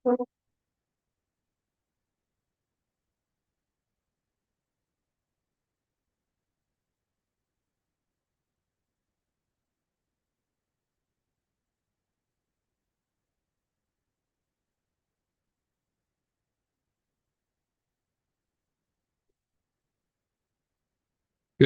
Good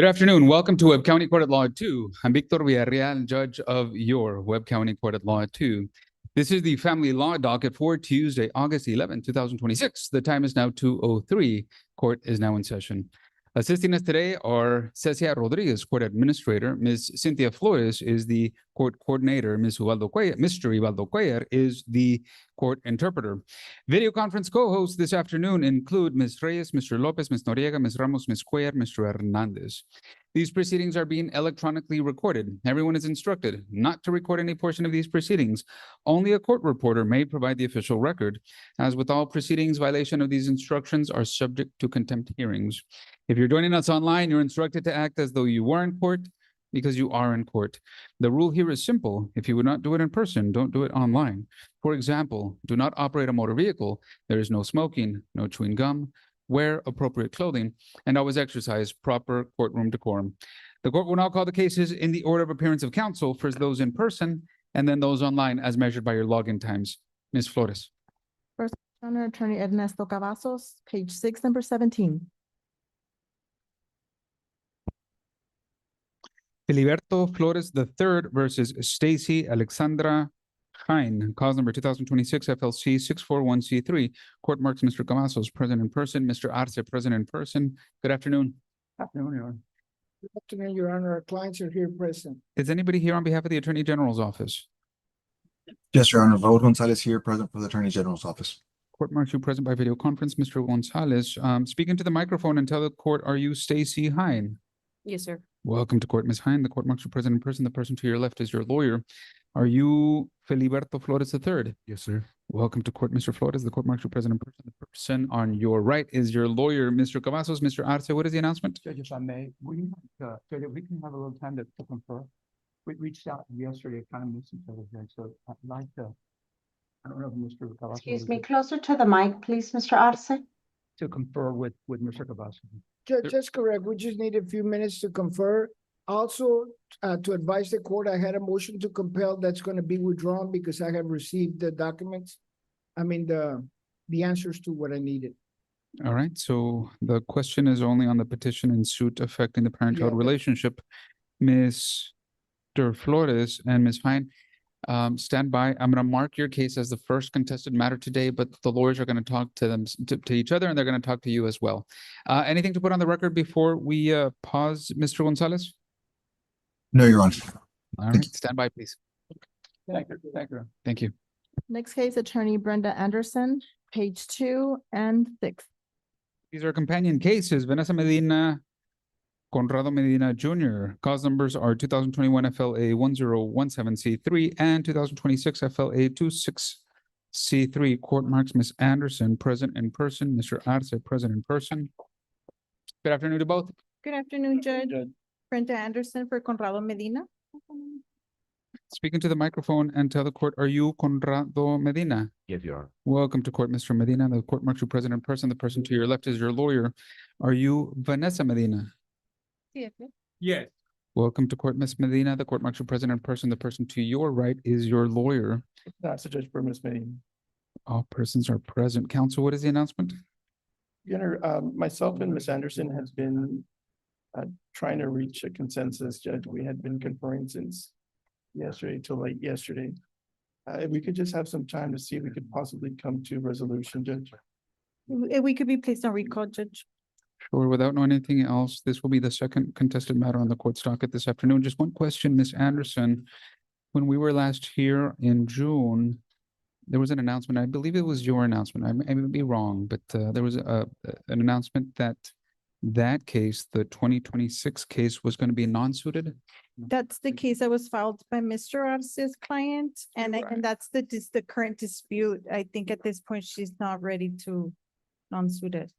afternoon. Welcome to Webb County Court at Law 2. I'm Victor Villarreal, judge of your Webb County Court at Law 2. This is the family law docket for Tuesday, August 11, 2026. The time is now 2:03. Court is now in session. Assisting us today are Cecia Rodriguez, court administrator. Ms. Cynthia Flores is the court coordinator. Mr. Ubaldo Cuellar is the court interpreter. Video conference co-hosts this afternoon include Ms. Reyes, Mr. Lopez, Ms. Noriega, Ms. Ramos, Ms. Cuellar, Mr. Hernandez. These proceedings are being electronically recorded. Everyone is instructed not to record any portion of these proceedings. Only a court reporter may provide the official record. As with all proceedings, violation of these instructions are subject to contempt hearings. If you're joining us online, you're instructed to act as though you were in court because you are in court. The rule here is simple. If you would not do it in person, don't do it online. For example, do not operate a motor vehicle. There is no smoking, no chewing gum, wear appropriate clothing, and always exercise proper courtroom decorum. The court will now call the cases in the order of appearance of counsel, first those in person and then those online as measured by your login times. Ms. Flores. First, Honor Attorney Ernesto Cavazos, page 6, number 17. Filiberto Flores III versus Stacy Alexandra Hine, cause number 2026 FLC 641C3. Court marks Mr. Cavazos present in person, Mr. Arce present in person. Good afternoon. Afternoon, Your Honor. Good afternoon, Your Honor. Our clients are here present. Is anybody here on behalf of the Attorney General's office? Yes, Your Honor. Raul Gonzalez here, present for the Attorney General's office. Court marks you present by video conference, Mr. Gonzalez. Speak into the microphone and tell the court, are you Stacy Hine? Yes, sir. Welcome to court, Ms. Hine. The court marks you present in person. The person to your left is your lawyer. Are you Filiberto Flores III? Yes, sir. Welcome to court, Mr. Flores. The court marks you present in person. The person on your right is your lawyer, Mr. Cavazos. Mr. Arce, what is the announcement? Judge, if I may, we can have a little time to confer. We reached out yesterday, kind of missed each other, Judge, so I'd like to, I don't know if Mr. Cavazos. Excuse me, closer to the mic, please, Mr. Arce. To confer with Mr. Cavazos. Judge, that's correct. We just need a few minutes to confer. Also, to advise the court, I had a motion to compel that's going to be withdrawn because I have received the documents. I mean, the answers to what I needed. All right, so the question is only on the petition and suit affecting the parent-child Yeah. relationship. Mr. Flores and Ms. Hine, stand by. I'm going to mark your case as the first contested matter today, but the lawyers are going to talk to them to each other, and they're going to talk to you as well. Anything to put on the record before we pause, Mr. Gonzalez? No, Your Honor. All right, stand by, please. Thank you. Thank you. Thank you. Next case, Attorney Brenda Anderson, page 2 and 6. These are companion cases. Vanessa Medina, Conrado Medina Jr. Cause numbers are 2021 FLA 1017C3 and 2026 FLA 26C3. Court marks Ms. Anderson present in person, Mr. Arce present in person. Good afternoon to both. Good afternoon, Judge. Brenda Anderson for Conrado Medina. Speak into the microphone and tell the court, are you Conrado Medina? Yes, Your Honor. Welcome to court, Mr. Medina. The court marks you present in person. The person to your left is your lawyer. Are you Vanessa Medina? Yes. Welcome to court, Ms. Medina. The court marks you present in person. The person to your right is your lawyer. That's a Judge for Ms. Medina. All persons are present. Counsel, what is the announcement? Your Honor, myself and Ms. Anderson has been trying to reach a consensus, Judge. We had been conferring since yesterday till late yesterday. If we could just have some time to see if we could possibly come to resolution, Judge. We could be placed on recall, Judge. Sure, without knowing anything else, this will be the second contested matter on the court's docket this afternoon. Just one question, Ms. Anderson. When we were last here in June, there was an announcement. I believe it was your announcement. I may be wrong, but there was an announcement that case, the 2026 case, was going to be non-suited. That's the case that was filed by Mr. Arce's client, and Right. and that's the current dispute. I think at this point, she's not ready to non-suit it.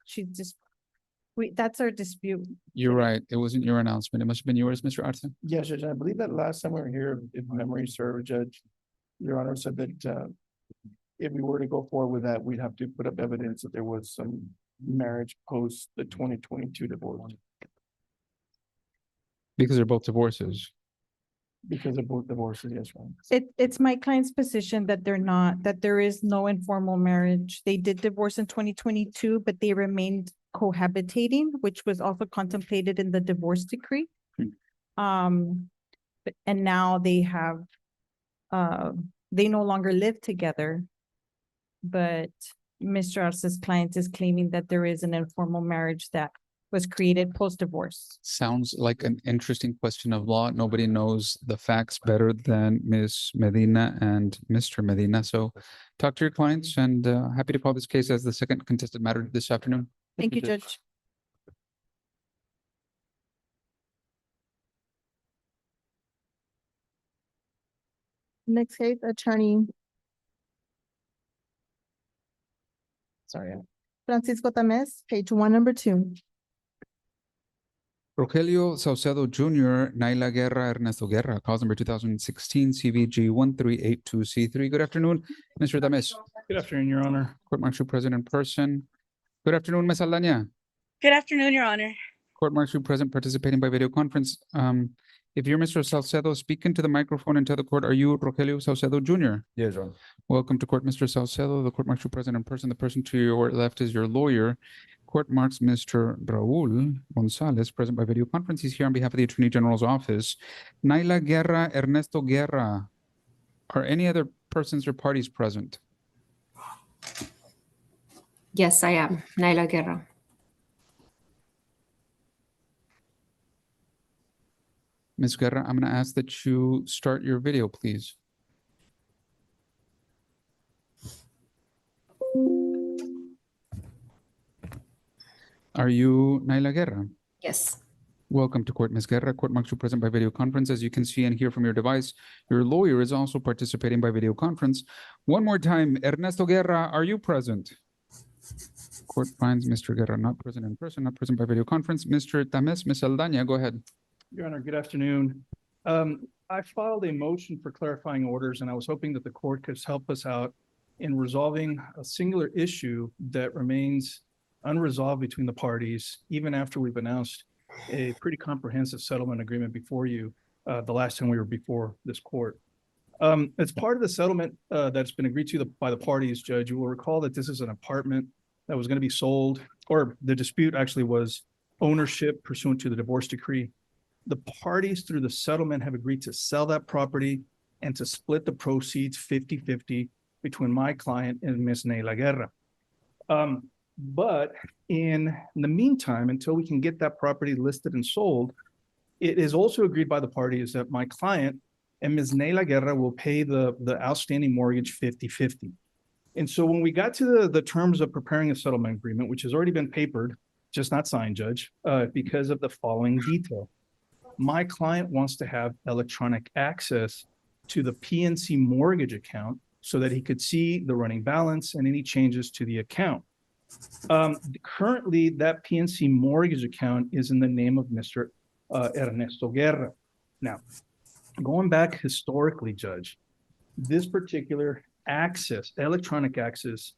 That's our dispute. You're right. It wasn't your announcement. It must have been yours, Mr. Arce. Yes, Judge. I believe that last time we were here, if memory serves, Judge, Your Honor said that if we were to go forward with that, we'd have to put up evidence that there was some marriage post the 2022 divorce Because they're both divorces. because of both divorces, yes, right? It's my client's position that that there is no informal marriage. They did divorce in 2022, but they remained cohabitating, which was also contemplated in the divorce decree. And now they have, they no longer live together. But Mr. Arce's client is claiming that there is an informal marriage that was created post-divorce. Sounds like an interesting question of law. Nobody knows the facts better than Ms. Medina and Mr. Medina. So talk to your clients, and happy to call this case as the second contested matter this afternoon. Thank you, Judge. Next case, attorney. Sorry. Francisco Tamés, page 1, number 2. Rogelio Saucedo Jr., Naila Guerra, Ernesto Guerra, cause number 2016 CVG 1382C3. Good afternoon, Mr. Dames. Good afternoon, Your Honor. Court Martial present in person. Good afternoon, Ms. Aldana. Good afternoon, Your Honor. Court Martial present participating by video conference. If you're Mr. Saucedo, speak into the microphone and tell the court, are you Rogelio Saucedo Jr.? Yes, Your Honor. Welcome to court, Mr. Saucedo. The court martial present in person. The person to your left is your lawyer. Court marks Mr. Raul Gonzalez, present by video conference. He's here on behalf of the Attorney General's office. Naila Guerra, Ernesto Guerra. Are any other persons or parties present? Yes, I am. Naila Guerra. Ms. Guerra, I'm going to ask that you start your video, please. Are you Naila Guerra? Yes. Welcome to court, Ms. Guerra. Court marks you present by video conference. As you can see and hear from your device, your lawyer is also participating by video conference. One more time, Ernesto Guerra, are you present? Court finds Mr. Guerra not present in person, not present by video conference. Mr. Tames, Ms. Aldana, go ahead. Your Honor, good afternoon. I filed a motion for clarifying orders, and I was hoping that the court could help us out in resolving a singular issue that remains unresolved between the parties, even after we've announced a pretty comprehensive settlement agreement before you the last time we were before this court. As part of the settlement that's been agreed to by the parties, Judge, you will recall that this is an apartment that was going to be sold, or the dispute actually was ownership pursuant to the divorce decree. The parties through the settlement have agreed to sell that property and to split the proceeds 50-50 between my client and Ms. Naila Guerra. But in the meantime, until we can get that property listed and sold, it is also agreed by the parties that my client and Ms. Naila Guerra will pay the outstanding mortgage 50-50. And so when we got to the terms of preparing a settlement agreement, which has already been papered, just not signed, Judge, because of the following detail. My client wants to have electronic access to the PNC mortgage account so that he could see the running balance and any changes to the account. Currently, that PNC mortgage account is in the name of Mr. Ernesto Guerra. Now, going back historically, Judge, this particular access, electronic access,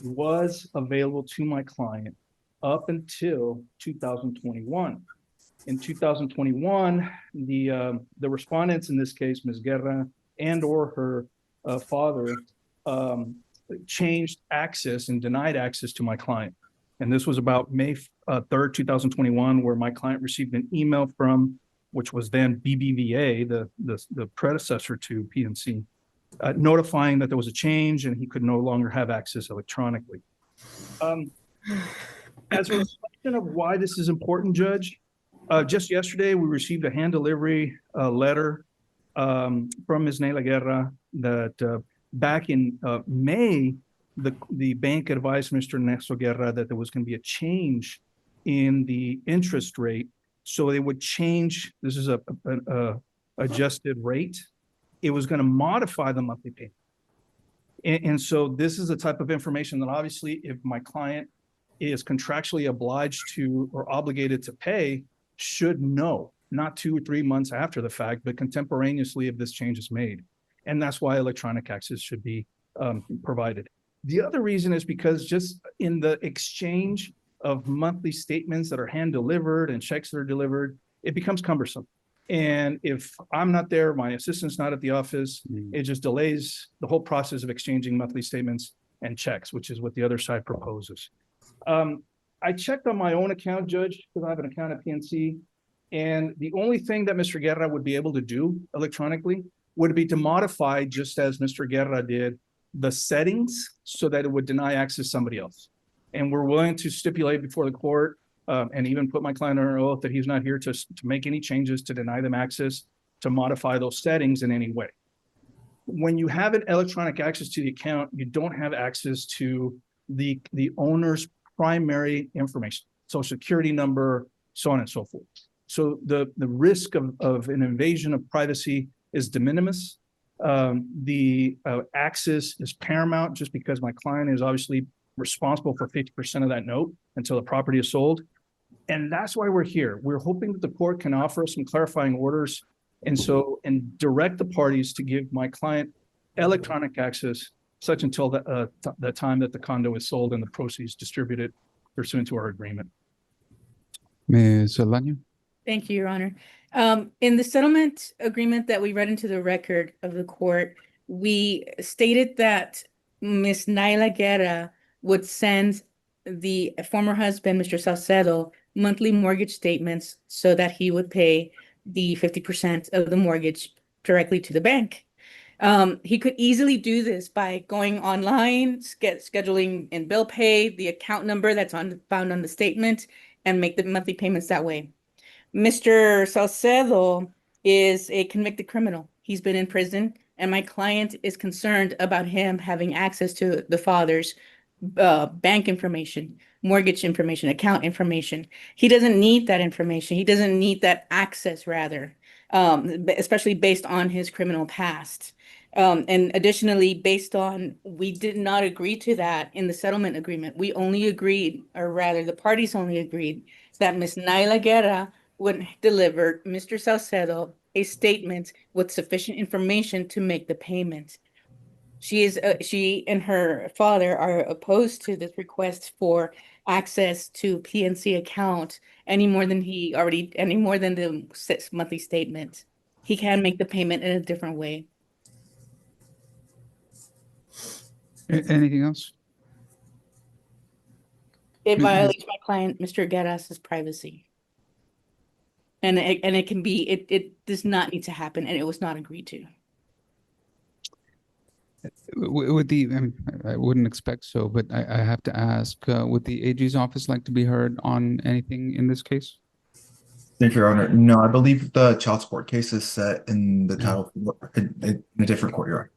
was available to my client up until 2021. In 2021, the respondents in this case, Ms. Guerra and or her father, changed access and denied access to my client. And this was about May 3rd, 2021, where my client received an email from, which was then BBVA, the predecessor to PNC, notifying that there was a change and he could no longer have access electronically. As a reflection of why this is important, Judge, just yesterday, we received a hand delivery letter from Ms. Naila Guerra that back in May, the bank advised Mr. Ernesto Guerra that there was going to be a change in the interest rate. So they would change, this is a adjusted rate. It was going to modify the monthly payment. And so this is the type of information that obviously if my client is contractually obliged to or obligated to pay, should know, not 2 or 3 months after the fact, but contemporaneously if this change is made. And that's why electronic access should be provided. The other reason is because just in the exchange of monthly statements that are hand delivered and checks that are delivered, it becomes cumbersome. And if I'm not there, my assistant's not at the office, it just delays the whole process of exchanging monthly statements and checks, which is what the other side proposes. I checked on my own account, Judge, because I have an account at PNC. And the only thing that Mr. Guerra would be able to do electronically would be to modify, just as Mr. Guerra did, the settings so that it would deny access to somebody else. And we're willing to stipulate before the court and even put my client on oath that he's not here to make any changes to deny them access, to modify those settings in any way. When you have an electronic access to the account, you don't have access to the owner's primary information, social security number, so on and so forth. So the risk of an invasion of privacy is de minimis. The access is paramount just because my client is obviously responsible for 50% of that note until the property is sold. And that's why we're here. We're hoping that the court can offer some clarifying orders and direct the parties to give my client electronic access such until the time that the condo is sold and the proceeds distributed pursuant to our agreement. Ms. Alanya? Thank you, Your Honor. In the settlement agreement that we read into the record of the court, we stated that Ms. Naila Guerra would send the former husband, Mr. Salcedo, monthly mortgage statements so that he would pay the 50% of the mortgage directly to the bank. He could easily do this by going online, scheduling in bill pay, the account number that's found on the statement, and make the monthly payments that way. Mr. Salcedo is a convicted criminal. He's been in prison, and my client is concerned about him having access to the father's bank information, mortgage information, account information. He doesn't need that information. He doesn't need that access, rather, especially based on his criminal past. And additionally, based on, we did not agree to that in the settlement agreement. We only agreed, or rather the parties only agreed, that Ms. Naila Guerra would deliver Mr. Salcedo a statement with sufficient information to make the payment. She and her father are opposed to this request for access to PNC account any more than the monthly statement. He can make the payment in a different way. Anything else? It violates my client, Mr. Guerra's privacy. And it can be, it does not need to happen, and it was not agreed to. Would I wouldn't expect so, but I have to ask, would the AG's office like to be heard on anything in this case? Thank you, Your Honor. No, I believe the child support case is set in the title in a different courtyard.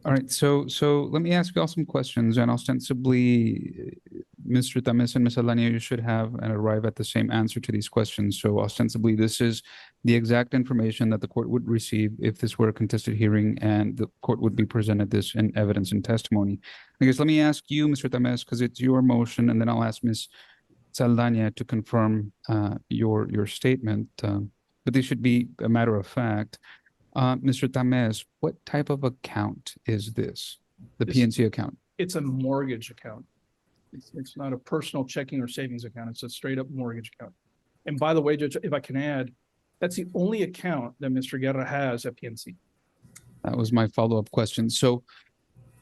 All right, so let me ask you all some questions, and ostensibly, Mr. Tames and Ms. Alanya, you should have and arrive at the same answer to these questions. So ostensibly, this is the exact information that the court would receive if this were a contested hearing and the court would be presented this in evidence and testimony. I guess let me ask you, Mr. Tames, because it's your motion, and then I'll ask Ms. Saldana to confirm your statement. But this should be a matter of fact. Mr. Tames, what type of account is this? The PNC account? It's a mortgage account. It's not a personal checking or savings account. It's a straight up mortgage account. And by the way, Judge, if I can add, that's the only account that Mr. Guerra has at PNC. That was my follow-up question. So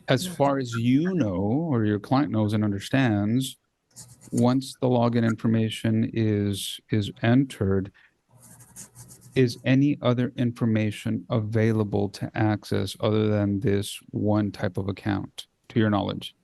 as far as you know, or your client knows and understands, once the login information is entered, is any other information available to access other than this one type of account, to your knowledge?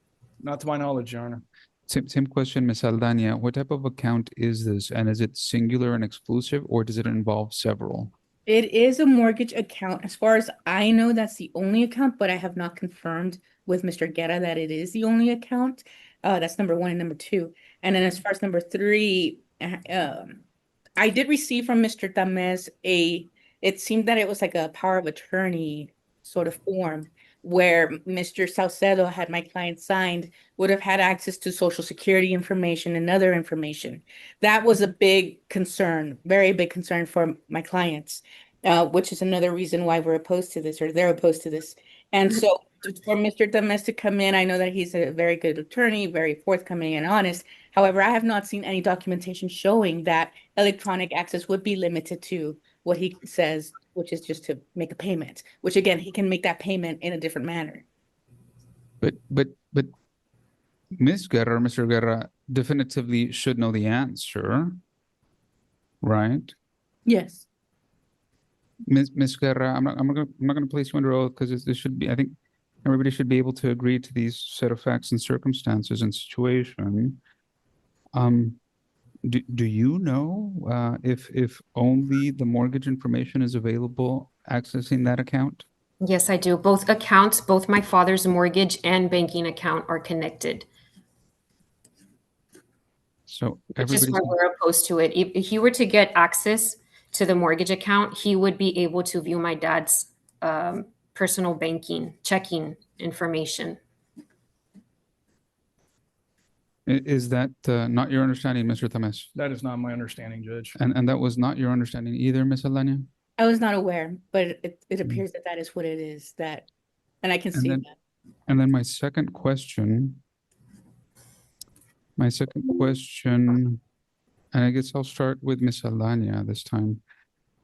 Not to my knowledge, Your Honor. Same question, Ms. Saldana. What type of account is this? And is it singular and exclusive, or does it involve several? It is a mortgage account. As far as I know, that's the only account, but I have not confirmed with Mr. Guerra that it is the only account. That's number one and number two. And then as far as number three, I did receive from Mr. Tames it seemed that it was like a power of attorney sort of form where Mr. Salcedo had my client signed, would have had access to social security information and other information. That was a big concern, very big concern for my clients, which is another reason why we're opposed to this, or they're opposed to this. And so for Mr. Temes to come in. I know that he's a very good attorney, very forthcoming and honest. However, I have not seen any documentation showing that electronic access would be limited to what he says, which is just to make a payment, which again, he can make that payment in a different manner. But Ms. Guerra, Mr. Guerra definitively should know the answer, right? Yes. Ms. Guerra, I'm not gonna place you under oath because this should be, I think everybody should be able to agree to these set of facts and circumstances and situation. Do you know if only the mortgage information is available accessing that account? Yes, I do. Both accounts, both my father's mortgage and banking account are connected, So which is everybody's why we're opposed to it. If he were to get access to the mortgage account, he would be able to view my dad's personal banking, checking information. Is that not your understanding, Mr. Temes? That is not my understanding, Judge. And that was not your understanding either, Ms. Alania? I was not aware, but it Mm. appears that that is what it is, that, and I can And see then- that. And then my second question, and I guess I'll start with Ms. Alania this time.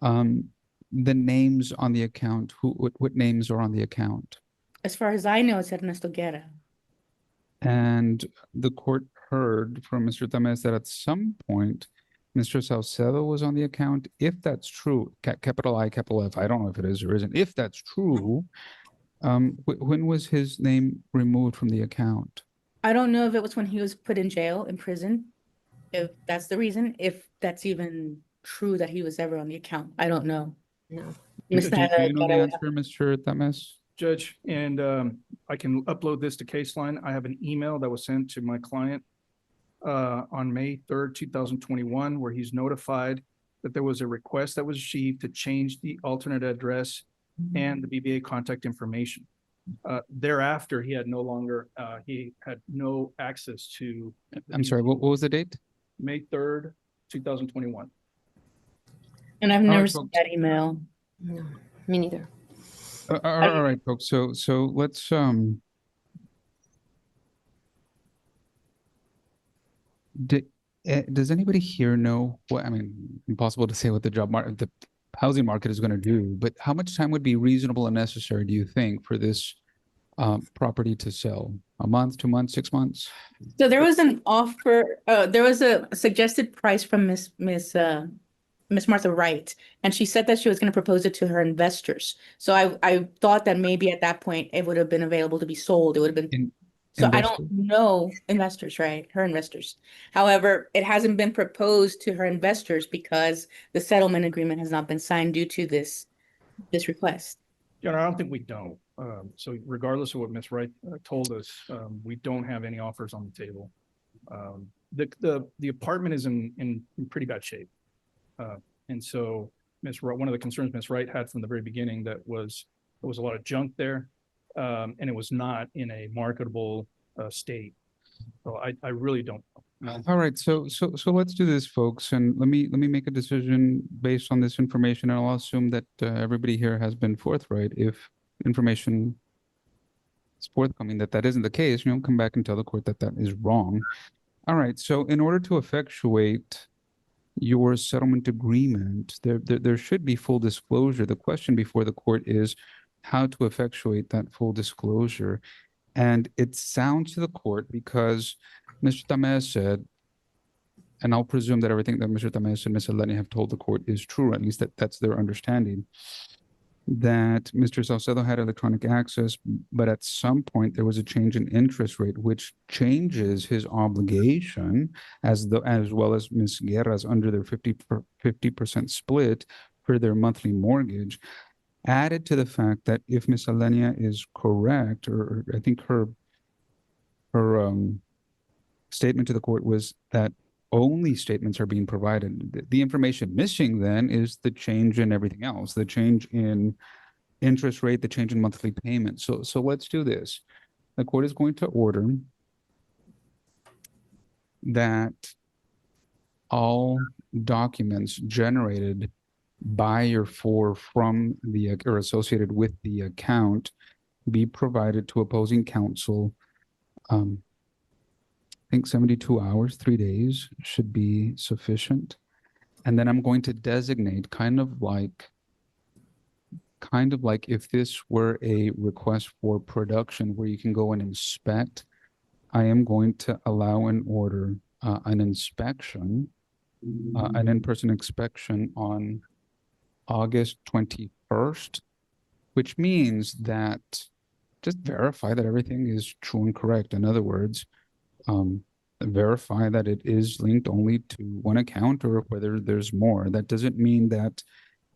The names on the account, what names are on the account? As far as I know, it's Ernesto Guerra. And the court heard from Mr. Temes that at some point, Mr. Salcedo was on the account. If that's true, capital I, capital F, I don't know if it is or isn't. If that's true, when was his name removed from the account? I don't know if it was when he was put in jail, in prison, if that's the reason, if that's even true that he was ever on the account. I don't know. No. Ms. Do Nyla you know the Guerra would answer, Mr. Temes? Judge, and I can upload this to Caseline. I have an email that was sent to my client on May 3rd, 2021, where he's notified that there was a request that was received to change the alternate address and the BBA contact information. Thereafter, he had no access to. I'm sorry, what was the date? May 3rd, 2021. And I've All right, never seen folks. that email. No, me neither. All right, folks. So let's does anybody here know what, I mean, impossible to say what the housing market is going to do, but how much time would be reasonable and necessary, do you think, for this property to sell? A month, 2 months, 6 months? So there was an offer, there was a suggested price from Miss Martha Wright, and she said that she was going to propose it to her investors. So I thought that maybe at that point it would have been available to be sold. It would have been. So I don't know investors, right? Her investors. However, it hasn't been proposed to her investors because the settlement agreement has not been signed due to this request. Yeah, I don't think we know. So regardless of what Ms. Wright told us, we don't have any offers on the table. The apartment is in pretty bad shape. And so one of the concerns Ms. Wright had from the very beginning there was a lot of junk there. And it was not in a marketable state. So I really don't know. All right, so let's do this, folks, and let me make a decision based on this information, and I'll assume that everybody here has been forthright. If information is forthcoming that isn't the case, come back and tell the court that is wrong. All right, so in order to effectuate your settlement agreement, there should be full disclosure. The question before the court is how to effectuate that full disclosure. And it sounds to the court, because Mr. Temes said, and I'll presume that everything that Mr. Temes and Ms. Eleni have told the court is true, at least that's their understanding, that Mr. Salcedo had electronic access, but at some point there was a change in interest rate, which changes his obligation, as well as Ms. Guerra's under their 50% split for their monthly mortgage. Added to the fact that if Ms. Alenia is correct, or I think her statement to the court was that only statements are being provided. The information missing then is the change in everything else, the change in interest rate, the change in monthly payment. So let's do this. The court is going to order that all documents generated by or from the or associated with the account be provided to opposing counsel. I think 72 hours, 3 days should be sufficient. And then I'm going to designate kind of like if this were a request for production where you can go and inspect, I am going to allow and order an inspection, an in-person inspection on August 21st, which means that just verify that everything is true and correct. In other words, verify that it is linked only to one account or whether there's more. That doesn't mean that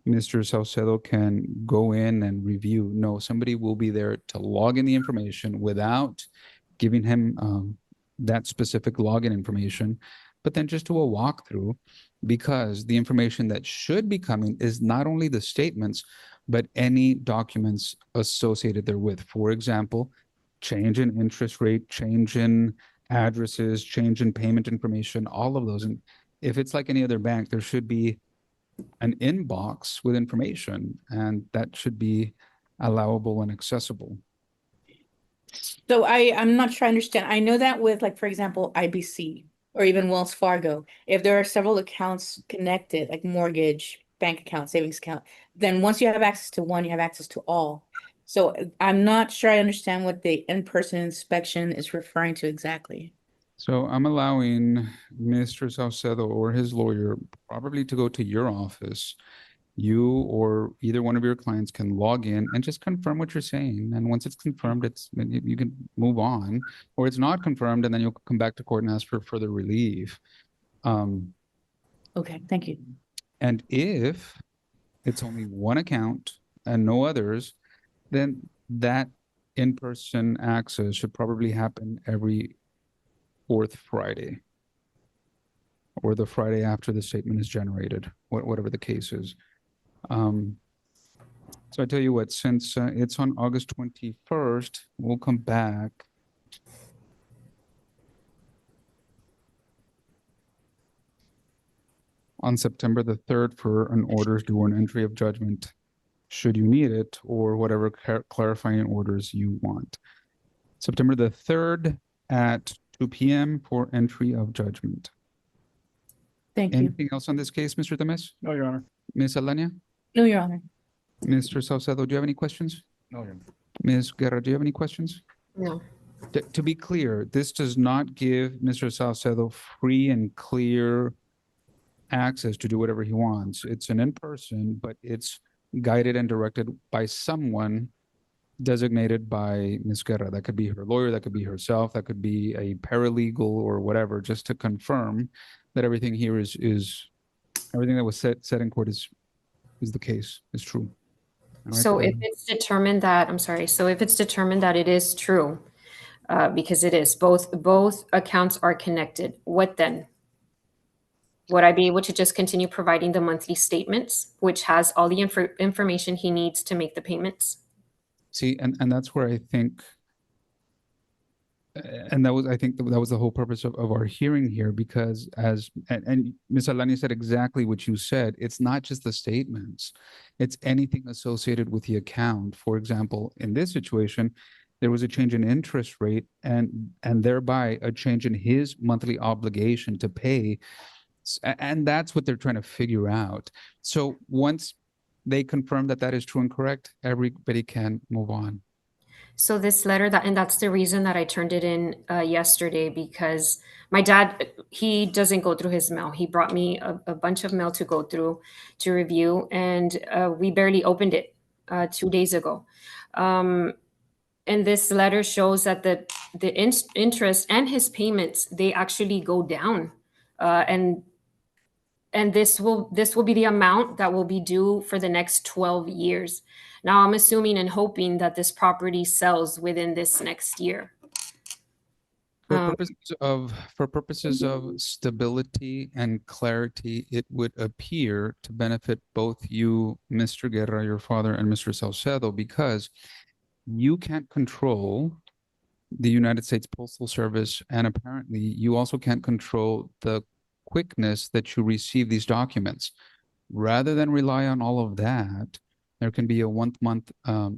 Mr. Salcedo can go in and review. No, somebody will be there to log in the information without giving him that specific login information, but then just do a walkthrough, because the information that should be coming is not only the statements, but any documents associated therewith. For example, change in interest rate, change in addresses, change in payment information, all of those. And if it's like any other bank, there should be an inbox with information, and that should be allowable and accessible. So I'm not sure I understand. I know that with, like, for example, IBC or even Wells Fargo, if there are several accounts connected, like mortgage, bank account, savings account, then once you have access to one, you have access to all. So I'm not sure I understand what the in-person inspection is referring to exactly. So I'm allowing Mr. Salcedo or his lawyer probably to go to your office. You or either one of your clients can log in and just confirm what you're saying. And once it's confirmed, you can move on, or it's not confirmed, and then you'll come back to court and ask for further relief. Okay, thank you. And if it's only one account and no others, then that in-person access should probably happen every fourth Friday, or the Friday after the statement is generated, whatever the case is. So I tell you what, since it's on August 21st, we'll come back. On September the 3rd for an orders due or an entry of judgment, should you need it, or whatever clarifying orders you want. September the 3rd at 2 p.m. for entry of judgment. Thank you. Anything else on this case, Mr. Temes? No, Your Honor. Ms. Alania? No, Your Honor. Mr. Salcedo, do you have any questions? No, Your Honor. Ms. Guerra, do you have any questions? No. To be clear, this does not give Mr. Salcedo free and clear access to do whatever he wants. It's an in-person, but it's guided and directed by someone designated by Ms. Guerra. That could be her lawyer, that could be herself, that could be a paralegal or whatever, just to confirm that everything here is everything that was said in court is the case, is true. All right, So if it's determined that, I'm sorry, so if it's determined that it is true, because it is, both accounts are connected, what then? Would I be able to just continue providing the monthly statements, which has all the information he needs to make the payments? see, and that's where I think, and I think that was the whole purpose of our hearing here, because and Ms. Alani said exactly what you said. It's not just the statements, it's anything associated with the account. For example, in this situation, there was a change in interest rate and thereby a change in his monthly obligation to pay. And that's what they're trying to figure out. So once they confirm that is true and correct, everybody can move on. So this letter, and that's the reason that I turned it in yesterday, because my dad, he doesn't go through his mail. He brought me a bunch of mail to go through to review, and we barely opened it 2 days ago. And this letter shows that the interest and his payments, they actually go down, and this will be the amount that will be due for the next 12 years. Now, I'm assuming and hoping that this property sells within this next year. For purposes of stability and clarity, it would appear to benefit both you, Mr. Guerra, your father, and Mr. Salcedo, because you can't control the United States Postal Service, and apparently you also can't control the quickness that you receive these documents. Rather than rely on all of that, There can be a month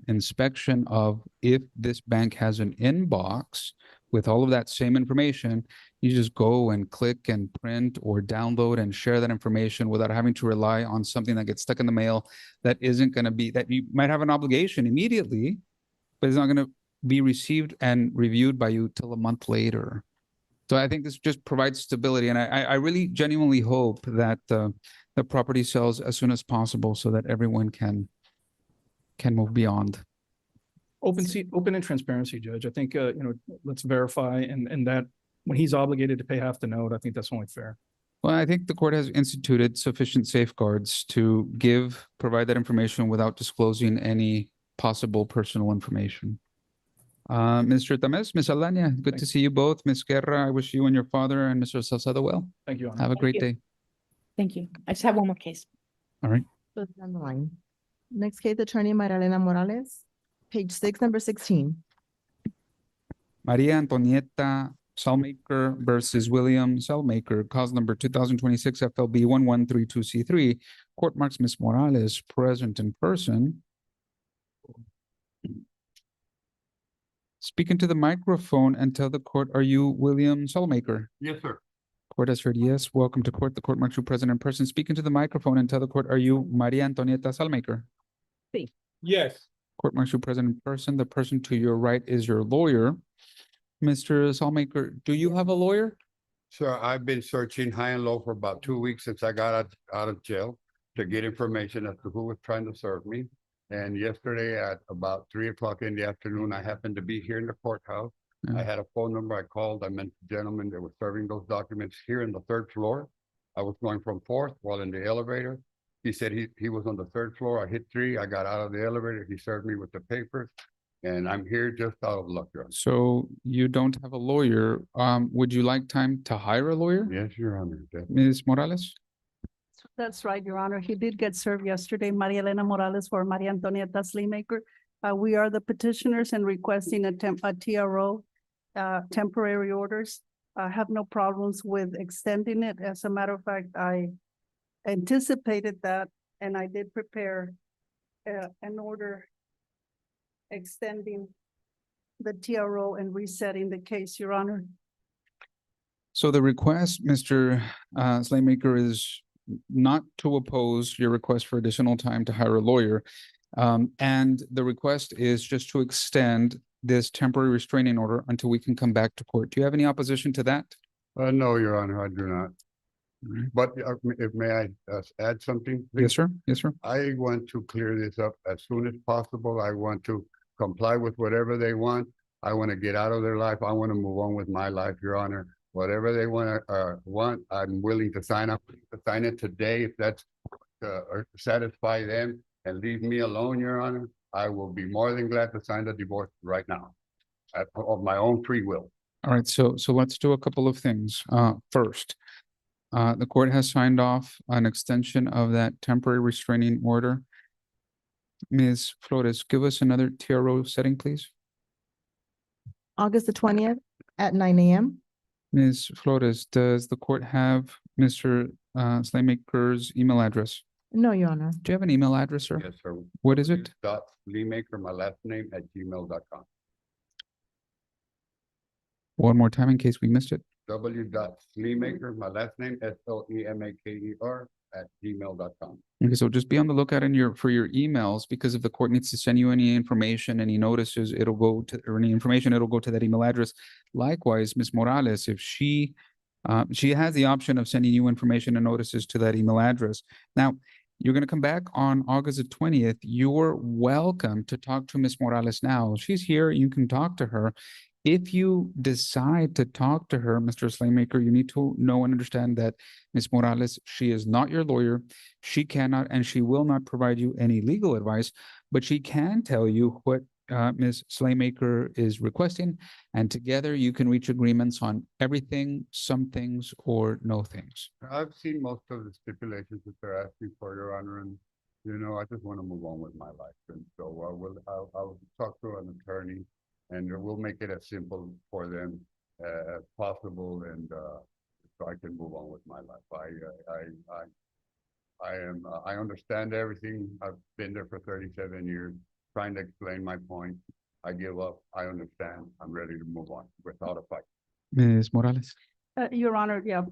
inspection of if this bank has an inbox with all of that same information. You just go and click and print or download and share that information without having to rely on something that gets stuck in the mail that isn't going to be, that you might have an obligation immediately, but it's not going to be received and reviewed by you till a month later. So I think this just provides stability, and I really genuinely hope that the property sells as soon as possible so that everyone can move beyond. Open and transparency, Judge. I think, let's verify and that when he's obligated to pay half the note, I think that's only fair. Well, I think the court has instituted sufficient safeguards to provide that information without disclosing any possible personal information. Mr. Tamez, Ms. Alania, good to see you both. Ms. Guerra, I wish you and your father and Mr. Salcedo well. Thank you, Your Honor. Have a great you. day. Thank you. I just have one more case. All right. Put it on the line. Next case, Attorney Maria Elena Morales, page 6, number 16. Maria Antonieta Salmaker versus William Salmaker, cause number 2026 FLB 1132C3. Court marks Ms. Morales present in person. Speak into the microphone and tell the court, are you William Salmaker? Yes, sir. Court has heard yes. Welcome to court. The court marks you present in person. Speak into the microphone and tell the court, are you Maria Antonieta Salmaker? Yes. Court marks you present in person. The person to your right is your lawyer. Mr. Salmaker, do you have a lawyer? Sir, I've been searching high and low for about 2 weeks since I got out of jail to get information as to who was trying to serve me. And yesterday at about 3 o'clock in the afternoon, I happened to be here in the courthouse. I had a phone number. I called. I met the gentleman that was serving those documents here in the 3rd floor. I was going from 4th while in the elevator. He said he was on the 3rd floor. I hit 3. I got out of the elevator. He served me with the papers. And I'm here just out of luck, Your Honor. So you don't have a lawyer. Would you like time to hire a lawyer? Yes, Your Honor. Definitely. Ms. Morales? That's right, Your Honor. He did get served yesterday. Maria Elena Morales for Maria Antonieta Salmaker. We are the petitioners and requesting a TRO, temporary orders. I have no problems with extending it. As a matter of fact, I anticipated that and I did prepare an order extending the TRO and resetting the case, Your Honor. So the request, Mr. Salmaker, is not to oppose your request for additional time to hire a lawyer. And the request is just to extend this temporary restraining order until we can come back to court. Do you have any opposition to that? No, Your Honor, I do not. Right. But may I add something? Please? Yes, sir. Yes, sir. I want to clear this up as soon as possible. I want to comply with whatever they want. I want to get out of their life. I want to move on with my life, Your Honor. Whatever they want, I'm willing to sign it today if that's satisfy them and leave me alone, Your Honor. I will be more than glad to sign the divorce right now of my own free will. All right. So let's do a couple of things. First, the court has signed off an extension of that temporary restraining order. Ms. Flores, give us another TRO setting, please. August the 20th at 9 a.m. Ms. Flores, does the court have Mr. Salmaker's email address? No, Your Honor. Do you have an email address, sir? Yes, sir. What is it? Leemaker, my last name @gmail.com. One more time in case we missed it. w.sleemaker, my last name SLEMAKER @gmail.com. Okay, so just be on the lookout for your emails, because if the court needs to send you any information, any notices, it'll go to, or any information, it'll go to that email address. Likewise, Ms. Morales, if she has the option of sending you information and notices to that email address. Now, you're going to come back on August the 20th. You're welcome to talk to Ms. Morales now. She's here. You can talk to her. If you decide to talk to her, Mr. Salmaker, you need to know and understand that Ms. Morales, she is not your lawyer. She cannot and she will not provide you any legal advice, but she can tell you what Ms. Salmaker is requesting, and together you can reach agreements on everything, some things, or no things. I've seen most of the stipulations that they're asking for, Your Honor, and I just want to move on with my life, and so I'll talk to an attorney, and we'll make it as simple for them as possible, and so I can move on with my life. I understand everything. I've been there for 37 years, trying to explain my point. I give up. I understand. I'm ready to move on without a fight. Ms. Morales. Your Honor, yeah,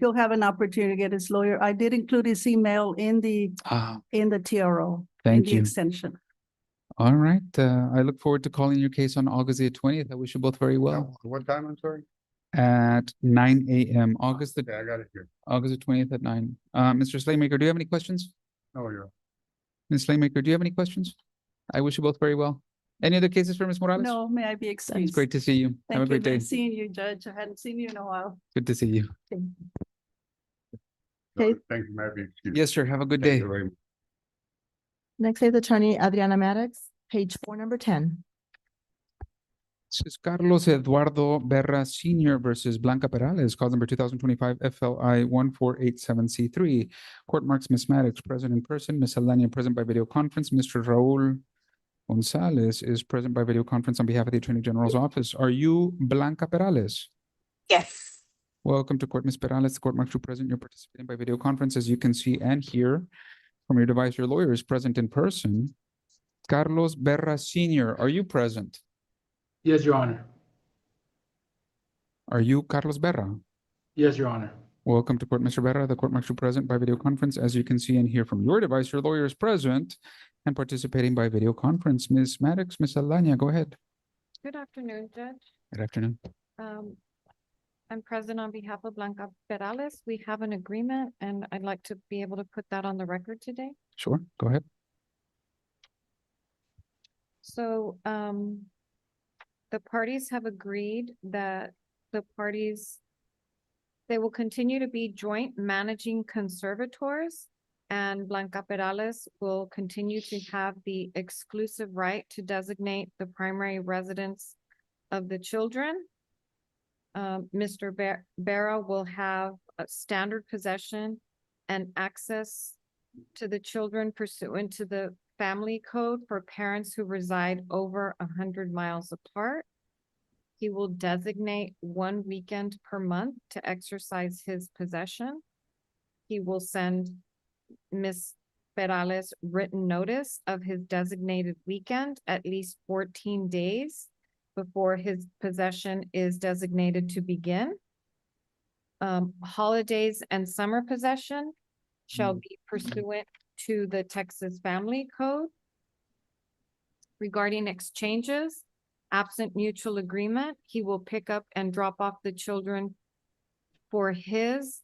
he'll have an opportunity to get his lawyer. I did include his email in the TRO. Thank in the you. extension. All right. I look forward to calling your case on August the 20th. I wish you both very well. What time, I'm sorry? At 9 a.m. August the Okay, I got it here. August the 20th at 9. Mr. Slaymaker, do you have any questions? No, you're. Ms. Slaymaker, do you have any questions? I wish you both very well. Any other cases for Ms. Morales? No, may I be It's excused? great to see you. Have a Thank you. great day. Nice seeing you, Judge. I hadn't seen you in a while. Good to see you. Thank you. Okay. Thank you, Matt. Yes, sir. Have a good Thank day. you very much. Next case, Attorney Adriana Maddox, page 4, number 10. This is Carlos Eduardo Berra Sr. versus Blanca Perales, cause number 2025 FLI 1487C3. Court marks Ms. Maddox present in person, Ms. Alania present by video conference, Mr. Raul Gonzalez is present by video conference on behalf of the Attorney General's office. Are you Blanca Perales? Yes. Welcome to court, Ms. Perales. The court marks you present. You're participating by video conference. As you can see and hear from your device, your lawyer is present in person. Carlos Berra Sr., are you present? Yes, Your Honor. Are you Carlos Berra? Yes, Your Honor. Welcome to court, Mr. Berra. The court marks you present by video conference. As you can see and hear from your device, your lawyer is present and participating by video conference. Ms. Maddox, Ms. Alania, go ahead. Good afternoon, Judge. Good afternoon. I'm present on behalf of Blanca Perales. We have an agreement and I'd like to be able to put that on the record today. Sure, go ahead. So, the parties have agreed that they will continue to be joint managing conservators, and Blanca Perales will continue to have the exclusive right to designate the primary residence of the children. Mr. Berra will have a standard possession and access to the children pursuant to the family code for parents who reside over 100 miles apart. He will designate 1 weekend per month to exercise his possession. He will send Ms. Perales written notice of his designated weekend at least 14 days before his possession is designated to begin. Holidays and summer possession shall be pursuant to the Texas Family Code. Regarding exchanges, absent mutual agreement, he will pick up and drop off the children for his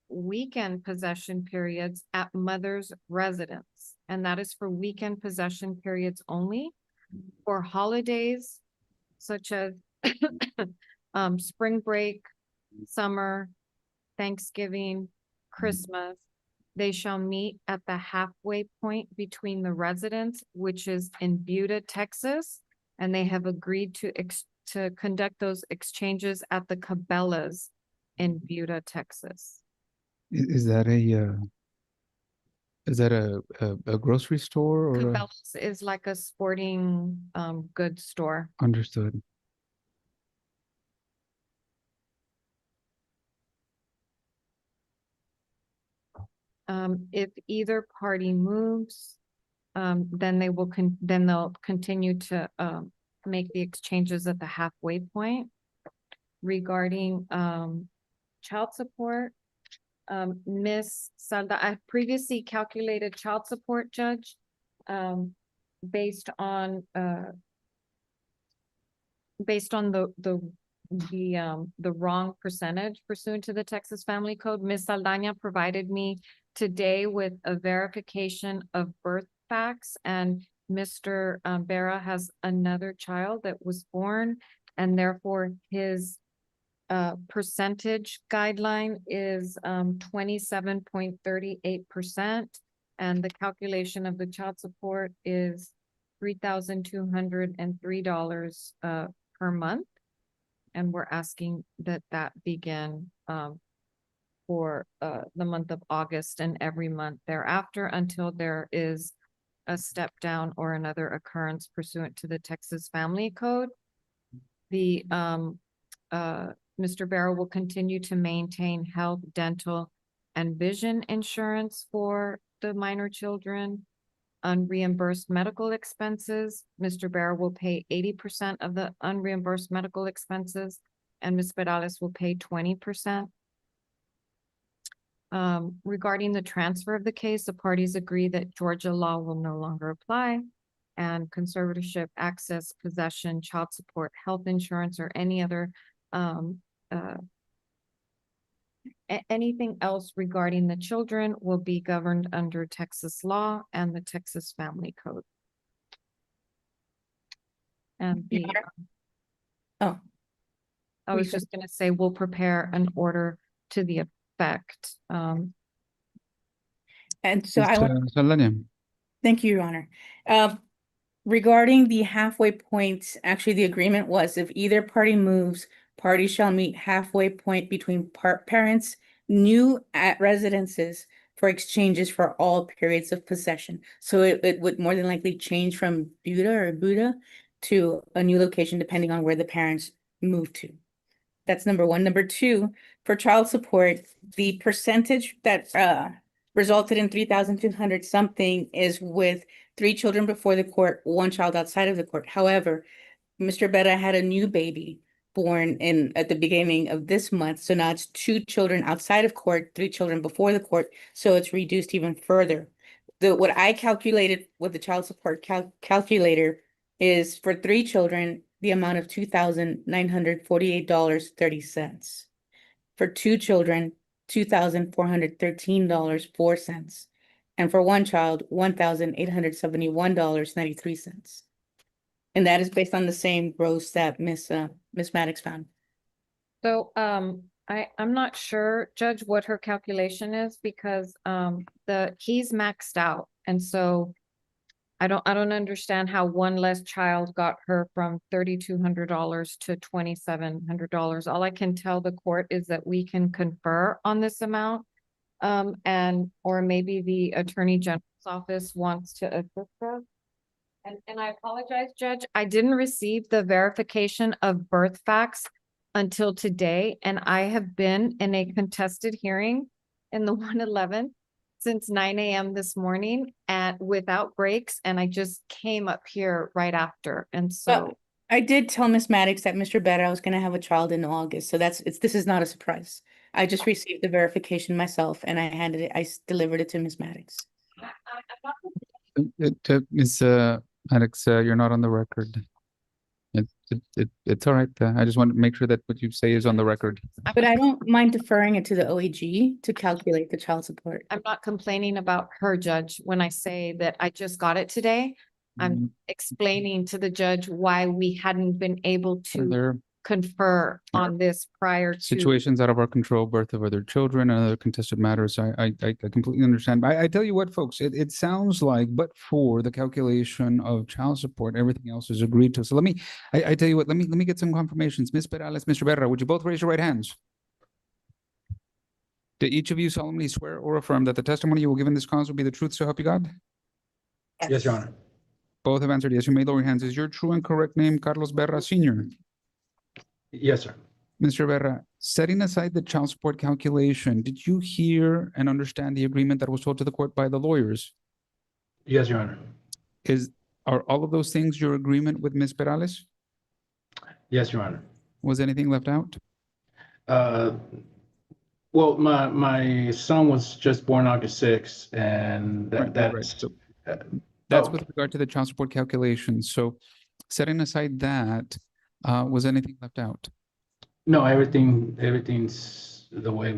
weekend possession periods at mother's residence. And that is for weekend possession periods only. For holidays such as spring break, summer, Thanksgiving, Christmas, they shall meet at the halfway point between the residence, which is in Buda, Texas, and they have agreed to conduct those exchanges at the Cabela's in Buda, Texas. Is that a grocery store or? Cabela's is like a sporting goods store. Understood. If either party moves, then they'll continue to make the exchanges at the halfway point. Regarding child support, Ms. Salda, I previously calculated child support, Judge, based on the wrong percentage pursuant to the Texas Family Code. Ms. Saldana provided me today with a verification of birth facts, and Mr. Berra has another child that was born, and therefore his percentage guideline is 27.38%, and the calculation of the child support is $3,203 per month. And we're asking that begin for the month of August and every month thereafter until there is a step down or another occurrence pursuant to the Texas Family Code. The Mr. Barrow will continue to maintain health, dental, and vision insurance for the minor children. Unreimbursed medical expenses, Mr. Bear will pay 80% of the unreimbursed medical expenses, and Ms. Perales will pay 20%. Regarding the transfer of the case, the parties agree that Georgia law will no longer apply, and conservatorship, access, possession, child support, health insurance, or any other anything else regarding the children will be governed under Texas law and the Texas Family Code. And the, Oh, I was just gonna say, we'll prepare an order to the effect. and so I Mr. want, Saldana. thank you, Your Honor. Regarding the halfway point, actually, the agreement was if either party moves, parties shall meet halfway point between parents new at residences for exchanges for all periods of possession. So it would more than likely change from Buda to a new location, depending on where the parents move to. That's number one. Number two, for child support, the percentage that resulted in 3,200 something is with 3 children before the court, 1 child outside of the court. However, Mr. Berra had a new baby born at the beginning of this month. So now it's 2 children outside of court, 3 children before the court. So it's reduced even further. What I calculated with the child support calculator is for 3 children, the amount of $2,948.30. For 2 children, $2,413.04. And for 1 child, $1,871.93. And that is based on the same gross that Miss Maddox found. So, I'm not sure, Judge, what her calculation is because, he's maxed out. And so I don't understand how one less child got her from $3,200 to $2,700. All I can tell the court is that we can confer on this amount. Or maybe the Attorney General's office wants to assist us. And I apologize, Judge, I didn't receive the verification of birth facts until today, and I have been in a contested hearing in the 111 since 9 a.m. this morning and without breaks, and I just came up here right after, and so. I did tell Miss Maddox that Mr. Better was going to have a child in August, so this is not a surprise. I just received the verification myself, and I delivered it to Miss Maddox. Ms. Maddox, you're not on the record. It's all right. I just want to make sure that what you say is on the record. But I don't mind deferring it to the OAG to calculate the child support. I'm not complaining about her, Judge, when I say that I just got it today. I'm explaining to the judge why we hadn't been able to There confer on this prior to. situations out of our control, birth of other children and other contested matters. I completely understand. I tell you what, folks, it sounds like, but for the calculation of child support, everything else is agreed to. So I tell you what, let me get some confirmations. Ms. Perales, Mr. Berra, would you both raise your right hands? Do each of you solemnly swear or affirm that the testimony you will give in this cause will be the truth, so help you God? Yes, Your Honor. Both have answered yes. You may lower your hands. Is your true and correct name Carlos Berra Sr.? Yes, sir. Mr. Berra, setting aside the child support calculation, did you hear and understand the agreement that was told to the court by the lawyers? Yes, Your Honor. Are all of those things your agreement with Ms. Perales? Yes, Your Honor. Was anything left out? Well, my son was just born August 6th, and that's Right. So that's with regard to the child support calculation. So setting aside that, was anything left out? No, everything's the way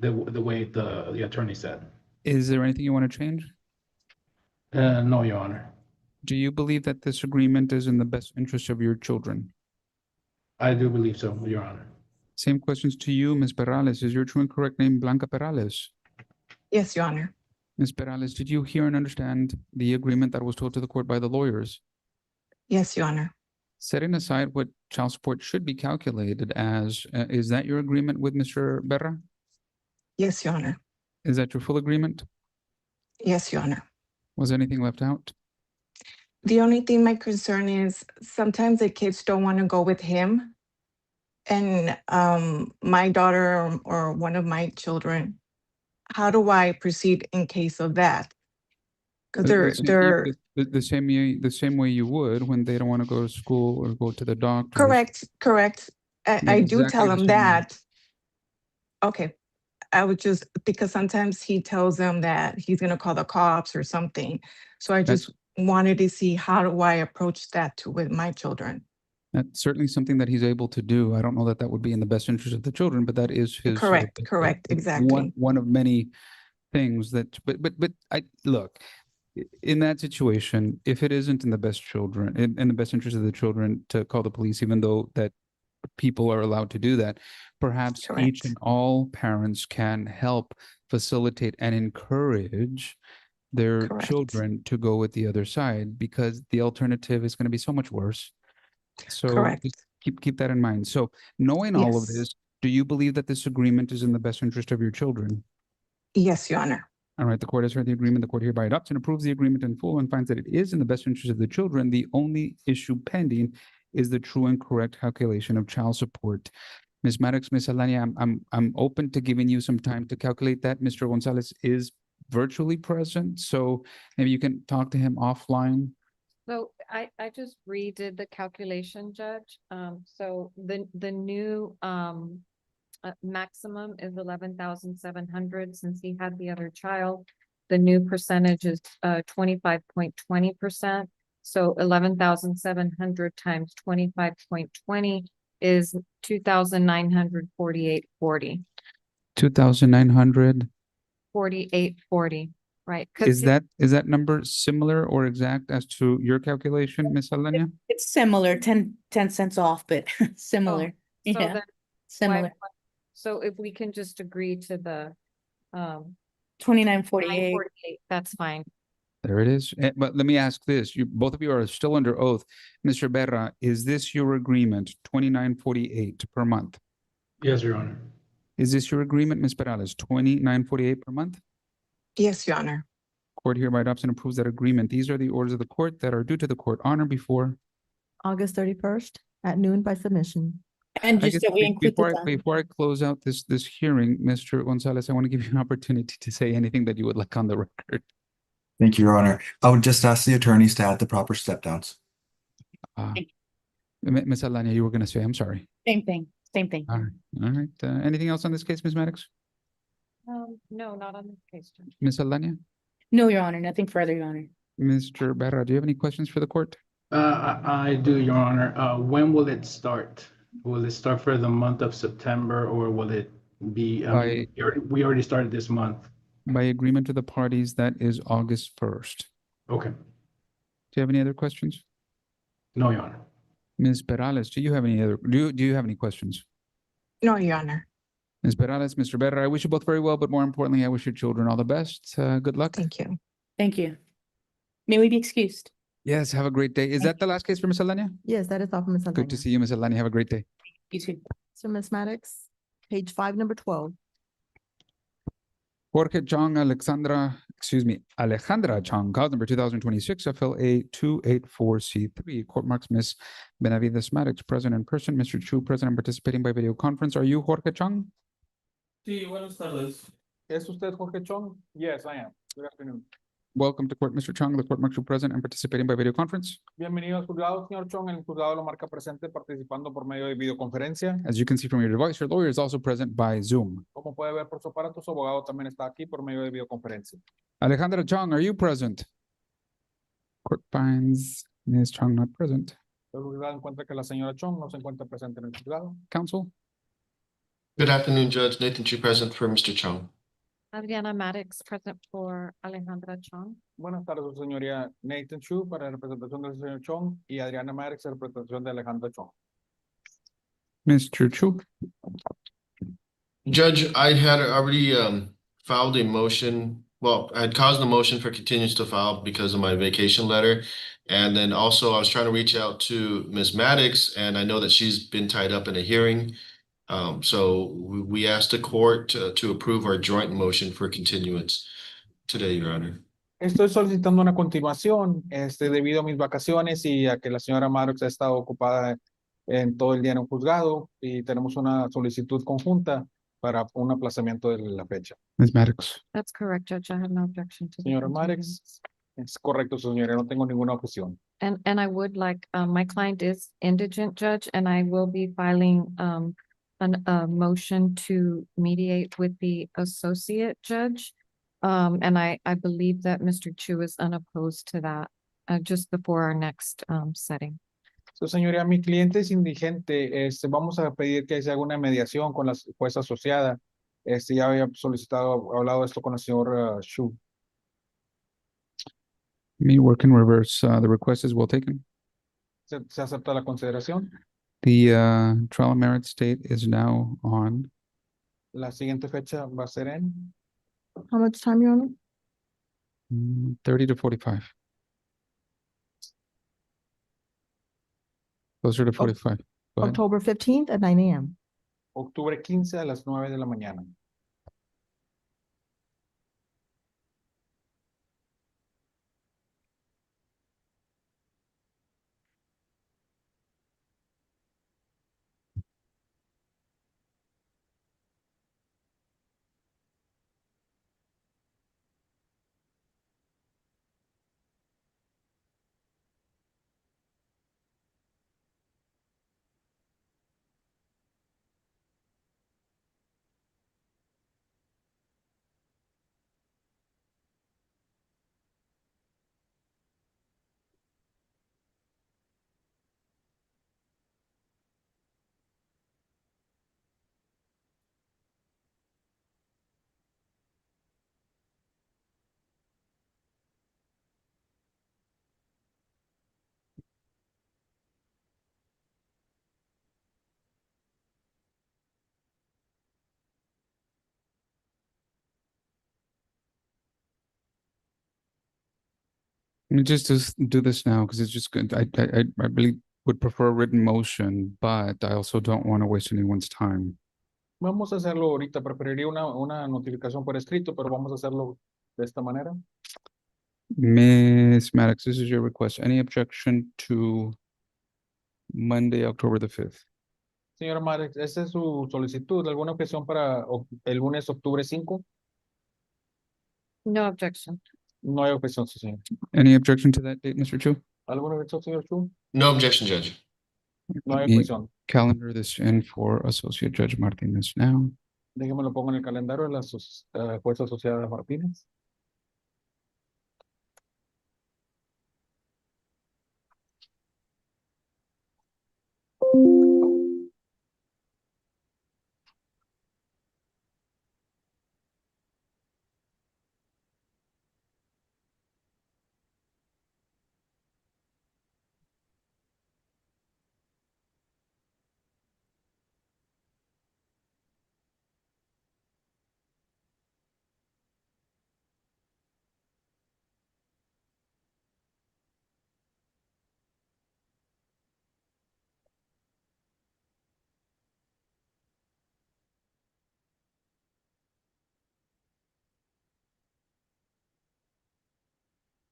the way the attorney said. Is there anything you want to change? No, Your Honor. Do you believe that this agreement is in the best interest of your children? I do believe so, Your Honor. Same questions to you, Ms. Perales. Is your true and correct name Blanca Perales? Yes, Your Honor. Ms. Perales, did you hear and understand the agreement that was told to the court by the lawyers? Yes, Your Honor. Setting aside what child support should be calculated as, is that your agreement with Mr. Berra? Yes, Your Honor. Is that your full agreement? Yes, Your Honor. Was anything left out? The only thing my concern is sometimes the kids don't want to go with him. And my daughter or one of my children how do I proceed in case of that? Because The same way you would when they don't want to go to school or go to the doctor. correct. I do tell him that. Okay, I would just, because sometimes he tells them that he's gonna call the cops or something. So I just wanted to see how do I approach that with my children? That's certainly something that he's able to do. I don't know that that would be in the best interest of the children, but that is his. Correct, exactly. One of many things that, but I, look, in that situation, if it isn't in the best in the best interest of the children to call the police, even though that people are allowed to do that, perhaps each and all parents can help facilitate and encourage their children to go with the other side, because the alternative is going to be so much worse. So just keep that in mind. So knowing all of this, do you believe that this agreement is in the best interest of your children? Yes, Your Honor. All right, the court has heard the agreement. The court hereby adopts and approves the agreement in full and finds that it is in the best interest of the children. The only issue pending is the true and correct calculation of child support. Ms. Maddox, Ms. Alania, I'm open to giving you some time to calculate that. Mr. Gonzalez is virtually present, so maybe you can talk to him offline. So I just redid the calculation, Judge. So the new maximum is 11,700 since he had the other child. The new percentage is 25.20%. So 11,700 times 25.20 is 2,948.40. 2,900. 48.40, right? Is that number similar or exact as to your calculation, Ms. Alania? It's similar, 10 cents off, but similar. So Yeah, then similar. So if we can just agree to the 29.48. that's fine. There it is. But let me ask this. Both of you are still under oath. Mr. Berra, is this your agreement, 29.48 per month? Yes, Your Honor. Is this your agreement, Ms. Perales, 29.48 per month? Yes, Your Honor. Court hereby adopts and approves that agreement. These are the orders of the court that are due to the court on or before. August 31st at noon by submission. And I just guess that we include the time. before I close out this hearing, Mr. Gonzalez, I want to give you an opportunity to say anything that you would like on the record. Thank you, Your Honor. I would just ask the attorneys to add the proper step downs. Ms. Alania, you were going to say, I'm sorry. Same thing. All right. Anything else on this case, Ms. Maddox? No, not on this case, Judge. Ms. Alania? No, Your Honor, nothing further, Your Honor. Mr. Berra, do you have any questions for the court? I do, Your Honor. When will it start? Will it start for the month of September, or will it be, we already started this month? By agreement of the parties, that is August 1st. Okay. Do you have any other questions? No, Your Honor. Ms. Perales, do you have any questions? No, Your Honor. Ms. Perales, Mr. Berra, I wish you both very well, but more importantly, I wish your children all the best. Good luck. Thank you. Thank you. May we be excused? Yes, have a great day. Is that the last case for Ms. Alania? Yes, that is all from Ms. Good to see you, Ms. Alania. Have a great day. You too. So Ms. Maddox, page 5, number 12. Jorge Chong, Alejandra Chong, cause number 2026, FLA 284C3. Court marks Ms. Benavides Maddox present in person. Mr. Chu present and participating by video conference. Are you Jorge Chong? Sí, buenas tardes. ¿Es usted Jorge Chong? Yes, I am. Good afternoon. Welcome to court, Mr. Chong. The court marks you present and participating by video conference. Bienvenido al juzgado, señor Chong. El juzgado lo marca presente participando por medio de videoconferencia. As you can see from your device, your lawyer is also present by Zoom. Como puede ver por su aparato, su abogado también está aquí por medio de videoconferencia. Alejandra Chong, are you present? Court finds Ms. Chong not present. El juzgado encuentra que la señora Chong no se encuentra presente en el juzgado. Counsel? Good afternoon, Judge. Nathan Chu present for Mr. Chong. Adriana Maddox present for Alejandra Chong. Buenas tardes, su señoría. Nathan Chu para la representación del señor Chong y Adriana Maddox en representación de Alejandra Chong. Mr. Chu? Judge, I had already filed a motion. Well, I had caused the motion for continuance to file because of my vacation letter. And then also I was trying to reach out to Ms. Maddox, and I know that she's been tied up in a hearing. So we asked the court to approve our joint motion for continuance today, Your Honor. Estoy solicitando una continuación, debido a mis vacaciones y a que la señora Maddox ha estado ocupada en todo el día en un juzgado, y tenemos una solicitud conjunta para un aplazamiento de la fecha. Ms. Maddox. That's correct, Judge. I have no objection to the Señora continuance. Marix, es correcto, señora, no tengo ninguna objeción. And I would like, my client is indigent, Judge, and I will be filing, a motion to mediate with the associate judge. And I believe that Mr. Chu is unopposed to that, just before our next, setting. So, señora, mi cliente es indigente. Vamos a pedir que se haga una mediación con la jueza asociada. Ya había solicitado, hablado esto con el señor Shu. Me work in reverse. The request is well taken. ¿Se acepta la consideración? The trial merits date is now on La siguiente fecha va a ser en How much time, Your Honor? 30 to 45. Closer to 45. Go ahead. October 15th at 9 a.m. octubre 15 a las 9 de la mañana. Let me just do this now because it's just good. I really would prefer a written motion, but I also don't want to waste anyone's time. Vamos a hacerlo ahorita. Preferiría una notificación por escrito, pero vamos a hacerlo de esta manera. Ms. Maddox, this is your request. Any objection to Monday, October the 5th? Señora Marix, esa es su solicitud. ¿Alguna objeción para el lunes, octubre 5? No objection. No hay objeción, sí, señor. Any objection to that date, Mr. Chu? ¿Alguna objeción, señor Chu? No objection, Judge. No hay Let me objeción. calendar this in for Associate Judge Martinez now. Déjeme lo pongo en el calendario de la jueza asociada Martínez.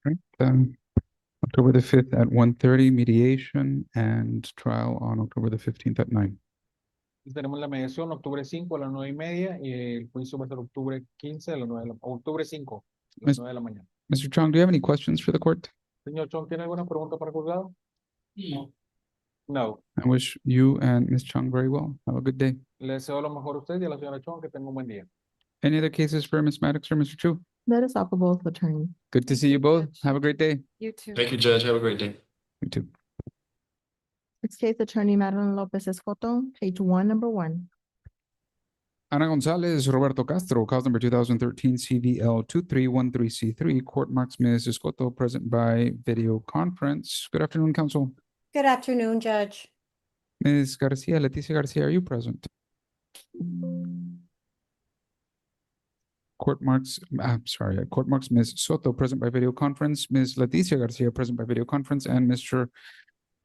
Right. October the 5th at 1:30, mediation and trial on October the 15th at 9. Tenemos la mediación octubre 5 a las 9:30 y el juicio va a ser octubre 15 a las 9 de la octubre 5 a las 9 de la mañana. Mr. Chong, do you have any questions for the court? Señor Chong, ¿tiene alguna pregunta para el juzgado? No. I wish you and Ms. Chong very well. Have a good day. Le deseo lo mejor a usted y a la señora Chong que tenga un buen día. Any other cases for Ms. Maddox or Mr. Chu? That is all for both attorneys. Good to see you both. Have a great day. You too. Thank you, Judge. Have a great day. You too. Next case, Attorney Madeline Lopez Escoto, page 1, number 1. Ana Gonzalez, Roberto Castro, cause number 2013 CVL 2313C3. Court marks Ms. Escoto present by video conference. Good afternoon, counsel. Good afternoon, Judge. Ms. Garcia, Leticia Garcia, are you present? Court marks Ms. Soto present by video conference, Ms. Leticia Garcia present by video conference, and Mr.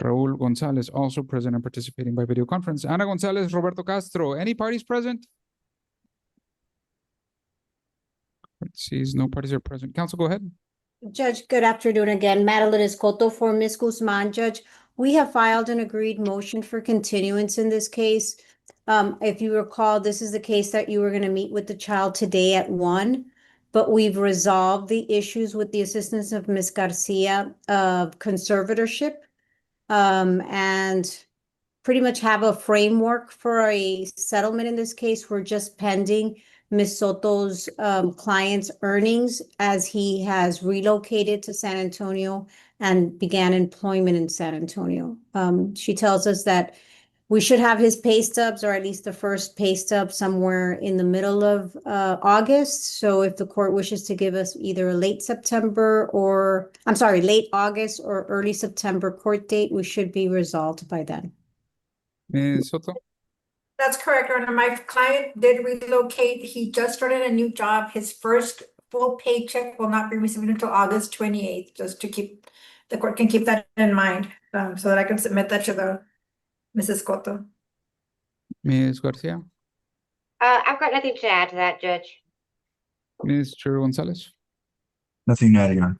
Raul Gonzalez also present and participating by video conference. Ana Gonzalez, Roberto Castro, any parties present? It sees no parties are present. Counsel, go ahead. Judge, good afternoon again. Madeline Escoto for Ms. Guzman. Judge, we have filed an agreed motion for continuance in this case. If you recall, this is the case that you were going to meet with the child today at 1, but we've resolved the issues with the assistance of Ms. Garcia of conservatorship, and pretty much have a framework for a settlement in this case. We're just pending Ms. Soto's client's earnings as he has relocated to San Antonio and began employment in San Antonio. She tells us that we should have his pay stubs, or at least the first pay stub, somewhere in the middle of August. So if the court wishes to give us either a late August or early September court date, we should be resolved by then. Ms. Soto? That's correct, Your Honor. My client did relocate. He just started a new job. His first full paycheck will not be received until August 28th, just to keep, the court can keep that in mind, so that I can submit that to the Mrs. Cotto. Ms. Garcia? I've got nothing to add to that, Judge. Mr. Gonzalez? Nothing to add, Your Honor.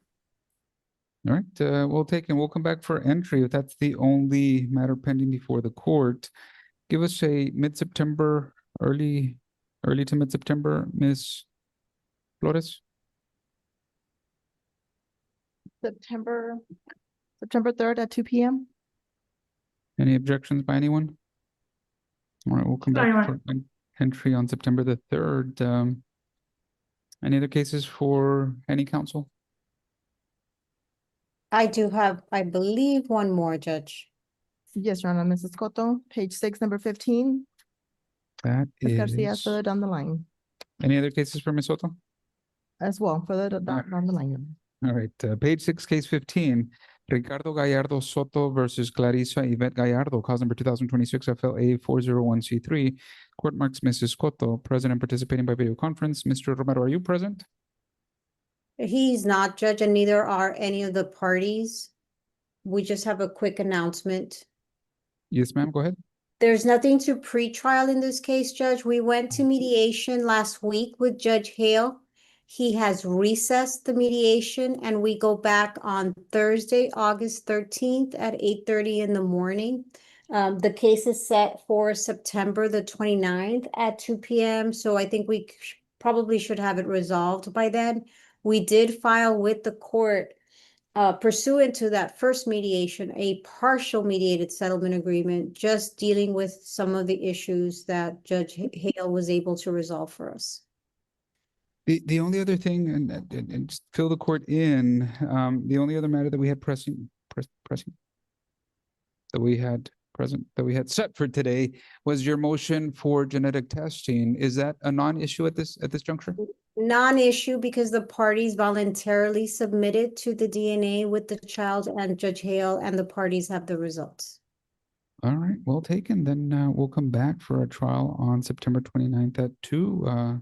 All right, we'll come back for entry if that's the only matter pending before the court. Give us a mid-September, early to mid-September, Ms. Flores? September 3rd at 2 p.m. Any objections by anyone? All right, we'll come back for entry on September the 3rd. Any other cases for any counsel? I do have, I believe, one more, Judge. Yes, Your Honor. Mrs. Cotto, page 6, number 15. That Ms. is. Garcia, further down the line. Any other cases for Ms. Soto? As well, further down the line. All right, page 6, case 15. Ricardo Gallardo Soto versus Clarissa Yvette Gallardo, cause number 2026 FLA 401C3. Court marks Mrs. Cotto, present and participating by video conference. Mr. Romero, are you present? He's not, Judge, and neither are any of the parties. We just have a quick announcement. Yes, ma'am, go ahead. There's nothing to pre-trial in this case, Judge. We went to mediation last week with Judge Hale. He has recessed the mediation, and we go back on Thursday, August 13th at 8:30 in the morning. The case is set for September the 29th at 2 p.m. So I think we probably should have it resolved by then. We did file with the court pursuant to that first mediation, a partial mediated settlement agreement, just dealing with some of the issues that Judge Hale was able to resolve for us. The only other thing, and just fill the court in, the only other matter that we had that we had set for today was your motion for genetic testing. Is that a non-issue at this juncture? Non-issue because the parties voluntarily submitted to the DNA with the child and Judge Hale, and the parties have the results. All right, well taken. Then we'll come back for a trial on September 29th at 2.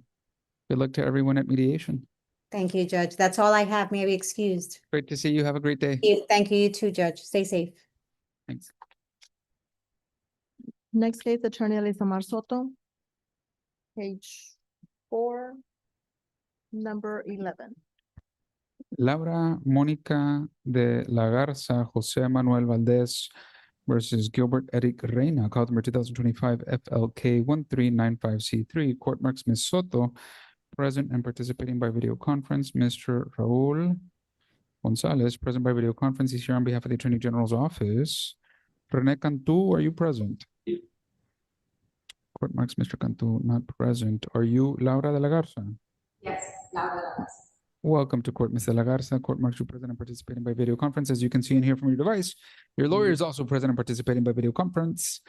Good luck to everyone at mediation. Thank you, Judge. That's all I have. May I be excused? Great to see you. Have a great day. Thank you, you too, Judge. Stay safe. Thanks. Next case, Attorney Elisa Soto. Page 4, number 11. Laura Mónica de la Garza, José Manuel Valdez versus Gilbert Eric Reina, cause number 2025 FLK 1395C3. Court marks Ms. Soto, present and participating by video conference. Mr. Raul Gonzalez, present by video conference. He's here on behalf of the Attorney General's office. Rene Cantu, are you present? Court marks Mr. Cantu not present. Are you Laura de la Garza? Yes, Laura de la Garza. Welcome to court, Ms. de la Garza. Court marks you present and participating by video conference. As you can see and hear from your device, your lawyer is also present and participating by video conference.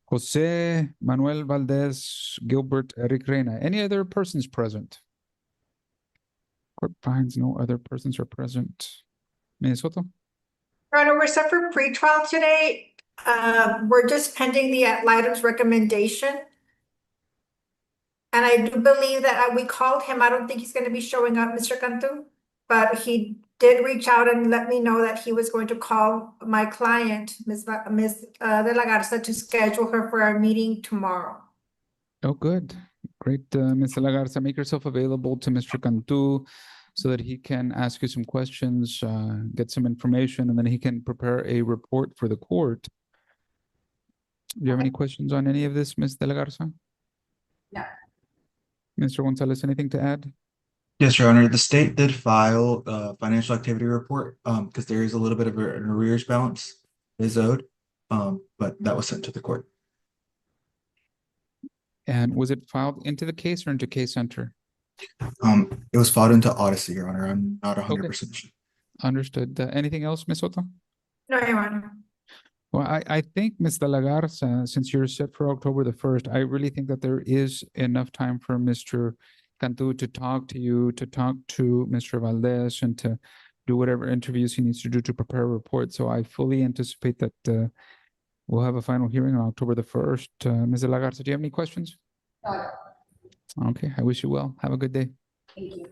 Jose Manuel Valdez, Gilbert Eric Reina. Any other persons present? Court finds no other persons are present. Ms. Soto? Your Honor, we're set for pre-trial today. We're just pending the ad-litem's recommendation. And I do believe that we called him. I don't think he's going to be showing up, Mr. Cantu, but he did reach out and let me know that he was going to call my client, Ms. de la Garza, to schedule her for our meeting tomorrow. Oh, good. Great, Ms. de la Garza. Make yourself available to Mr. Cantu so that he can ask you some questions, get some information, and then he can prepare a report for the court. Do you have any questions on any of this, Ms. De La Garza? No. Mr. Gonzalez, anything to add? Yes, Your Honor, the state did file a financial activity report, because there is a little bit of an arrears balance is owed. But that was sent to the court. And was it filed into the case or into case center? It was filed into Odyssey, Your Honor. I'm not 100% sure. Understood. Anything else, Ms. Soto? No, Your Honor. Well, I think, Ms. De La Garza, since you're set for October the 1st, I really think that there is enough time for Mr. Cantu to talk to you, to talk to Mr. Valdez, and to do whatever interviews he needs to do to prepare a report. So I fully anticipate that we'll have a final hearing on October the 1st. Ms. De La Garza, do you have any questions? No. Okay, I wish you well. Have a good day. Thank you.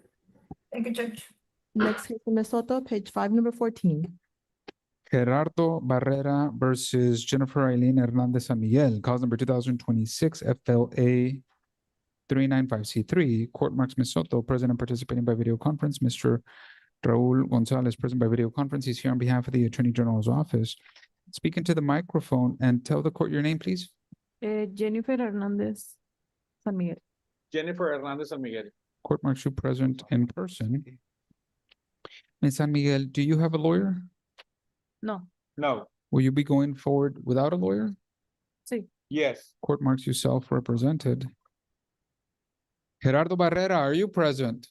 Thank you, Judge. Next case, Ms. Soto, page 5, number 14. Gerardo Barrera versus Jennifer Eileen Hernandez San Miguel, cause number 2026 FLA 395C3. Court marks Ms. Soto present and participating by video conference. Mr. Raul Gonzalez present by video conference. He's here on behalf of the Attorney General's office. Speak into the microphone and tell the court your name, please. Jennifer Hernandez San Miguel. Jennifer Hernandez San Miguel. Court marks you present in person. Ms. San Miguel, do you have a lawyer? No. No. Will you be going forward without a lawyer? Sí. Yes. Court marks you self-represented. Gerardo Barrera, are you present?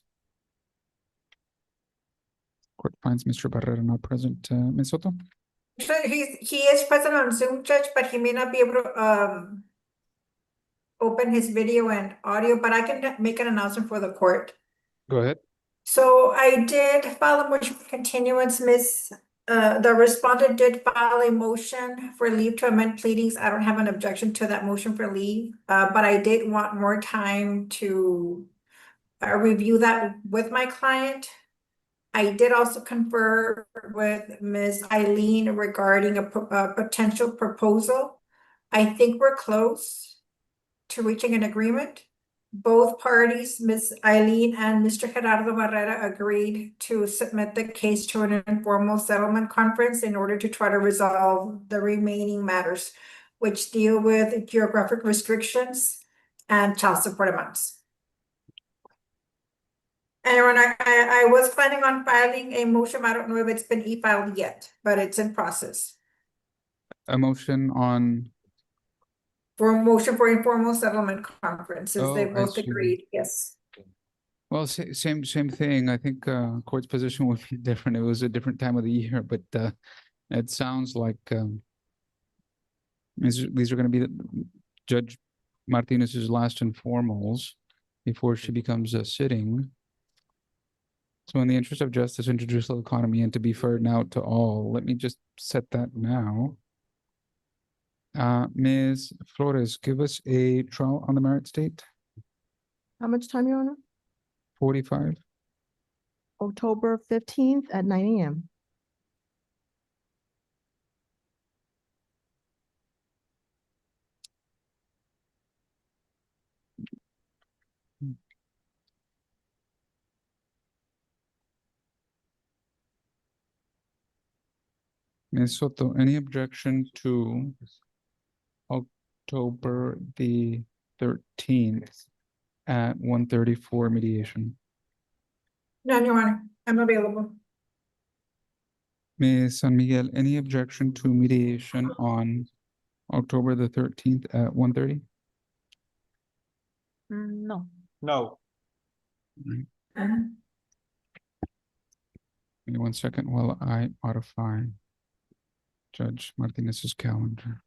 Court finds Mr. Barrera not present. Ms. Soto? Actually, he is present on Zoom, Judge, but he may not be able to open his video and audio, but I can make an announcement for the court. Go ahead. So I did file a motion for continuance, the respondent did file a motion for leave to amend pleadings. I don't have an objection to that motion for leave, but I did want more time to review that with my client. I did also confer with Ms. Eileen regarding a potential proposal. I think we're close to reaching an agreement. Both parties, Ms. Eileen and Mr. Gerardo Barrera, agreed to submit the case to an informal settlement conference in order to try to resolve the remaining matters, which deal with geographic restrictions and child support amounts. And when I was planning on filing a motion, I don't know if it's been e-filed yet, but it's in process. A motion on. For a motion for informal settlement conferences, they Oh, I both see. agreed, yes. Well, same thing. I think court's position would be different. It was a different time of the year, but it sounds like these are going to be Judge Martinez's last informals before she becomes sitting. So in the interest of justice and judicial economy and to be fair now to all, let me just set that now. Ms. Flores, give us a trial on the merits date. How much time, Your Honor? 45. October 15th at 9 a.m. Ms. Soto, any objection to October the 13th at 1:30 for mediation? No, Your Honor, I'm available. Ms. San Miguel, any objection to mediation on October the 13th at 1:30? No. No. Give me 1 second while I modify Judge Martinez's calendar.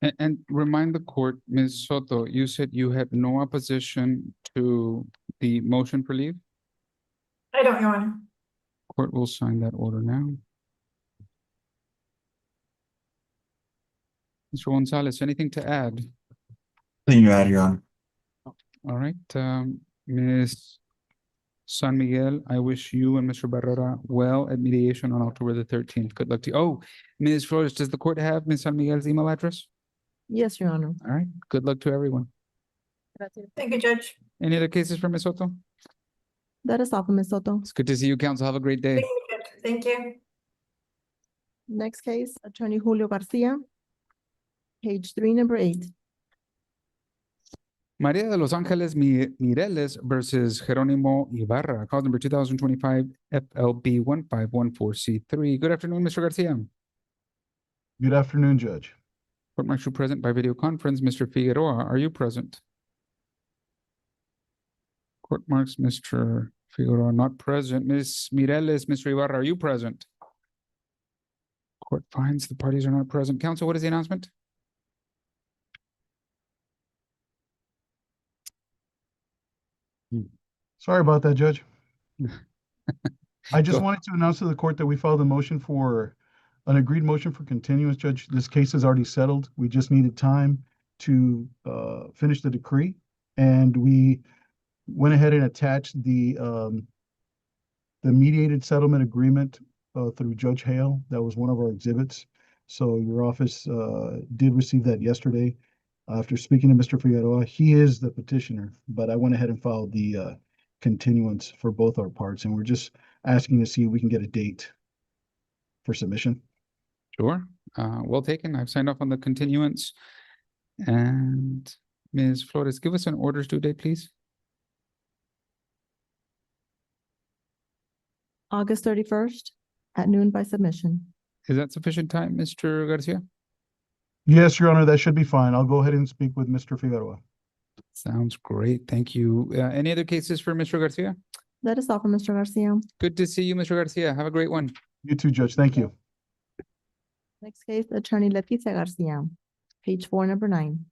And remind the court, Ms. Soto, you said you had no opposition to the motion for leave? I don't, Your Honor. Court will sign that order now. Mr. Gonzalez, anything to add? Nothing you add, Your Honor. All right, Ms. San Miguel, I wish you and Mr. Barrera well at mediation on October the 13th. Good luck to you. Oh, Ms. Flores, does the court have Ms. San Miguel's email address? Yes, Your Honor. All right, good luck to everyone. Thank you, Judge. Any other cases for Ms. Soto? That is all for Ms. Soto. It's good to see you, counsel. Have a great day. Thank you, Judge. Thank you. Next case, Attorney Julio Garcia. Page 3, number 8. Maria de Los Angeles Mireles versus Jerónimo Ibarra, cause number 2025 FLB 1514C3. Good afternoon, Mr. Garcia. Good afternoon, Judge. Court martial present by video conference. Mr. Figueroa, are you present? Court marks Mr. Figueroa not present. Ms. Mireles, Mr. Ibarra, are you present? Court finds the parties are not present. Counsel, what is the announcement? Sorry about that, Judge. I just Go. wanted to announce to the court that we filed a motion for an agreed motion for continuance, Judge. This case is already settled. We just needed time to finish the decree. And we went ahead and attached the mediated settlement agreement through Judge Hale. That was one of our exhibits. So your office did receive that yesterday. After speaking to Mr. Figueroa, he is the petitioner, but I went ahead and filed the continuance for both our parts, and we're just asking to see if we can get a date for submission. Sure. Well taken. I've signed off on the continuance. And Ms. Flores, give us an orders due date, please. August 31st at noon by submission. Is that sufficient time, Mr. Garcia? Yes, Your Honor, that should be fine. I'll go ahead and speak with Mr. Figueroa. Sounds great. Thank you. Any other cases for Mr. Garcia? That is all for Mr. Garcia. Good to see you, Mr. Garcia. Have a great one. You too, Judge. Thank you. Next case, Attorney Leticia Garcia. Page 4, number 9.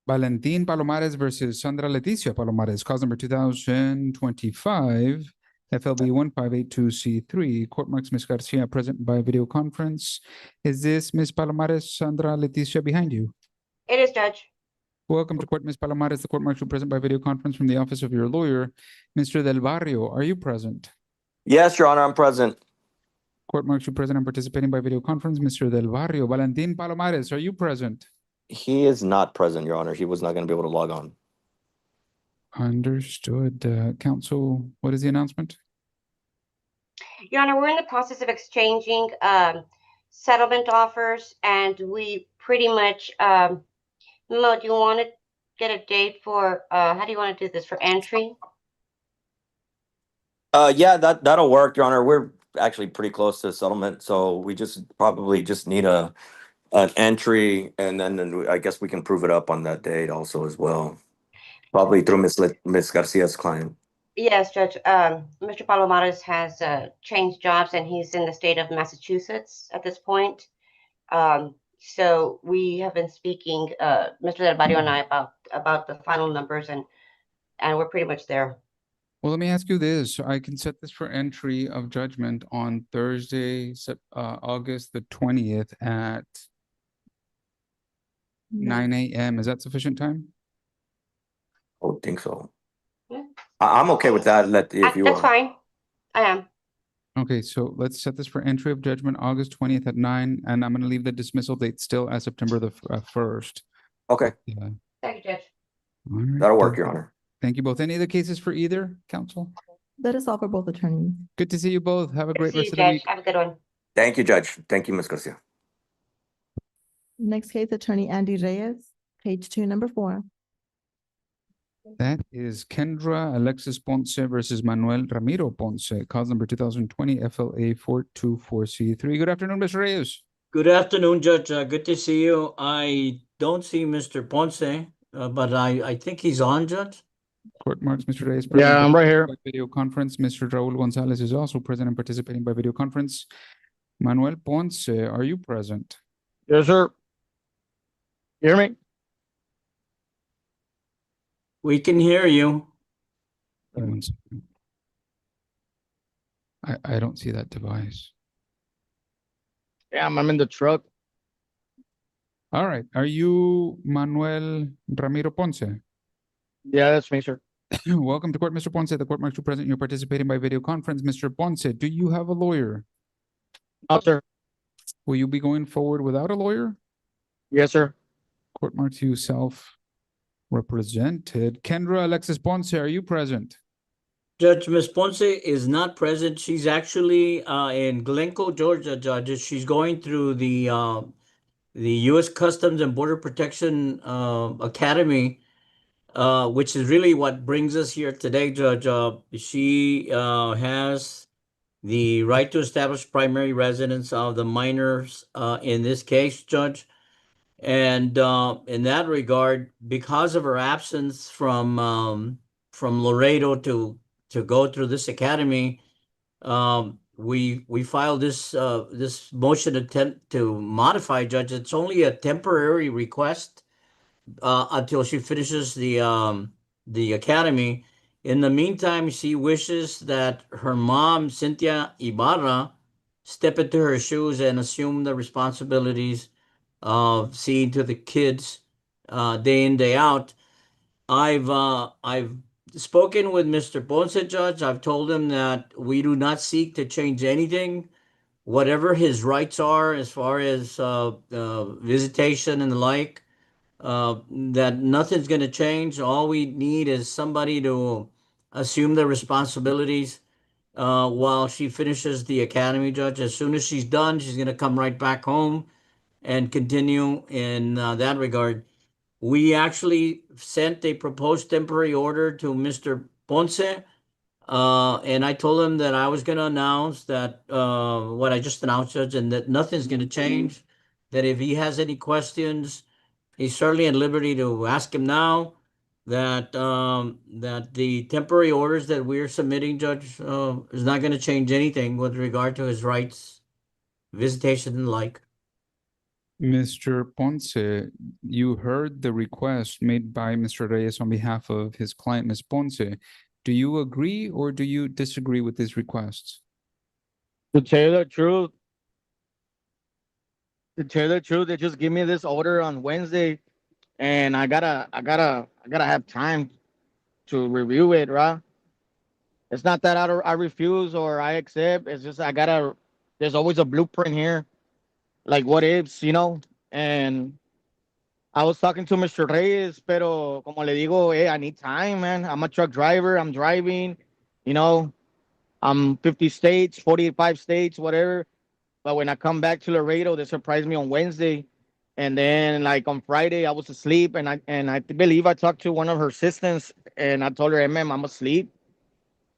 Valentin Palomares versus Sandra Leticia Palomares, cause number 2025 FLB 1582C3. Court marks Ms. Garcia present by video conference. Is this Ms. Palomares, Sandra Leticia behind you? It is, Judge. Welcome to court, Ms. Palomares. The court marks you present by video conference from the office of your lawyer. Mr. Del Barrio, are you present? Yes, Your Honor, I'm present. Court marks you present and participating by video conference. Mr. Del Barrio, Valentin Palomares, are you present? He is not present, Your Honor. He was not going to be able to log on. Understood. Counsel, what is the announcement? Your Honor, we're in the process of exchanging settlement offers, and we pretty much, Mo, do you want to get a date for, how do you want to do this, for entry? Yeah, that'll work, Your Honor. We're actually pretty close to settlement, so we probably just need an entry, and then I guess we can prove it up on that date also as well. Probably through Ms. Garcia's client. Yes, Judge. Mr. Palomares has changed jobs, and he's in the state of Massachusetts at this point. So we have been speaking, Mr. Del Barrio and I, about the final numbers, and we're pretty much there. Well, let me ask you this. I can set this for entry of judgment on Thursday, August the 20th at 9 a.m. Is that sufficient time? I would think so. Yeah. I'm okay with that. If you That's are. fine. I am. Okay, so let's set this for entry of judgment August 20th at 9, and I'm going to leave the dismissal date still as September the 1st. Okay. Yeah. Thank you, Judge. All right. That'll work, Your Honor. Thank you both. Any other cases for either, counsel? That is all for both attorneys. Good to see you both. Have a great See you, rest of the Judge. week. Have a good one. Thank you, Judge. Thank you, Ms. Garcia. Next case, Attorney Andy Reyes. Page 2, number 4. That is Kendra Alexis Ponce versus Manuel Ramiro Ponce, cause number 2020 FLA 424C3. Good afternoon, Mr. Reyes. Good afternoon, Judge. Good to see you. I don't see Mr. Ponce, but I think he's on, Judge. Court marks Mr. Reyes. Yeah, I'm right here. By video conference. Mr. Raul Gonzalez is also present and participating by video conference. Manuel Ponce, are you present? Yes, sir. You hear me? We can hear you. One second. I don't see that device. Yeah, I'm in the truck. All right. Are you Manuel Ramiro Ponce? Yeah, that's me, sir. Welcome to court, Mr. Ponce. The court marks you present. You're participating by video conference. Mr. Ponce, do you have a lawyer? No, sir. Will you be going forward without a lawyer? Yes, sir. Court marks you self-represented. Kendra Alexis Ponce, are you present? Judge, Ms. Ponce is not present. She's actually in Glencoe, Georgia, Judge. She's going through the U.S. Customs and Border Protection Academy, which is really what brings us here today, Judge. She has the right to establish primary residence of the minors in this case, Judge. And in that regard, because of her absence from Laredo to go through this academy, we filed this motion attempt to modify, Judge. It's only a temporary request until she finishes the academy. In the meantime, she wishes that her mom, Cynthia Ibarra, step into her shoes and assume the responsibilities of seeing to the kids day in, day out. I've spoken with Mr. Ponce, Judge. I've told him that we do not seek to change anything. Whatever his rights are as far as visitation and the like, that nothing's going to change. All we need is somebody to assume the responsibilities while she finishes the academy, Judge. As soon as she's done, she's going to come right back home and continue in that regard. We actually sent a proposed temporary order to Mr. Ponce, and I told him that I was going to announce that what I just announced, Judge, and that nothing's going to change. That if he has any questions, he's certainly at liberty to ask him now. That the temporary orders that we're submitting, Judge, is not going to change anything with regard to his rights, visitation, and the like. Mr. Ponce, you heard the request made by Mr. Reyes on behalf of his client, Ms. Ponce. Do you agree or do you disagree with these requests? To tell you the truth, they just give me this order on Wednesday, and I gotta have time to review it, right? It's not that I refuse or I accept. It's just there's always a blueprint here, like what ifs, And I was talking to Mr. Reyes, pero como le digo, hey, I need time, man. I'm a truck driver. I'm driving, you know. I'm 50 states, 45 states, whatever. But when I come back to Laredo, they surprised me on Wednesday. And then like on Friday, I was asleep, and I believe I talked to one of her assistants, and I told her, hey, ma'am, I'm asleep.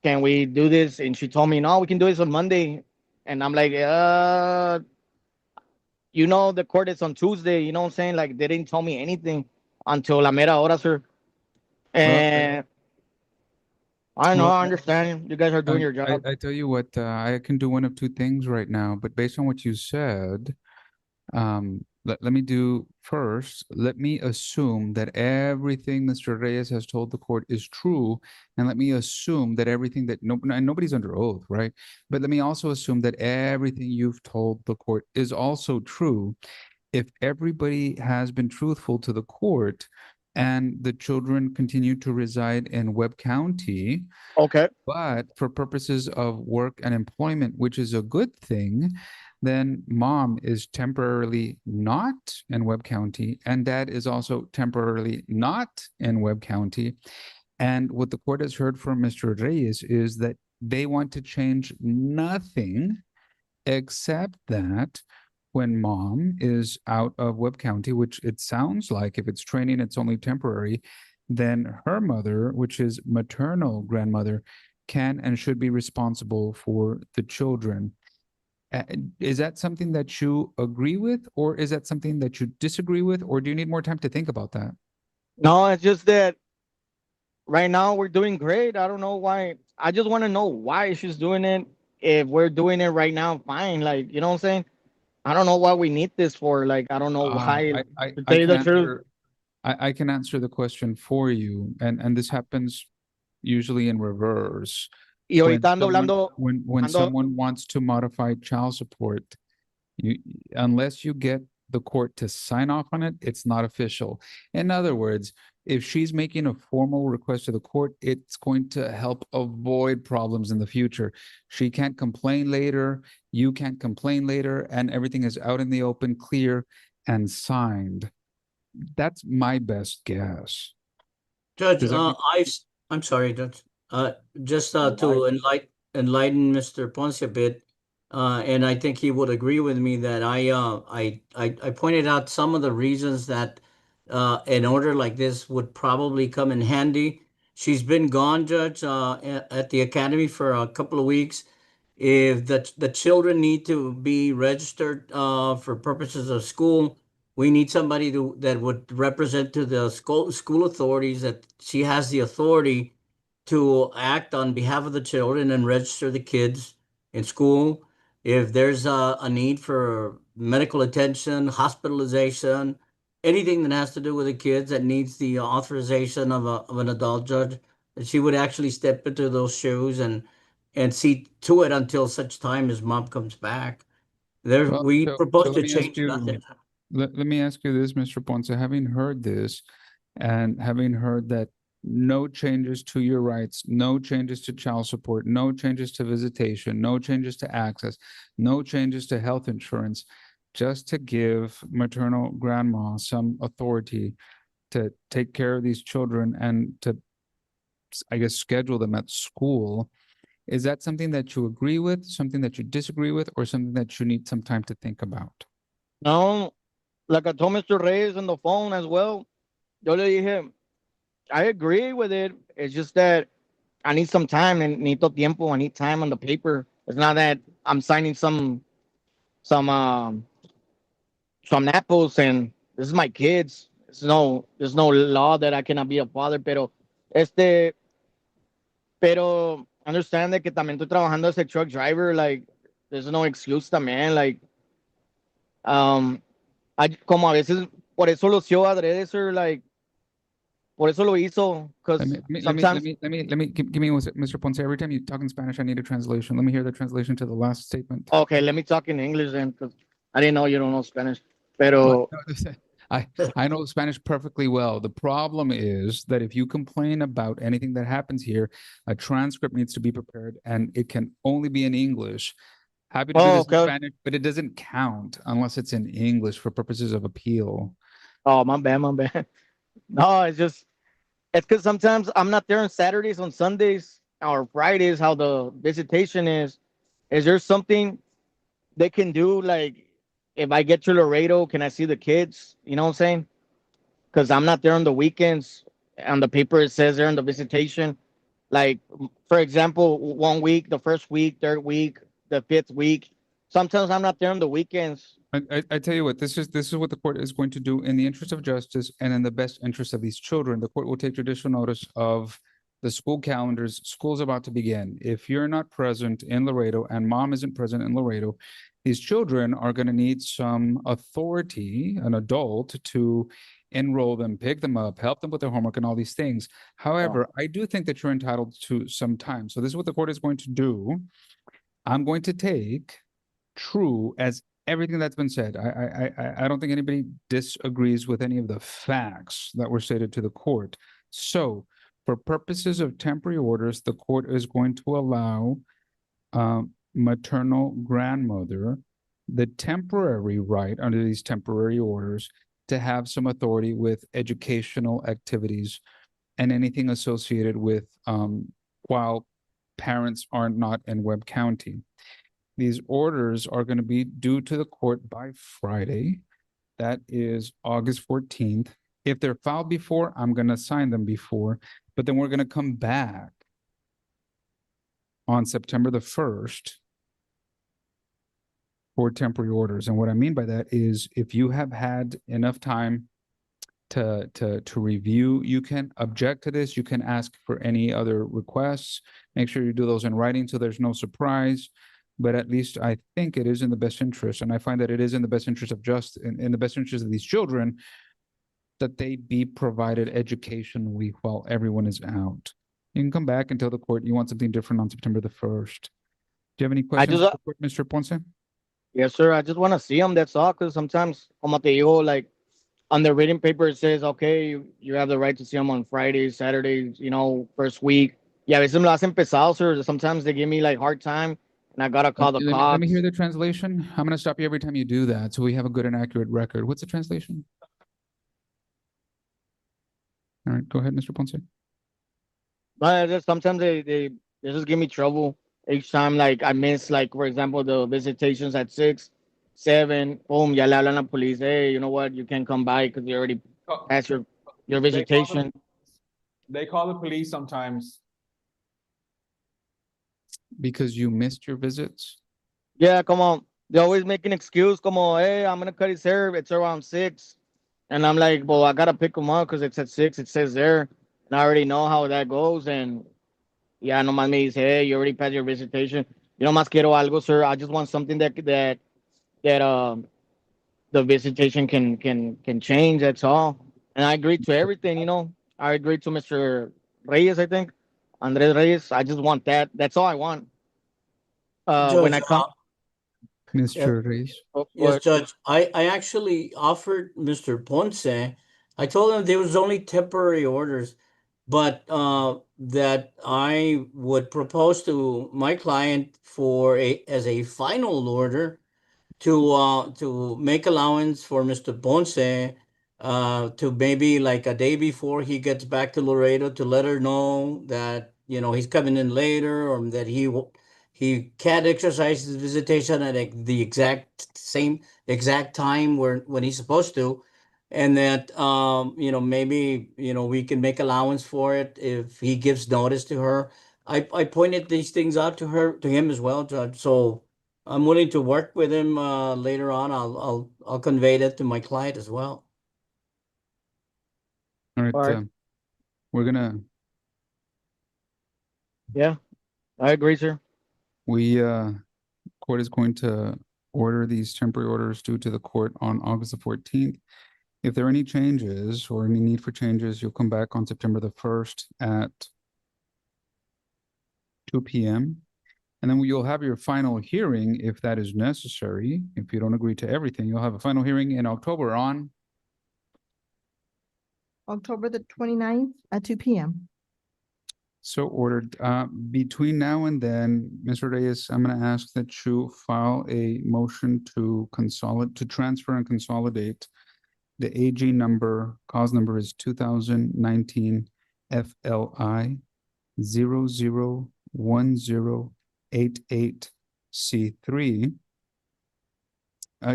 Can we do this? And she told me, no, we can do this on Monday. And I'm like, the court is on Tuesday. You know what I'm saying? Like, they didn't tell me anything until la mera hora, sir. And I know, I understand. You guys are doing your job. I tell you what, I can do one of two things right now, but based on what you said, let me do first, let me assume that everything Mr. Reyes has told the court is true, and let me assume that everything that nobody's under oath, right? But let me also assume that everything you've told the court is also true. If everybody has been truthful to the court and the children continue to reside in Webb County, okay, but for purposes of work and employment, which is a good thing, then mom is temporarily not in Webb County, and dad is also temporarily not in Webb County. And what the court has heard from Mr. Reyes is that they want to change nothing except that when mom is out of Webb County, which it sounds like if it's training, it's only temporary, then her mother, which is maternal grandmother, can and should be responsible for the children. Is that something that you agree with, or is that something that you disagree with, or do you need more time to think about that? No, it's just that right now we're doing great. I don't know why. I just want to know why she's doing it. If we're doing it right now, fine. Like, you know what I'm saying? I don't know why we need this for. Like, I don't know why. To I tell you can the truth. answer, I can answer the question for you, and this happens usually in reverse. Y ahorita ando hablando. When someone wants to modify child support, unless you get the court to sign off on it, it's not official. In other words, if she's making a formal request to the court, it's going to help avoid problems in the future. She can't complain later, you can't complain later, and everything is out in the open, clear, and signed. That's my best guess. Judge, I'm sorry, Judge. Just to enlighten Mr. Ponce a bit, and I think he would agree with me that I pointed out some of the reasons that an order like this would probably come in handy. She's been gone, Judge, at the academy for a couple of weeks. If the children need to be registered for purposes of school, we need somebody that would represent to the school authorities that she has the authority to act on behalf of the children and register the kids in school. If there's a need for medical attention, hospitalization, anything that has to do with the kids that needs the authorization of an adult judge, that she would actually step into those shoes and see to it until such time as mom comes back. We propose to change nothing. Let me ask you this, Mr. Ponce, having heard this and having heard that no changes to your rights, no changes to child support, no changes to visitation, no changes to access, no changes to health insurance, just to give maternal grandma some authority to take care of these children and to, I guess, schedule them at school. Is that something that you agree with, something that you disagree with, or something that you need some time to think about? No, like I told Mr. Reyes on the phone as well. Yo le dije, I agree with it. It's just that I need some time and necesito tiempo. I need time on the paper. It's not that I'm signing some apples and this is my kids. There's no law that I cannot be a father, pero understand that que también estoy trabajando as a truck driver. Like, there's no excuse también. Like, como a veces por eso lo hizo adrede, sir. Like, por eso lo hizo. Because sometimes. Let me give me one second, Mr. Ponce. Every time you talk in Spanish, I need a translation. Let me hear the translation to the last statement. Okay, let me talk in English then, because I didn't know you don't know Spanish. Pero I know Spanish perfectly well. The problem is that if you complain about anything that happens here, a transcript needs to be prepared, and it can only be in English. Happy to do this in Spanish, but it doesn't count unless it's in English for purposes of appeal. Oh, my bad. No, it's because sometimes I'm not there on Saturdays, on Sundays, or Fridays, how the visitation is. Is there something they can do? Like, if I get to Laredo, can I see the kids? You know what I'm saying? Because I'm not there on the weekends. On the paper, it says there on the visitation. Like, for example, 1 week, the first week, third week, the fifth week. Sometimes I'm not there on the weekends. I tell you what, this is what the court is going to do in the interest of justice and in the best interest of these children. The court will take judicial notice of the school calendars. School's about to begin. If you're not present in Laredo and mom isn't present in Laredo, these children are going to need some authority, an adult, to enroll them, pick them up, help them with their homework and all these things. However, I do think that you're entitled to some time. So this is what the court is going to do. I'm going to take true as everything that's been said. I don't think anybody disagrees with any of the facts that were stated to the court. So for purposes of temporary orders, the court is going to allow maternal grandmother the temporary right under these temporary orders to have some authority with educational activities and anything associated with while parents are not in Webb County. These orders are going to be due to the court by Friday. That is August 14th. If they're filed before, I'm going to sign them before, but then we're going to come back on September the 1st for temporary orders. And what I mean by that is if you have had enough time to review, you can object to this. You can ask for any other requests. Make sure you do those in writing so there's no surprise. but at least I think it is in the best interest, and I find that it is in the best interest of in the best interest of these children that they be provided educationally while everyone is out. You can come back and tell the court you want something different on September the 1st. Do you have any questions, just, for the court, Mr. Ponce? Yes, sir. I just want to see them. That's all. Because sometimes, como te digo, like on the written paper, it says, okay, you have the right to see them on Fridays, Saturdays, you know, first week. Yeah, a veces me lo hacen pesado, sir. Sometimes they give me like hard time and I got to call the Let me cops. hear the translation. I'm going to stop you every time you do that so we have a good and accurate record. What's the translation? All right, go ahead, Mr. Ponce. But just sometimes they just give me trouble each time. Like I miss, like for example, the visitations at 6, 7. Boom, ya le hablan a police. Hey, you know what? You can't come by because you already passed your visitation. They call the police sometimes. Because you missed your visits? Yeah, come on. They always make an excuse. Come on, hey, I'm gonna cut his hair. It's around 6, and I'm like, well, I gotta pick him up because it's at 6. It says there, and I already know how that goes. And yeah, nomás me dice, hey, you already passed your visitation. You know, más quiero algo, sir. I just want something that the visitation can change. That's all. And I agree to everything. You know, I agree to Mr. Reyes. I think Andres Reyes. I just want that. That's all I want. When I Judge, come, Mr. Reyes. yes, Judge, I actually offered Mr. Ponce, I told him there was only temporary orders, but that I would propose to my client for as a final order to make allowance for Mr. Ponce to maybe like a day before he gets back to Laredo to let her know that, you know, he's coming in later, or that he can't exercise his visitation at the exact time when he's supposed to, and that you know, maybe, you know, we can make allowance for it if he gives notice to her. I pointed these things out to him as well, Judge. So I'm willing to work with him later on. I'll convey that to my client as well. All right, All right. we're gonna. Yeah, I agree, sir. Court is going to order these temporary orders due to the court on August the 14th. If there are any changes or any need for changes, you'll come back on September the 1st at 2 p.m. And then you'll have your final hearing if that is necessary. If you don't agree to everything, you'll have a final hearing in October on October the 29th at 2 p.m. So ordered. Between now and then, Mr. Reyes, I'm going to ask that you file a motion to transfer and consolidate the AG number. Cause number is 2019 FLI 001088C3.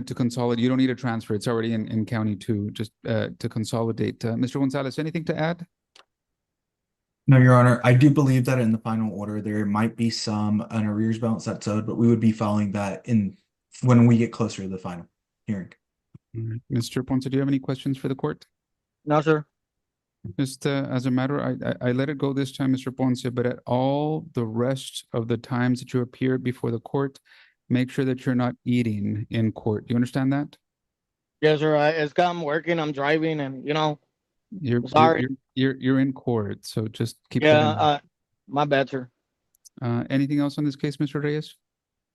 To consolidate, you don't need a transfer. It's already in County 2, just to consolidate. Mr. Gonzalez, anything to add? No, Your Honor, I do believe that in the final order, there might be an arrears balance that's owed, but we would be following that when we get closer to the final hearing. Mr. Ponce, do you have any questions for the court? No, sir. Just as a matter, I let it go this time, Mr. Ponce, but at all the rest of the times that you appear before the court, make sure that you're not eating in court. Do you understand that? Yes, sir. It's got, I'm working, I'm driving, and you know, You're in court, so just keep that in mind. yeah, my bad, sir. Anything else on this case, Mr. Reyes?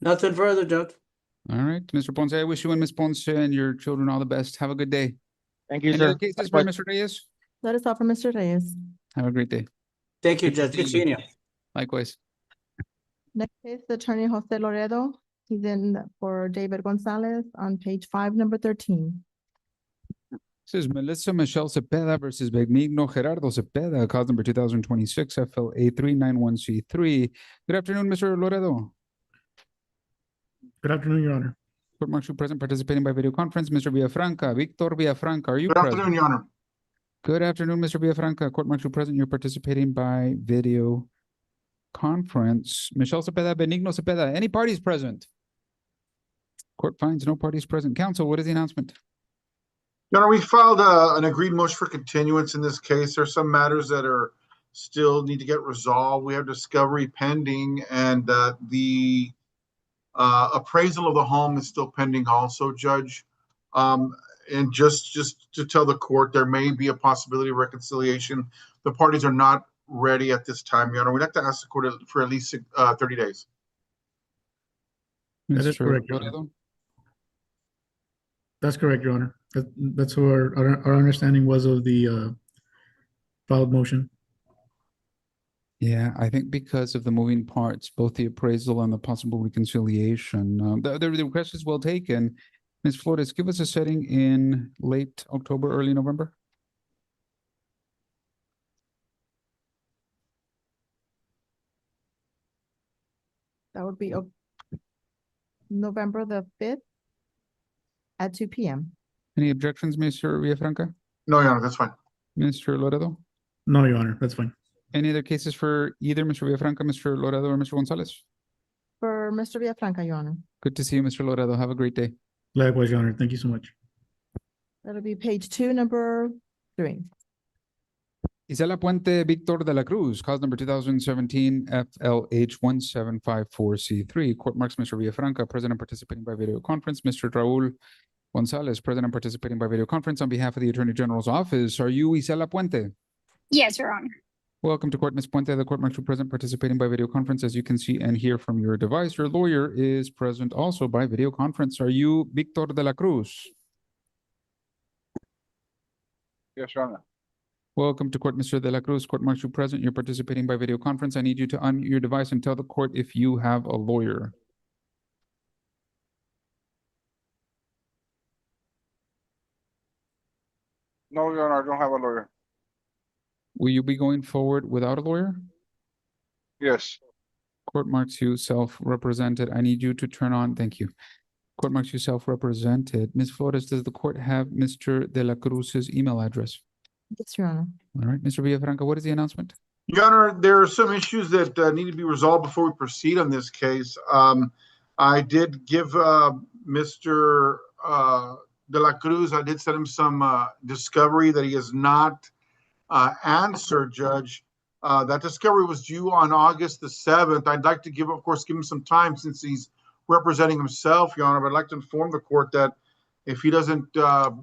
Nothing further, Judge. All right, Mr. Ponce, I wish you and Ms. Ponce and your children all the best. Have a good day. Thank you, Any sir. other cases for Mr. Reyes? That is all for Mr. Reyes. Have a great day. Thank you, Judge. Good seeing you. Likewise. Next case, the attorney Jose Loredo. He's in for David Gonzalez on page 5, number 13. This is Melissa Michelle Cepeda versus Benigno Gerardo Cepeda, cause number 2026 FLA 391C3. Good afternoon, Mr. Loredo. Good afternoon, Your Honor. Court martial present participating by video conference, Mr. Villafranca. Victor Villafranca, are you Good present? afternoon, Your Honor. Good afternoon, Mr. Villafranca. Court martial present, you're participating by video conference. Michelle Cepeda, Benigno Cepeda, any parties present? Court finds no parties present. Counsel, what is the announcement? Your Honor, we filed an agreed motion for continuance in this case. There are some matters that are still need to get resolved. We have discovery pending, and the Appraisal of the home is still pending also, Judge. And just to tell the court, there may be a possibility of reconciliation. The parties are not ready at this time, Your Honor. We'd like to ask the court for at least 30 days. That is Mr. correct, Your Honor. Loredo? That's correct, Your Honor. That's what our understanding was of the filed motion. Yeah, I think because of the moving parts, both the appraisal and the possible reconciliation, the request is well taken. Ms. Flores, give us a setting in late October, early November. That would be November the 5th at 2 p.m. Any objections, Mr. Villafranca? No, Your Honor, that's fine. Mr. Loredo? No, Your Honor, that's fine. Any other cases for either Mr. Villafranca, Mr. Loredo, or Mr. Gonzalez? For Mr. Villafranca, Your Honor. Good to see you, Mr. Loredo. Have a great day. Likewise, Your Honor. Thank you so much. That'll be page 2, number 3. Isela Puente Victor de la Cruz, cause number 2017 FLH 1754C3. Court marks Mr. Villafranca, President participating by video conference. Mr. Raul Gonzalez, President participating by video conference on behalf of the Attorney General's office. Are you Isela Puente? Yes, Your Honor. Welcome to court, Ms. Puente. The court marks you present participating by video conference. As you can see and hear from your device, your lawyer is present also by video conference. Are you Victor de la Cruz? Yes, Your Honor. Welcome to court, Mr. de la Cruz. Court marks you present. You're participating by video conference. I need you to unmute your device and tell the court if you have a lawyer. No, Your Honor, I don't have a lawyer. Will you be going forward without a lawyer? Yes. Court marks you self-represented. I need you to turn on. Thank you. Court marks you self-represented. Ms. Flores, does the court have Mr. de la Cruz's email address? Yes, Your Honor. All right, Mr. Villafranca, what is the announcement? Your Honor, there are some issues that need to be resolved before we proceed on this case. I did give Mr. de la Cruz, I did send him some discovery that he has not answered, Judge. That discovery was due on August the 7th. I'd like to give him some time since he's representing himself, Your Honor, but I'd like to inform the court that if he doesn't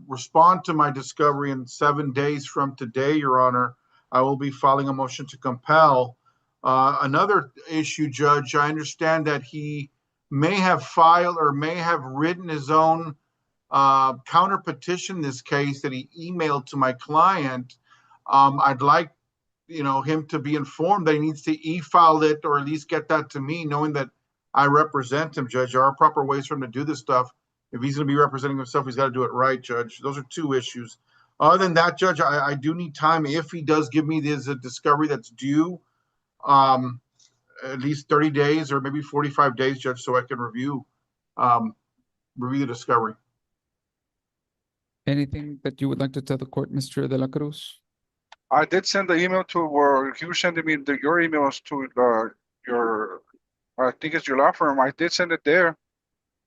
respond to my discovery in 7 days from today, Your Honor, I will be filing a motion to compel. Another issue, Judge, I understand that he may have filed or may have written his own counter petition in this case that he emailed to my client. I'd like, him to be informed that he needs to e-file it or at least get that to me, knowing that I represent him, Judge. There are proper ways for him to do this stuff. If he's going to be representing himself, he's got to do it right, Judge. Those are 2 issues. Other than that, Judge, I do need time. If he does give me this discovery that's due, at least 30 days or maybe 45 days, Judge, so I can review the discovery. Anything that you would like to tell the court, Mr. de la Cruz? I did send the email to where you were sending me your emails to your, I think it's your law firm. I did send it there.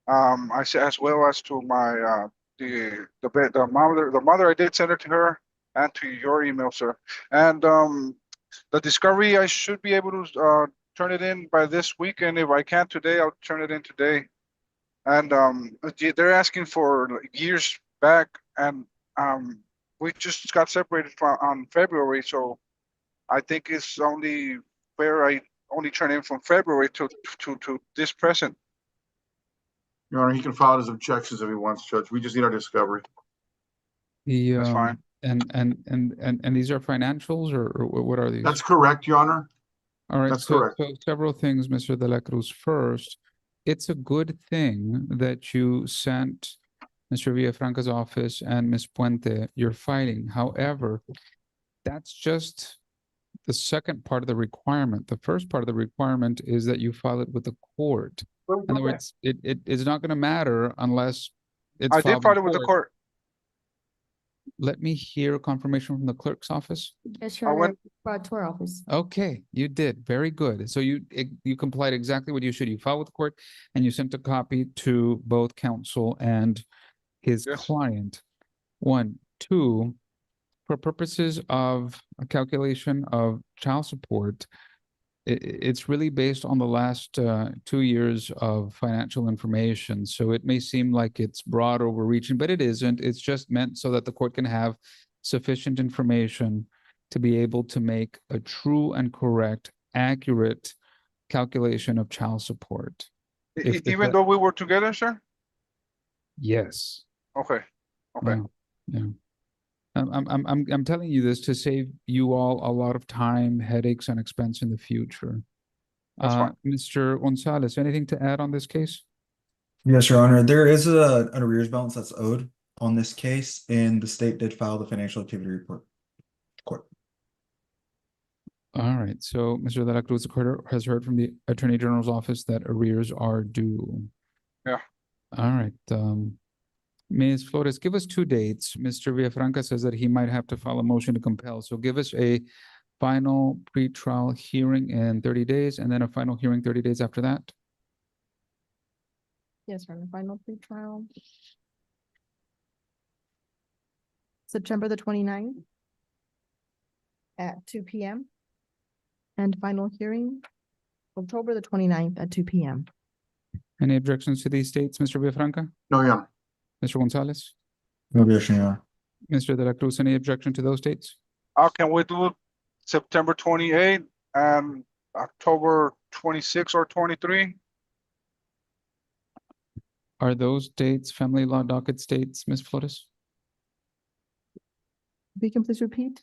I said as well as to my the mother. I did send it to her and to your email, sir. And the discovery, I should be able to turn it in by this weekend. If I can't today, I'll turn it in today. And they're asking for years back, and we just got separated on February, so I think it's only fair I only turn in from February to this present. Your Honor, he can file his objections if he wants, Judge. We just need our discovery. That's fine. And these are financials, or what are these? That's correct, Your Honor. All right. That's so, correct. So several things, Mr. de la Cruz. First, it's a good thing that you sent Mr. Villafranca's office and Ms. Puente your filing. However, that's just the second part of the requirement. The first part of the requirement is that you file it with the court. In other words, it is not going to matter unless it's I did file it with the court. Let me hear confirmation from the clerk's office. Yes, Your Honor. Brought to our office. Okay, you did. Very good. So you complied exactly what you should. You filed with the court and you sent a copy to both counsel and his client. 1, 2, for purposes of a calculation of child support, it's really based on the last 2 years of financial information. So it may seem like it's broad overreaching, but it isn't. It's just meant so that the court can have sufficient information to be able to make a true and correct, accurate calculation of child support. If the Even fa- though we were together, sir? Yes. Okay, okay. Yeah. I'm telling you this to save you all a lot of time, headaches, and expense in the future. That's fine. Mr. Gonzalez, anything to add on this case? Yes, Your Honor, there is an arrears balance that's owed on this case, and the state did file the financial activity report. Court. All right, so Mr. De La Cruz, the court has heard from the Attorney General's office that arrears are due. Yeah. All right, Ms. Flores, give us 2 dates. Mr. Villafranca says that he might have to file a motion to compel. So give us a final pretrial hearing in 30 days and then a final hearing 30 days after that. Yes, for the final pretrial. September the 29th at 2 p.m. And final hearing, October the 29th at 2 p.m. Any objections to these dates, Mr. Villafranca? No, Your Honor. Mr. Gonzalez? No objection, Your Honor. Mr. De La Cruz, any objection to those dates? Can we do September 28th and October 26 or 23? Are those dates family law docket dates, Ms. Flores? If you can please repeat.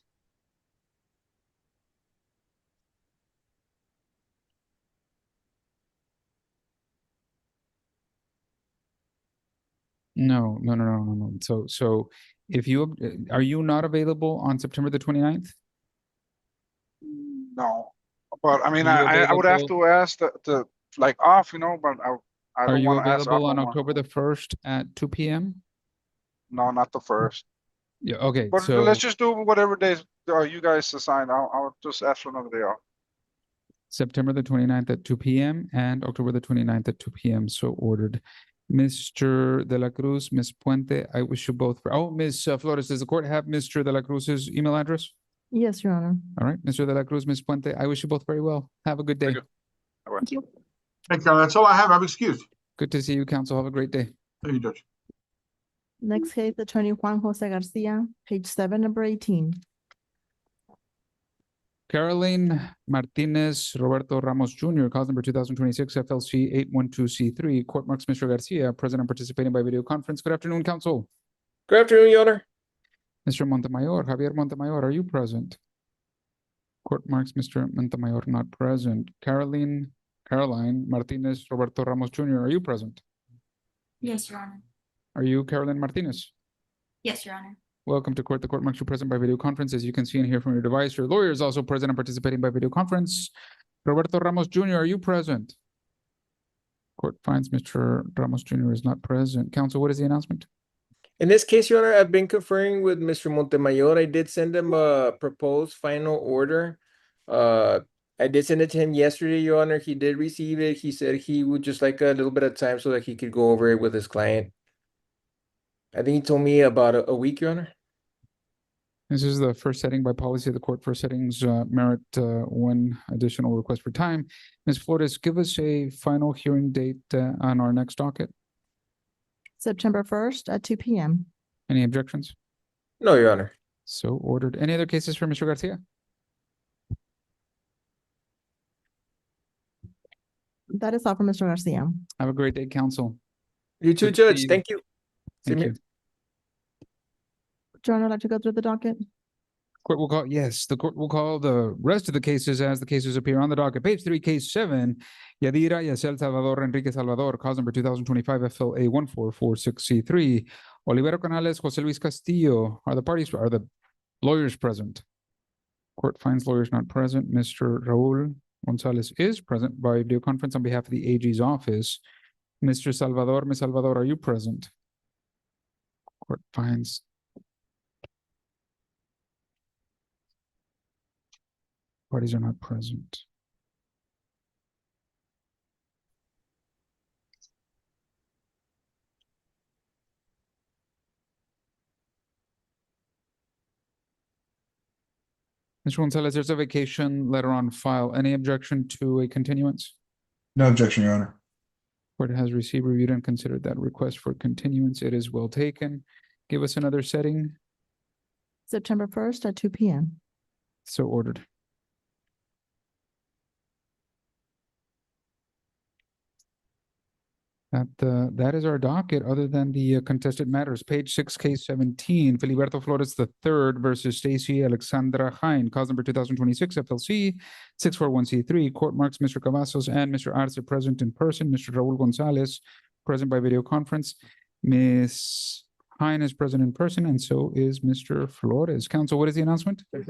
No. So if you, are you not available on September the 29th? No, but I mean, Are you I would have available- to ask the like off, but I Are don't you want to ask off available on no more. October the 1st at 2 p.m.? No, not the first. Yeah, okay, But so let's just do whatever days you guys assign. I'll just ask for another day off. September the 29th at 2 p.m. and October the 29th at 2 p.m. So ordered. Mr. De La Cruz, Ms. Puente, I wish you both, Ms. Flores, does the court have Mr. De La Cruz's email address? Yes, Your Honor. All right, Mr. De La Cruz, Ms. Puente, I wish you both very well. Have a good day. Thank you. Thank you. That's all I have. I'm excused. Good to see you, counsel. Have a great day. Thank you, Judge. Next case, Attorney Juan Jose Garcia, page 7, number 18. Caroline Martinez Roberto Ramos Jr., cause number 2026 FLC 812C3. Court marks Mr. Garcia, present and participating by video conference. Good afternoon, counsel. Good afternoon, Your Honor. Mr. Montemayor, Javier Montemayor, are you present? Court marks Mr. Montemayor not present. Caroline Martinez Roberto Ramos Jr., are you present? Yes, Your Honor. Are you Caroline Martinez? Yes, Your Honor. Welcome to court. The court marks you present by video conference. As you can see and hear from your device, your lawyer is also present and participating by video conference. Roberto Ramos Jr., are you present? Court finds Mr. Ramos Jr. is not present. Counsel, what is the announcement? In this case, Your Honor, I've been conferring with Mr. Montemayor. I did send him a proposed final order. I did send it to him yesterday, Your Honor. He did receive it. He said he would just like a little bit of time so that he could go over it with his client. I think he told me about a week, Your Honor. This is the first setting by policy of the court. First settings merit one additional request for time. Ms. Flores, give us a final hearing date on our next docket. September 1st at 2 p.m. Any objections? No, Your Honor. So ordered. Any other cases for Mr. Garcia? That is all for Mr. Garcia. Have a great day, counsel. You too, Good to see Judge. you. Thank you. Thank Same you. here. Your Honor, I'd like to go through the docket. Court will call, yes, the court will call the rest of the cases as the cases appear on the docket. Page 3, case 7, Yadira Yacel Salvador Enrique Salvador, cause number 2025 FLA 1446C3. Olivero Canales, Jose Luis Castillo, are the lawyers present? Court finds lawyers not present. Mr. Raul Gonzalez is present by video conference on behalf of the AG's office. Mr. Salvador, Ms. Salvador, are you present? Court finds parties are not present. Mr. Gonzalez, there's a vacation letter on file. Any objection to a continuance? No objection, Your Honor. Court has received, reviewed, and considered that request for continuance. It is well taken. Give us another setting. September 1st at 2 p.m. So ordered. That is our docket, other than the contested matters. Page 6, case 17, Filiberto Flores III versus Stacy Alexandra Hine, cause number 2026 FLC 641C3. Court marks Mr. Cavazos and Mr. Arce present in person. Mr. Raul Gonzalez present by video conference. Ms. Hine is present in person, and so is Mr. Flores. Counsel, what is the announcement? This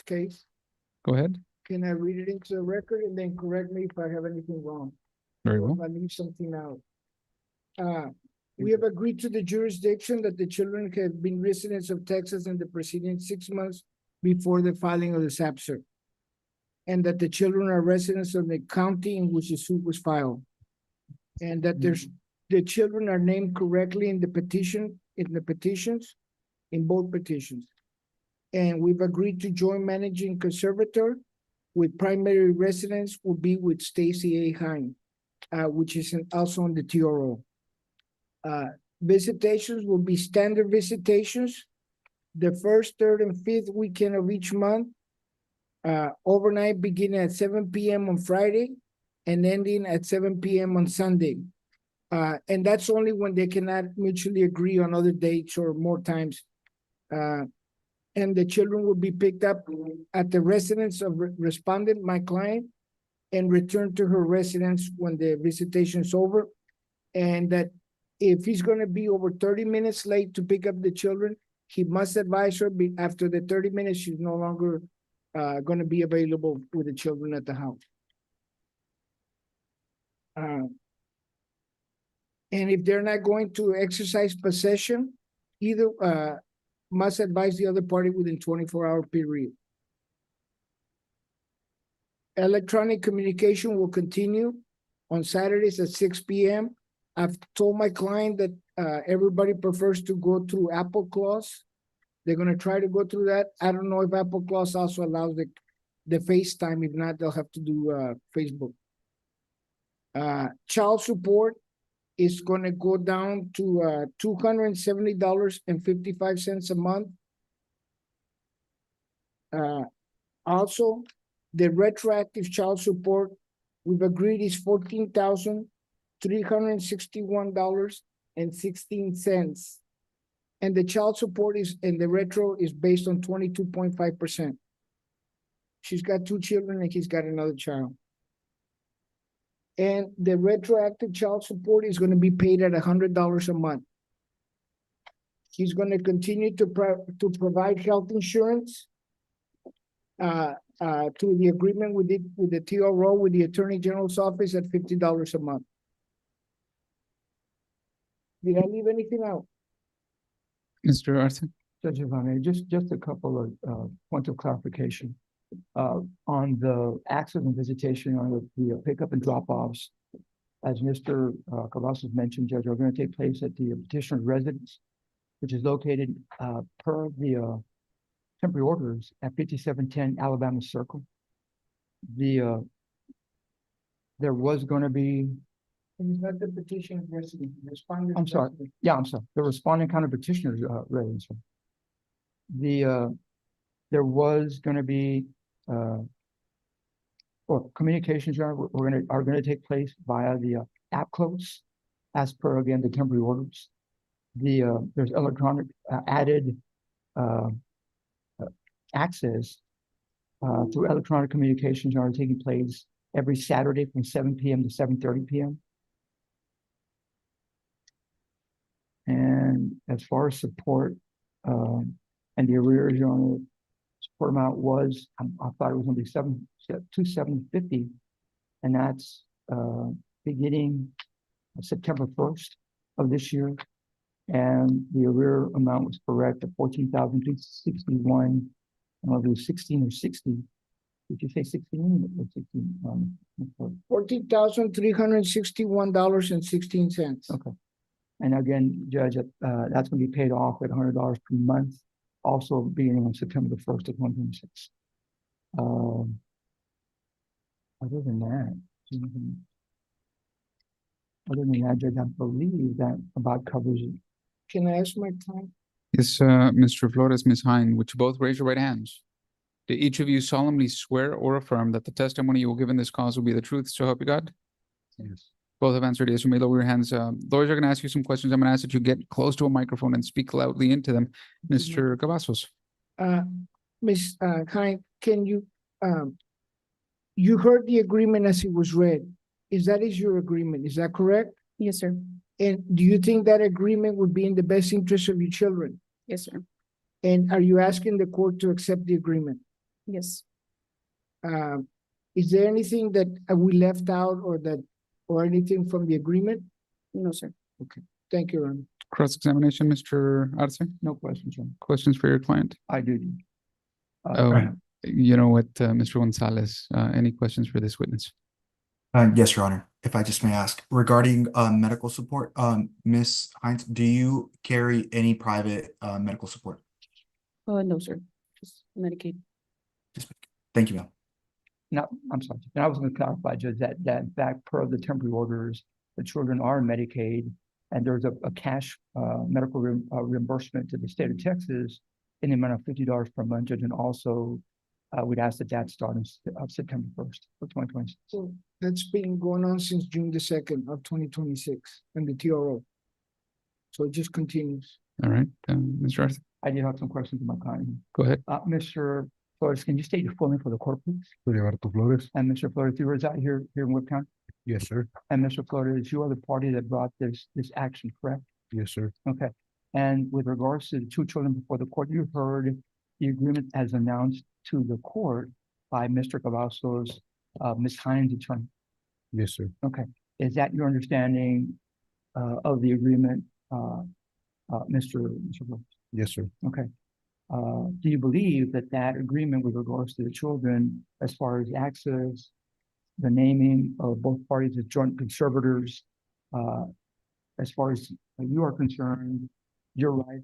case, Go ahead. can I read it into the record and then correct me if I have anything wrong? Very Or well. if I leave something out. We have agreed to the jurisdiction that the children have been residents of Texas in the preceding 6 months before the filing of the SAPSER. And that the children are residents of the county in which the suit was filed. And that the children are named correctly in the petitions, in both petitions. And we've agreed to join managing conservator with primary residence will be with Stacy A. Hine. Which is also on the TRO. Visitations will be standard visitations. The first, third, and fifth weekend of each month. Overnight beginning at 7 p.m. on Friday and ending at 7 p.m. on Sunday. And that's only when they cannot mutually agree on other dates or more times. And the children will be picked up at the residence of respondent, my client, and return to her residence when the visitation is over. And that if he's going to be over 30 minutes late to pick up the children, he must advise her after the 30 minutes, she's no longer going to be available with the children at the house. And if they're not going to exercise possession, either must advise the other party within 24-hour period. Electronic communication will continue on Saturdays at 6 p.m. I've told my client that everybody prefers to go through Apple Clause. They're going to try to go through that. I don't know if Apple Clause also allows the FaceTime. If not, they'll have to do Facebook. Child support is going to go down to $270.55 a month. Also, the retroactive child support we've agreed is $14,361.16. And the child support and the retro is based on 22.5%. She's got 2 children and he's got another child. And the retroactive child support is going to be paid at $100 a month. He's going to continue to provide health insurance. To the agreement with the TRO with the Attorney General's office at $50 a month. Did I leave anything out? Mr. Arce? Judge Ivane, just a couple of points of clarification. On the accident visitation, on the pickup and drop-offs, as Mr. Cavazos mentioned, Judge, are going to take place at the petitioner's residence, which is located per the temporary orders at 5710 Alabama Circle. There was going to be. And it's not the petition resident, respondent. I'm sorry. resident. Yeah, I'm sorry. The responding counter petitioner's residence. There was going to be communications are going to take place via the app close, as per again the temporary orders. There's electronic added access through electronic communications are taking place every Saturday from 7 p.m. to 7:30 p.m. And as far as support and the arrears, support amount was, I thought it was going to be $2,750, and that's beginning September 1st of this year. And the arrear amount was correct at $14,261. I don't know if it was 16 or 60. Did you say 16 or 16? $14,361.16. Okay. And again, Judge, that's going to be paid off at $100 per month. also beginning on September the 1st of 2026. Other than that, Judge, I believe that about covers it. Can I ask my time? Yes, Mr. Flores, Ms. Hine, would you both raise your right hands? Do each of you solemnly swear or affirm that the testimony you will give in this cause will be the truth, so help you God? Yes. Both have answered yes. You may lower your hands. Lawyers are going to ask you some questions. I'm going to ask that you get close to a microphone and speak loudly into them. Mr. Cavazos. Ms. Hine, can you, you heard the agreement as it was read. Is your agreement? Is that correct? Yes, sir. And do you think that agreement would be in the best interest of your children? Yes, sir. And are you asking the court to accept the agreement? Yes. Is there anything that we left out or anything from the agreement? No, sir. Okay, thank you, Your Honor. Cross-examination, Mr. Arce. No questions, Your Honor. Questions for your client? I do. You know what, Mr. Gonzalez, any questions for this witness? Yes, Your Honor. If I just may ask, regarding medical support, Ms. Hines, do you carry any private medical support? No, sir. Just Medicaid. Thank you, ma'am. No, I'm sorry. And I was going to clarify, Judge, that in fact, per the temporary orders, the children are Medicaid, and there's a cash medical reimbursement to the state of Texas in the amount of $50 per month, Judge, and also we'd ask that start on September 1st of 2026. So that's been going on since June the 2nd of 2026 and the TRO. So it just continues. All right, Mr. Arce. I did have some questions of my client. Go ahead. Mr. Flores, can you state your full name for the court, please? Roberto Flores. And Mr. Flores, you reside here in Webb County? Yes, sir. And Mr. Flores, you are the party that brought this action, correct? Yes, sir. Okay. And with regards to the two children before the court, you heard the agreement as announced to the court by Mr. Cavazos, Ms. Hines' attorney. Yes, sir. Okay. Is that your understanding of the agreement, Mr. Flores? Yes, sir. Okay. Do you believe that agreement with regards to the children, as far as access, the naming of both parties as joint conservators, as far as you are concerned, your right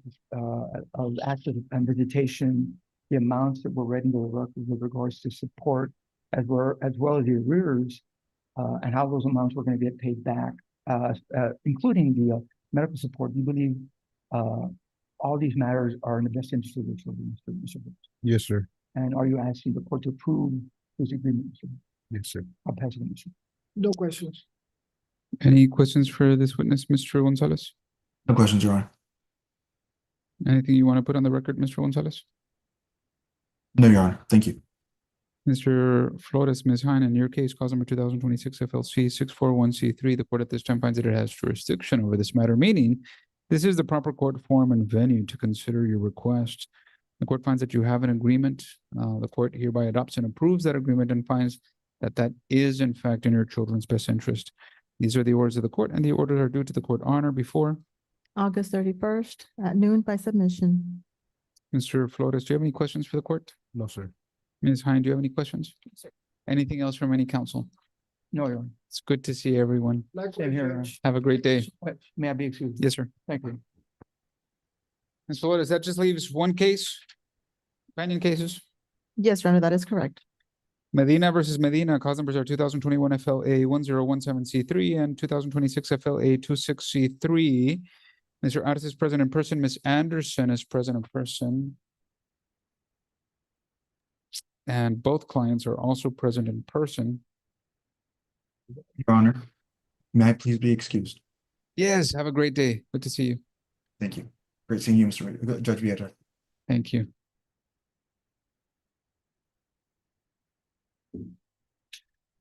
of access and visitation, the amounts that were read into the record with regards to support, as well as the arrears, and how those amounts were going to get paid back, including the medical support? Do you believe all these matters are in the best interest of the children, Mr. Brooks? Yes, sir. And are you asking the court to approve this agreement, Mr. Yes, sir. I'll pass it on, Mr. No questions. Any questions for this witness, Mr. Gonzalez? No questions, Your Honor. Anything you want to put on the record, Mr. Gonzalez? No, Your Honor. Thank you. Mr. Flores, Ms. Hine, in your case, cause number 2026 FLC 641C3, the court at this time finds that it has jurisdiction over this matter, meaning this is the proper court forum and venue to consider your request. The court finds that you have an agreement. The court hereby adopts and approves that agreement and finds that is in fact in your children's best interest. These are the orders of the court, and the orders are due to the court honor before August 31st at noon by submission. Mr. Flores. Do you have any questions for the court? No, sir. Ms. Hine, do you have any questions? Anything else from any counsel? No, Your Honor. It's good to see everyone. Same here, Your Honor. Have a great day. May I be excused? Yes, sir. Thank you. Ms. Flores, that just leaves one case, companion cases. Yes, Your Honor, that is correct. Medina versus Medina, cause numbers are 2021 FLA 1017C3 and 2026 FLA 26C3. Mr. Arce is present in person. Ms. Anderson is present in person. And both clients are also present in person. Your Honor, may I please be excused? Yes, have a great day. Good to see you. Thank you. Great seeing you, Judge Vieira. Thank you.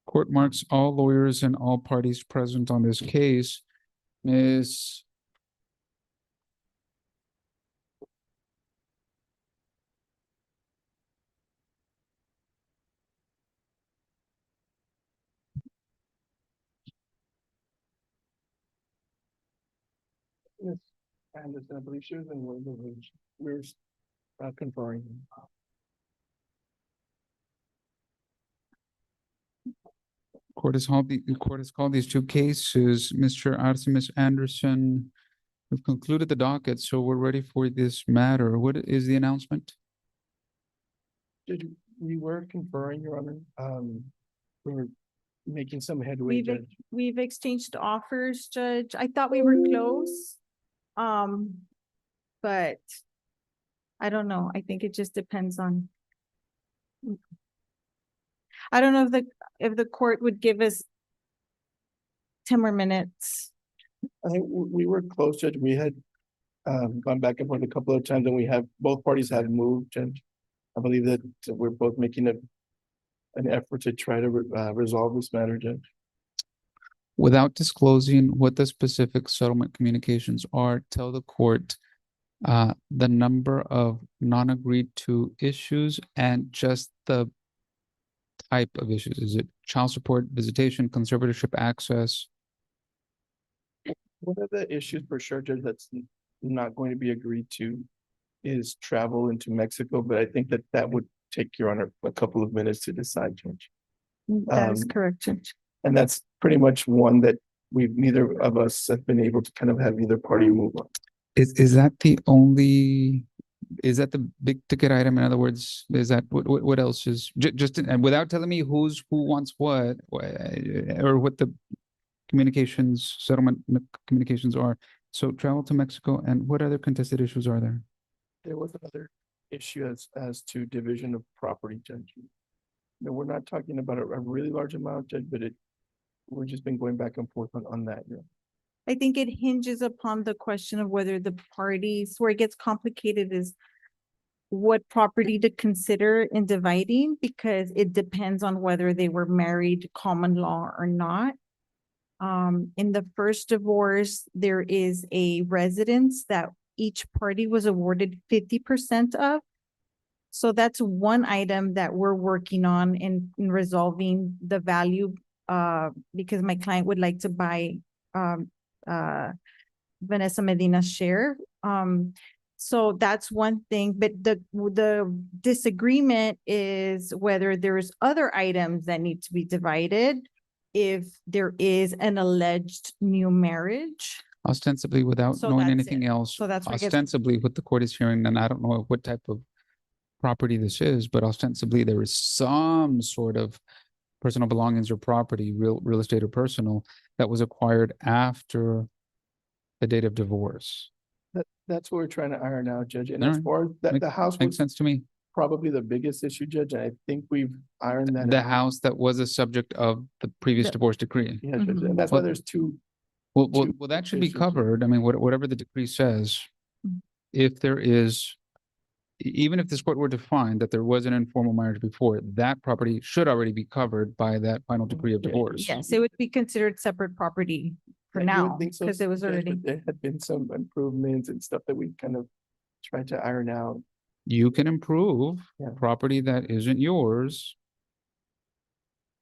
Court marks all lawyers and all parties present on this case. Ms. Yes, Anderson, I believe she was in one of the rooms. We're conferring. Court has called these two cases. Mr. Arce, Ms. Anderson, We've concluded the docket, so we're ready for this matter. What is the announcement? Judge, we were conferring, Your Honor. We were making some headway, Judge. We've exchanged offers, Judge. I thought we were close. But I don't know. I think it just depends on. I don't know if the court would give us 10 more minutes. I think we were close, Judge. We had gone back and forth a couple of times, and both parties have moved, Judge. I believe that we're both making an effort to try to resolve this matter, Judge. Without disclosing what the specific settlement communications are, tell the court the number of non-agreed to issues and just the type of issues. Is it child support, visitation, conservatorship access? One of the issues for sure, Judge, that's not going to be agreed to is travel into Mexico, but I think that would take, Your Honor, a couple of minutes to decide, Judge. That is correct, Judge. And that's pretty much one that neither of us have been able to kind of have either party move on. Is that the only, is that the big ticket item? In other words, is that what else is just, and without telling me who wants what, or what the settlement communications are. So travel to Mexico, and what other contested issues are there? There was another issue as to division of property, Judge. No, we're not talking about a really large amount, Judge, but we've just been going back and forth on that. Yeah. I think it hinges upon the question of whether the parties, where it gets complicated is what property to consider in dividing, because it depends on whether they were married common law or not. In the first divorce, there is a residence that each party was awarded 50% of. So that's one item that we're working on in resolving the value, because my client would like to buy Vanessa Medina's share. So that's one thing, but the disagreement is whether there's other items that need to be divided if there is an alleged new marriage. Ostensibly, without So knowing that's anything it. else, So that's where it gets- ostensibly what the court is hearing, and I don't know what type of property this is, but ostensibly there is some sort of personal belongings or property, real estate or personal, that was acquired after the date of divorce. That's what we're trying to iron out, Judge. And All as right. far as that, the house Makes was sense to me. probably the biggest issue, Judge, and I think we've ironed that The out. house that was a subject of the previous divorce decree. Yeah, Judge, and that's why Well- there's two. Well, two that should be issues. covered. I mean, whatever the decree says, if there is, even if this court were to find that there was an informal marriage before, that property should already be covered by that final decree of divorce. Yes, it would be considered separate property for Yeah, you would now, think so, because it was Judge, already. but there had been some improvements and stuff that we kind of tried to iron out. You can improve Yeah. property that isn't yours.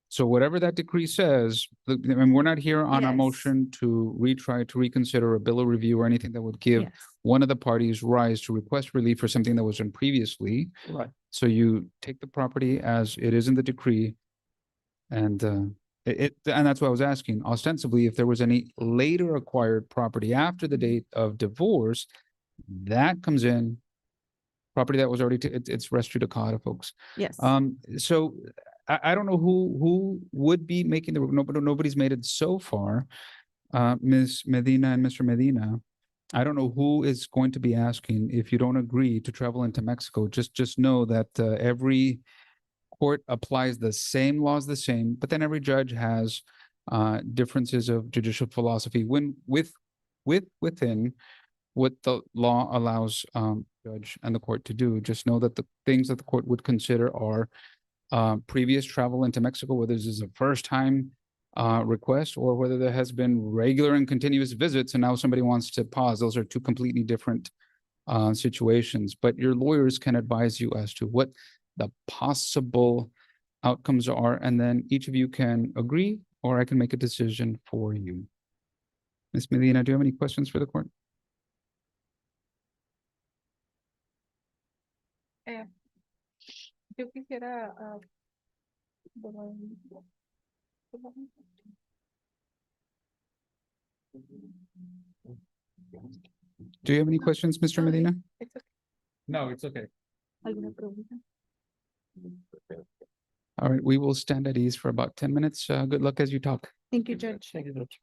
So whatever that decree says, and we're not here on a Yes. motion to retry to reconsider a bill of review or anything that would give Yes. one of the parties rise to request relief for something that was done previously. Right. So you take the property as it is in the decree. And and that's why I was asking, ostensibly, if there was any later acquired property after the date of divorce, that comes in. Property that was already, it's res judicata, folks. Yes. So I don't know who would be making nobody's made it so far. Ms. Medina and Mr. Medina, I don't know who is going to be asking if you don't agree to travel into Mexico. Just know that every court applies the same laws the same, but then every judge has differences of judicial philosophy within what the law allows judge and the court to do. Just know that the things that the court would consider are previous travel into Mexico, whether this is a first time request or whether there has been regular and continuous visits and now somebody wants to pause. Those are two completely different situations, but your lawyers can advise you as to what the possible outcomes are, and then each of you can agree or I can make a decision for you. Ms. Medina, do you have any questions for the court? Yo quisiera Do you have any questions, Mr. Medina? It's okay. No, it's okay. ¿Alguna pregunta? All right, we will stand at ease for about 10 minutes. Good luck as you talk. Thank you, Judge. Thank you, Judge.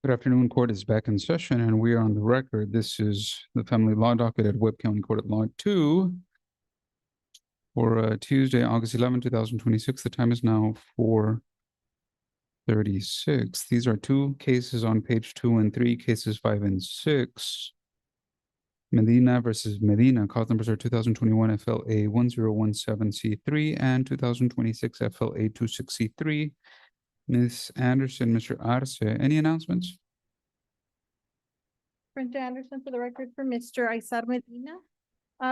Good afternoon. Court is back in session and we are on the record. This is the family law docket at Webb County Court at Law 2 for Tuesday, August 11, 2026. The time is now 4:36. These are two cases on page 2 and 3, cases 5 and 6. Medina versus Medina. Cause numbers are 2021 FLA 1017C3 and 2026 FLA 26C3. Ms. Anderson, Mr. Arce, any announcements? Brenda Anderson for the record for Mr. Aizar Medina.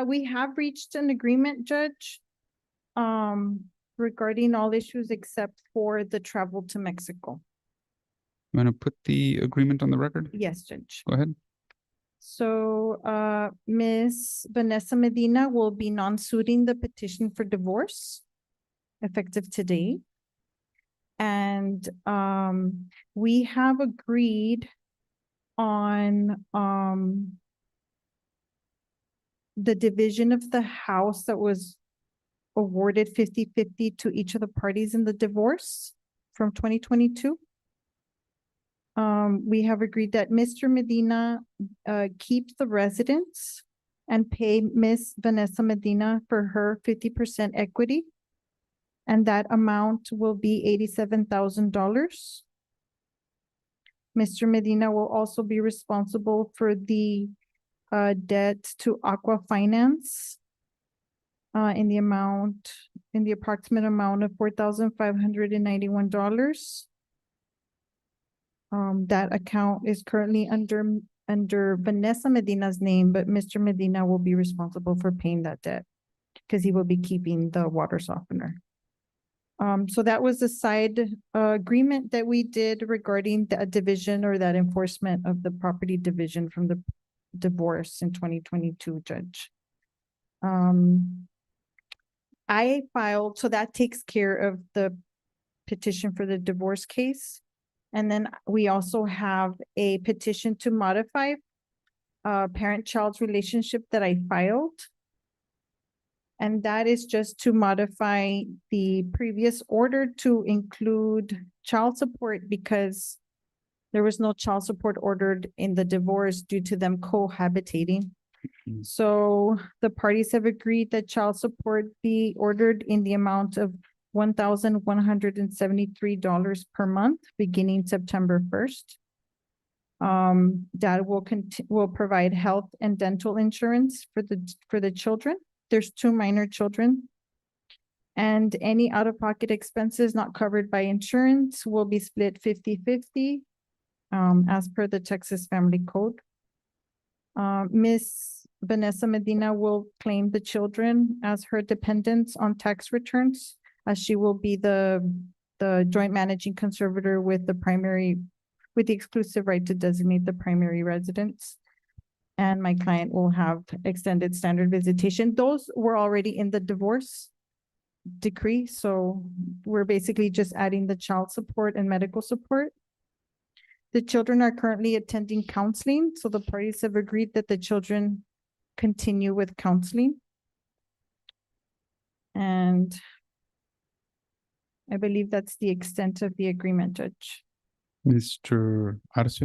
We have reached an agreement, Judge, regarding all issues except for the travel to Mexico. I'm going to put the agreement on the record. Yes, Judge. Go ahead. So, Ms. Vanessa Medina will be non-suiting the petition for divorce effective today. And, we have agreed on, the division of the house that was awarded 50-50 to each of the parties in the divorce from 2022. We have agreed that Mr. Medina keeps the residence and pay Ms. Vanessa Medina for her 50% equity. And that amount will be $87,000. Mr. Medina will also be responsible for the debt to Aqua Finance in the approximate amount of $4,591. That account is currently under Vanessa Medina's name, but Mr. Medina will be responsible for paying that debt because he will be keeping the water softener. So that was the side agreement that we did regarding the division or that enforcement of the property division from the divorce in 2022, Judge. I filed, so that takes care of the petition for the divorce case. And then we also have a petition to modify parent-child's relationship that I filed. And that is just to modify the previous order to include child support because there was no child support ordered in the divorce due to them cohabitating. So the parties have agreed that child support be ordered in the amount of $1,173 per month, beginning September 1st. That will provide health and dental insurance for the children. There's 2 minor children. And any out-of-pocket expenses not covered by insurance will be split 50-50 as per the Texas Family Code. Ms. Vanessa Medina will claim the children as her dependents on tax returns, as she will be the joint managing conservator with the exclusive right to designate the primary residence. And my client will have extended standard visitation. Those were already in the divorce decree. So we're basically just adding the child support and medical support. The children are currently attending counseling. So the parties have agreed that the children continue with counseling. And I believe that's the extent of the agreement, Judge. Mr. Arce?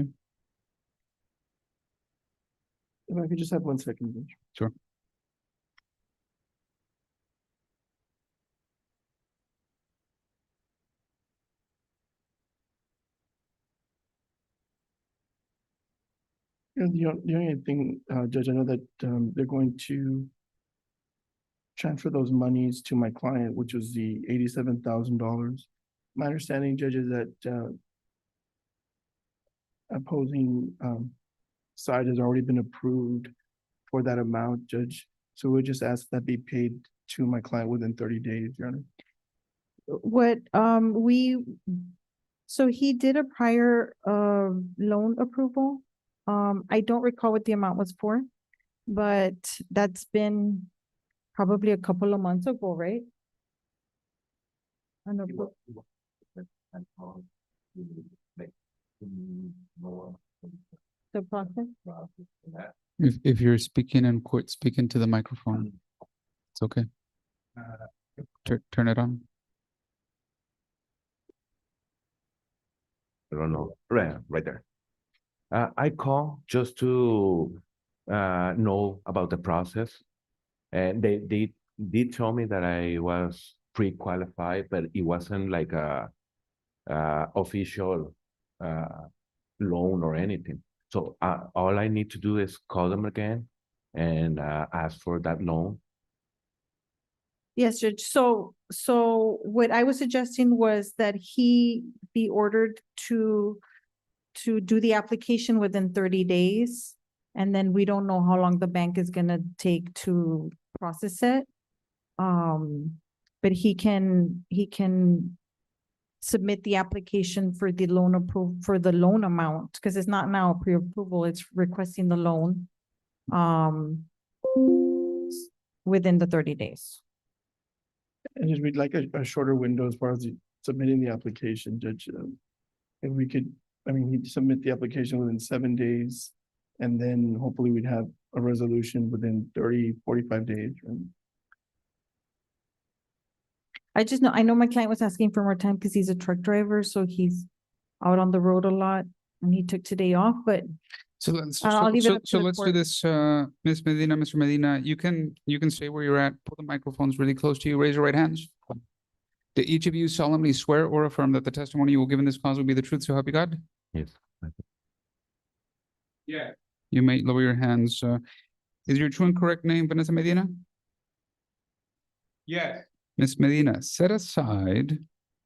If I could just have 1 second, Judge. Sure. The only thing, Judge, I know that they're going to transfer those monies to my client, which was the $87,000. My understanding, Judge, is that opposing side has already been approved for that amount, Judge. So we'll just ask that be paid to my client within 30 days, Your Honor. So he did a prior loan approval. I don't recall what the amount was for, but that's been probably a couple of months ago, right? I don't know. The process? If you're speaking in court, speak into the microphone. It's okay. Turn it on. I don't know. Right there. I call just to know about the process. And they did tell me that I was pre-qualified, but it wasn't like a official loan or anything. So all I need to do is call them again and ask for that loan. Yes, Judge. So what I was suggesting was that he be ordered to do the application within 30 days. And then we don't know how long the bank is gonna take to process it. But he can submit the application for the loan for the loan amount, because it's not now pre-approval, it's requesting the loan within the 30 days. And just we'd like a shorter window as far as submitting the application, Judge. If we could, I mean, he'd submit the application within 7 days, and then hopefully we'd have a resolution within 30, 45 days. Right? I know my client was asking for more time because he's a truck driver, so he's out on the road a lot, and he took today off, but So let's I'll leave it up to so the let's do court. this, Ms. Medina, Mr. Medina. You can say where you're at. Pull the microphones really close to you. Raise your right hands. Do each of you solemnly swear or affirm that the testimony you will give in this cause will be the truth, so help you God? Yes. Yeah. You may lower your hands. Is your true and correct name Vanessa Medina? Yes. Ms. Medina, set aside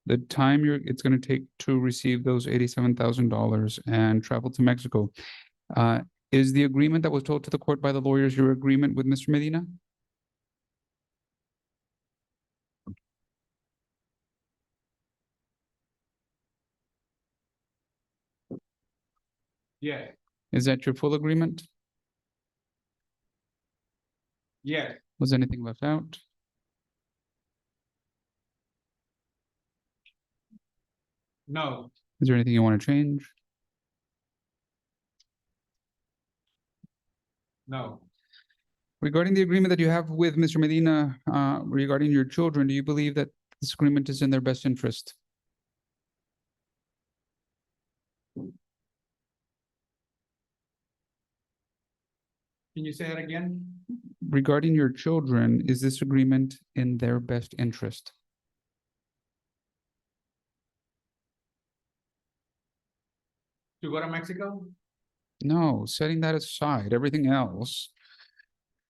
the time it's going to take to receive those $87,000 and travel to Mexico. Is the agreement that was told to the court by the lawyers your agreement with Mr. Medina? Yeah. Is that your full agreement? Yeah. Was anything left out? No. Is there anything you want to change? No. Regarding the agreement that you have with Mr. Medina, regarding your children, do you believe that this agreement is in their best interest? Can you say that again? Regarding your children, is this agreement in their best interest? To go to Mexico? No, setting that aside, everything else,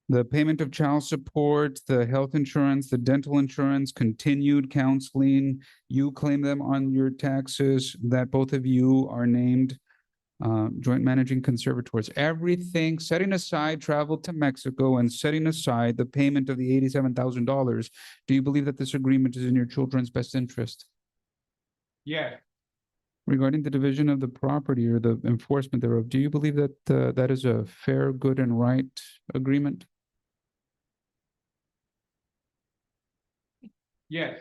the payment of child support, the health insurance, the dental insurance, continued counseling, you claim them on your taxes, that both of you are named joint managing conservators, everything, setting aside travel to Mexico and setting aside the payment of the $87,000, do you believe that this agreement is in your children's best interest? Yeah. Regarding the division of the property or the enforcement thereof, do you believe that that is a fair, good, and right agreement? Yes.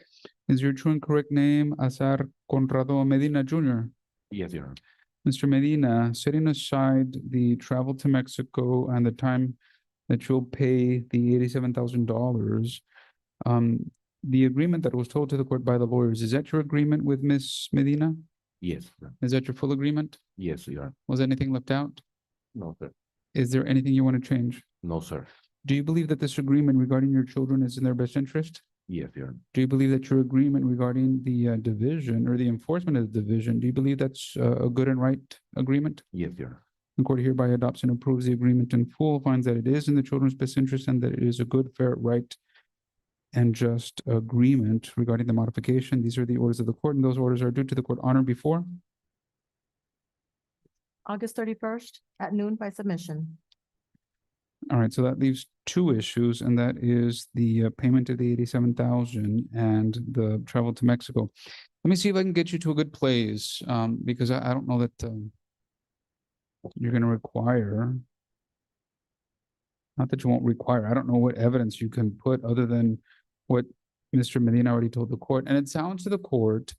Is your true and correct name Azar Conrado Medina Jr.? Yes, Your Honor. Mr. Medina, setting aside the travel to Mexico and the time that you'll pay the $87,000, the agreement that was told to the court by the lawyers, is that your agreement with Ms. Medina? Yes, sir. Is that your full agreement? Yes, Your Honor. Was anything left out? No, sir. Is there anything you want to change? No, sir. Do you believe that this agreement regarding your children is in their best interest? Yes, Your Honor. Do you believe that your agreement regarding the division or the enforcement of the division, do you believe that's a good and right agreement? Yes, Your Honor. The court hereby adopts and approves the agreement in full, finds that it is in the children's best interest and that it is a good, fair, right, and just agreement regarding the modification. These are the orders of the court, and those orders are due to the court honor before August 31st at noon by submission. All right, so that leaves two issues, and that is the payment of the 87,000 and the travel to Mexico. Let me see if I can get you to a good place, because I don't know that you're going to require. Not that you won't require. I don't know what evidence you can put other than what Mr. Medina already told the court, and it sounds to the court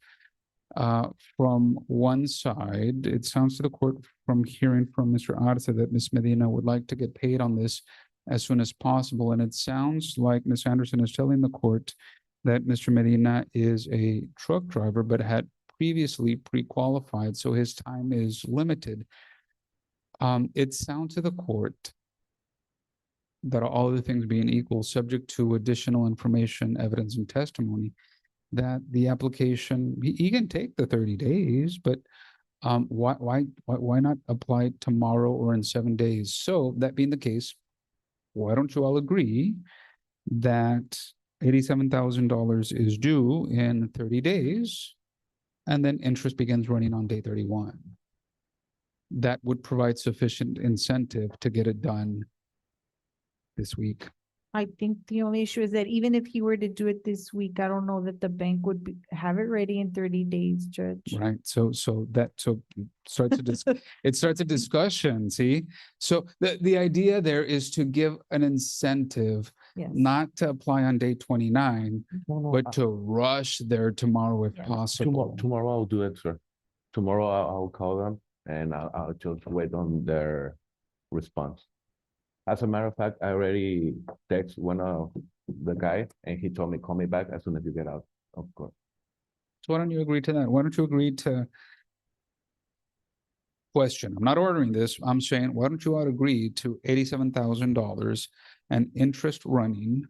from one side, it sounds to the court from hearing from Mr. Arce that Ms. Medina would like to get paid on this as soon as possible. And it sounds like Ms. Anderson is telling the court that Mr. Medina is a truck driver, but had previously pre-qualified, so his time is limited. It sounds to the court that all other things being equal, subject to additional information, evidence, and testimony, that the application, he can take the 30 days, but why not apply it tomorrow or in 7 days? So that being the case, why don't you all agree that $87,000 is due in 30 days, and then interest begins running on day 31? That would provide sufficient incentive to get it done this week. I think the only issue is that even if he were to do it this week, I don't know that the bank would have it ready in 30 days, Judge. Right. So it starts a discussion. See, so the idea there is to give an incentive, Yes. not to apply on day 29, No, but to rush there tomorrow if tomorrow, possible. tomorrow I'll do it, sir. Tomorrow I'll call them and I'll just wait on their response. As a matter of fact, I already text one of the guy and he told me, call me back as soon as you get out of court. So why don't you agree to that? Why don't you agree to question? I'm not ordering this. I'm saying, why don't you all agree to $87,000 and interest running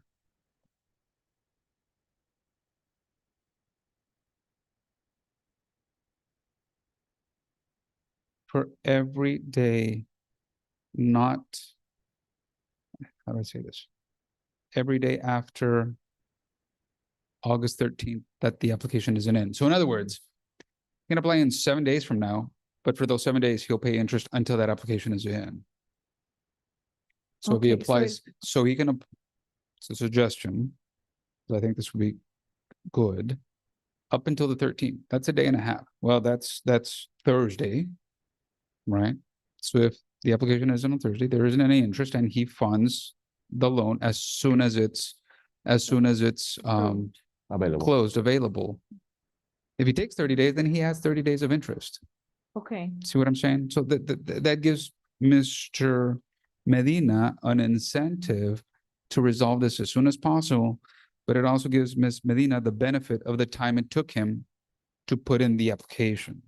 for every day, not, how do I say this? Every day after August 13th that the application isn't in. So in other words, he can apply in 7 days from now, but for those 7 days, he'll pay interest until that application is in. So if he Okay, so applies, so he can, it's a suggestion, I think this would be good, up until the 13th. That's a day and a half. Well, that's Thursday, right? So if the application isn't on Thursday, there isn't any interest, and he funds the loan as soon as it's Available. closed, available. If he takes 30 days, then he has 30 days of interest. Okay. See what I'm saying? So that gives Mr. Medina an incentive to resolve this as soon as possible, but it also gives Ms. Medina the benefit of the time it took him to put in the application.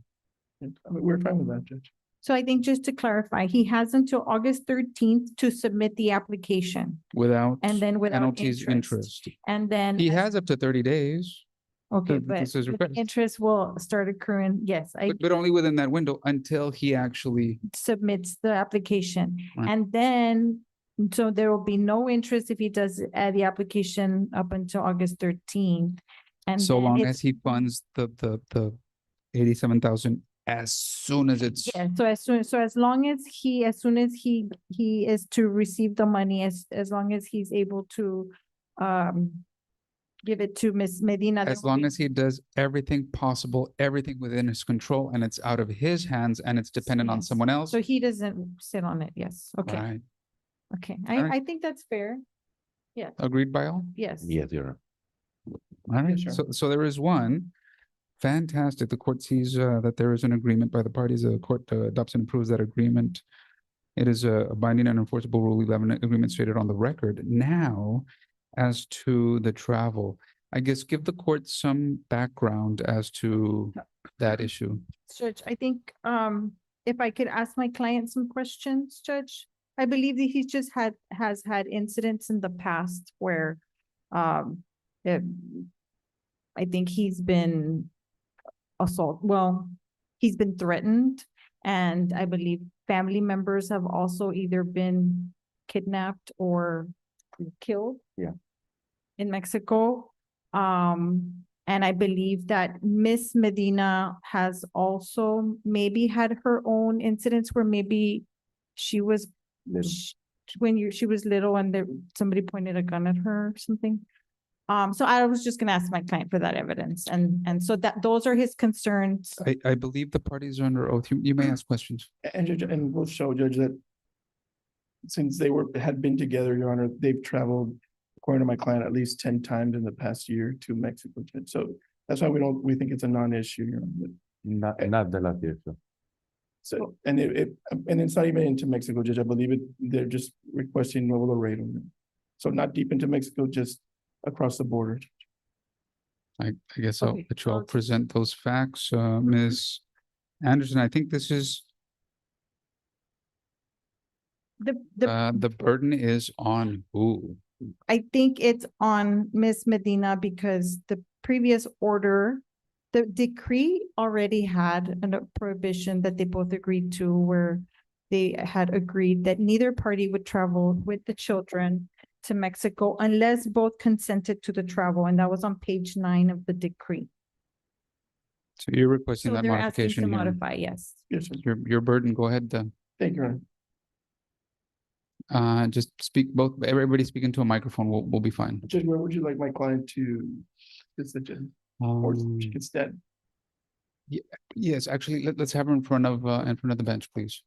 I mean, we're fine with that, Judge. So I think just to clarify, he has until August 13th to submit the application Without and then without penalties, interest. And then. He has up to 30 days. Okay, to- but this is the request. interest will start occurring, yes, But only within that window until he actually, submits the application. Right. And then, so there will be no interest if he does the application up until August 13th. And so then long it's- as he funds the 87,000 as soon as it's. Yeah, so as long as he, as soon as he is to receive the money, as long as he's able to give it to Ms. Medina. As long as he does everything possible, everything within his control, and it's out of his hands and it's dependent on Yes. someone else. So he doesn't sit on it, yes, okay, Right. okay, All right. I think that's fair. Yeah, Agreed by all? yes. Yes, Your Honor. All right, Yes, so there is one. Fantastic. The court sees that there is an agreement by the parties. The court adopts and approves that agreement. It is a binding and enforceable Rule 11 agreement stated on the record. Now, as to the travel, I guess give the court some background as to that issue. Judge, I think, if I could ask my client some questions, Judge. I believe that he's just has had incidents in the past where, I think he's been he's been threatened, and I believe family members have also either been kidnapped or killed. Yeah. In Mexico. And I believe that Miss Medina has also maybe had her own incidents where maybe she was Little. she was little and somebody pointed a gun at her or something. So I was just gonna ask my client for that evidence, and so that those are his concerns. I believe the parties are under oath. You may ask questions. And Judge, and we'll show Judge that since they had been together, Your Honor, they've traveled, according to my client, at least 10 times in the past year to Mexico. Judge. So that's why we think it's a non-issue, Your Honor. Not the last year, sir. So, and it's not even into Mexico, Judge. I believe they're just requesting Nuevo Laredo. So not deep into Mexico, just across the border. I guess I'll Okay. let you all present those facts. Ms. Anderson, I think this is The burden is on who? I think it's on Miss Medina because the previous order, the decree already had a prohibition that they both agreed to where they had agreed that neither party would travel with the children to Mexico unless both consented to the travel, and that was on page 9 of the decree. So you're requesting So that they're asking to modification here. modify, yes. Yes, sir. Your burden, go ahead. Thank you, Your Honor. Just speak everybody speak into a microphone. We'll be fine. Judge, where would you like my client to sit, Judge? Or she can stand? Yes, actually, let's have her in front of the bench, please.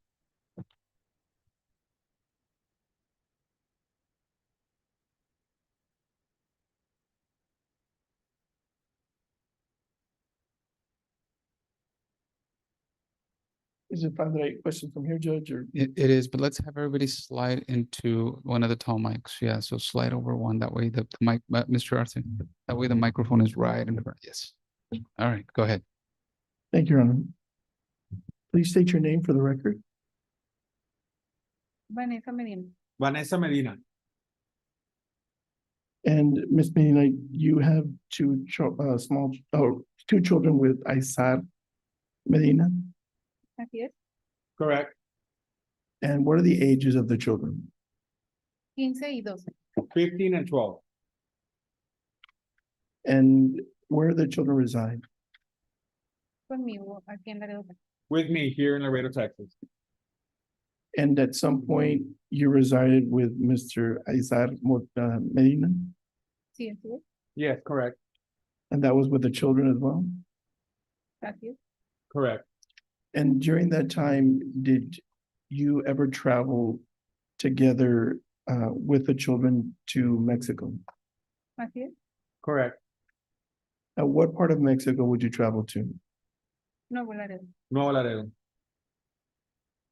Is it fine that I question from here, Judge, or? It is, but let's have everybody slide into one of the tall mics. Yeah, so slide over one. That way the mic, Mr. Arthur, that way the microphone is right in front. Yes. All right, go ahead. Thank you, Your Honor. Please state your name for the record. Vanessa Medina. Vanessa Medina. And Ms. Medina, you have two children with Aysar Medina. Así es. Correct. And what are the ages of the children? 15 y 12. 15 and 12. And where do the children reside? Conmigo, aquí en Laredo. With me here in Laredo, Texas. And at some point, you resided with Mr. Aysar Medina? Sí, así es. Yes, correct. And that was with the children as well? Así es. Correct. And during that time, did you ever travel together with the children to Mexico? Así es. Correct. At what part of Mexico would you travel to? Nuevo Laredo. Nuevo Laredo.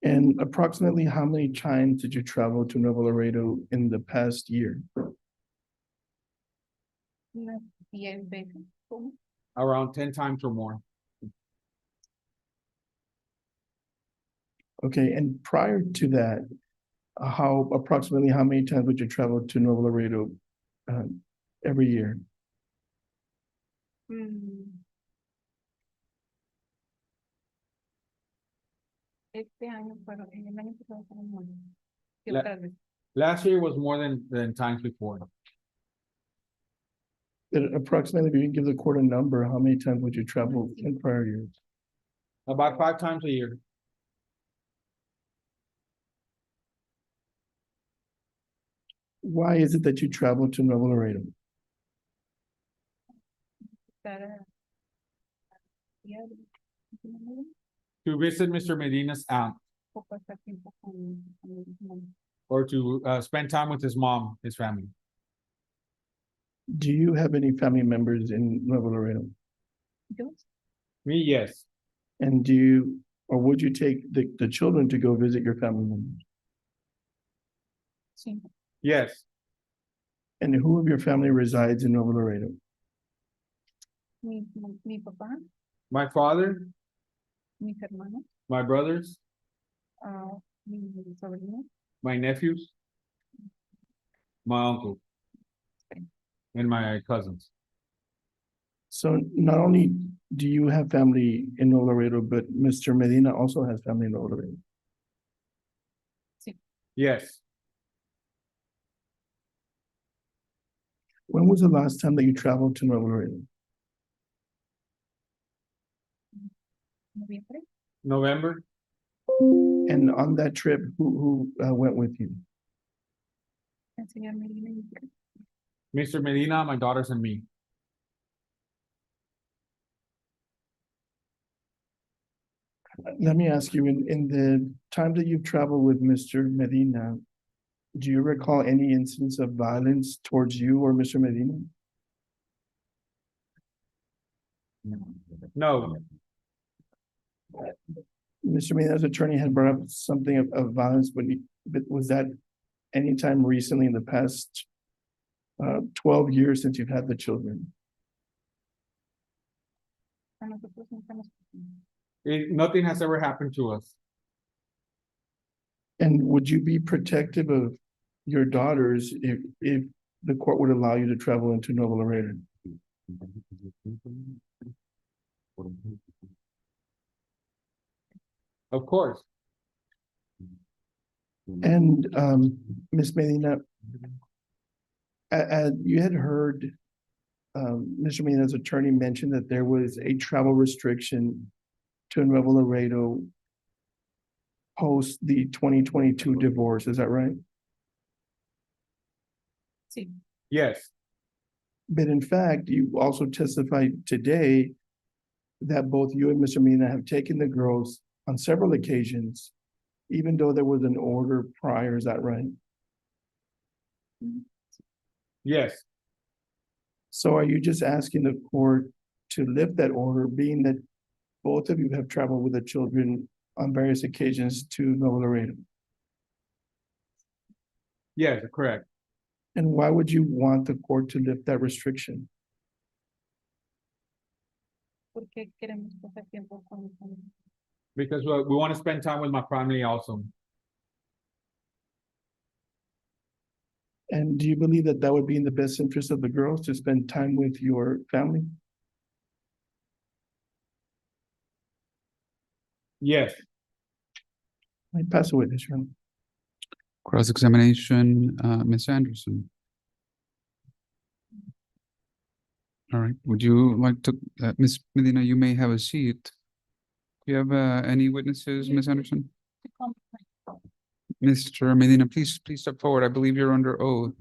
And approximately how many times did you travel to Nuevo Laredo in the past year? Unas 10 veces. ¿Cómo? Around 10 times or more. Okay, and prior to that, approximately how many times would you travel to Nuevo Laredo every year? Este año fueron, en el año pasado fueron 9. ¿Qué La- otras veces? Last year was more than times before. Approximately, if you can give the court a number, how many times would you travel in prior years? About 5 times a year. Why is it that you travel to Nuevo Laredo? Para- To visit Mr. Medina's aunt o pasar tiempo con mis hermanos. or to spend time with his mom, his family. Do you have any family members in Nuevo Laredo? Yo, Me, yes. And do you, or would you take the children to go visit your family members? sí. Yes. And who of your family resides in Nuevo Laredo? Mi papá, My father, mis hermanos, my brothers, mis sobrinos, my nephews, my uncle, and my cousins. So not only do you have family in Nuevo Laredo, but Mr. Medina also has family in Nuevo Laredo. Yes. When was the last time that you traveled to Nuevo Laredo? noviembre, November. And on that trip, who went with you? el señor Medina y mi hija. Mr. Medina, my daughters, and me. Let me ask you, in the time that you've traveled with Mr. Medina, do you recall any instance of violence towards you or Mr. Medina? No. Mr. Medina's attorney had brought up something of violence, but was that anytime recently in the past 12 years since you've had the children? A nosotros nunca nos pasó. Nothing has ever happened to us. And would you be protective of your daughters if the court would allow you to travel into Nuevo Laredo? Of course. And Ms. Medina, you had heard Mr. Medina's attorney mention that there was a travel restriction to Nuevo Laredo post the 2022 divorce. Is that right? Yes. But in fact, you also testified today that both you and Mr. Medina have taken the girls on several occasions, even though there was an order prior. Is that right? Yes. So are you just asking the court to lift that order, being that both of you have traveled with the children on various occasions to Nuevo Laredo? Yes, correct. And why would you want the court to lift that restriction? Because we want to spend time with my family also. And do you believe that that would be in the best interest of the girls to spend time with your family? Yes. I pass away this room. Cross-examination, Ms. Anderson. All right, would you like to, Ms. Medina, you may have a seat. Do you have any witnesses, Ms. Anderson? Mr. Medina, please step forward. I believe you're under oath.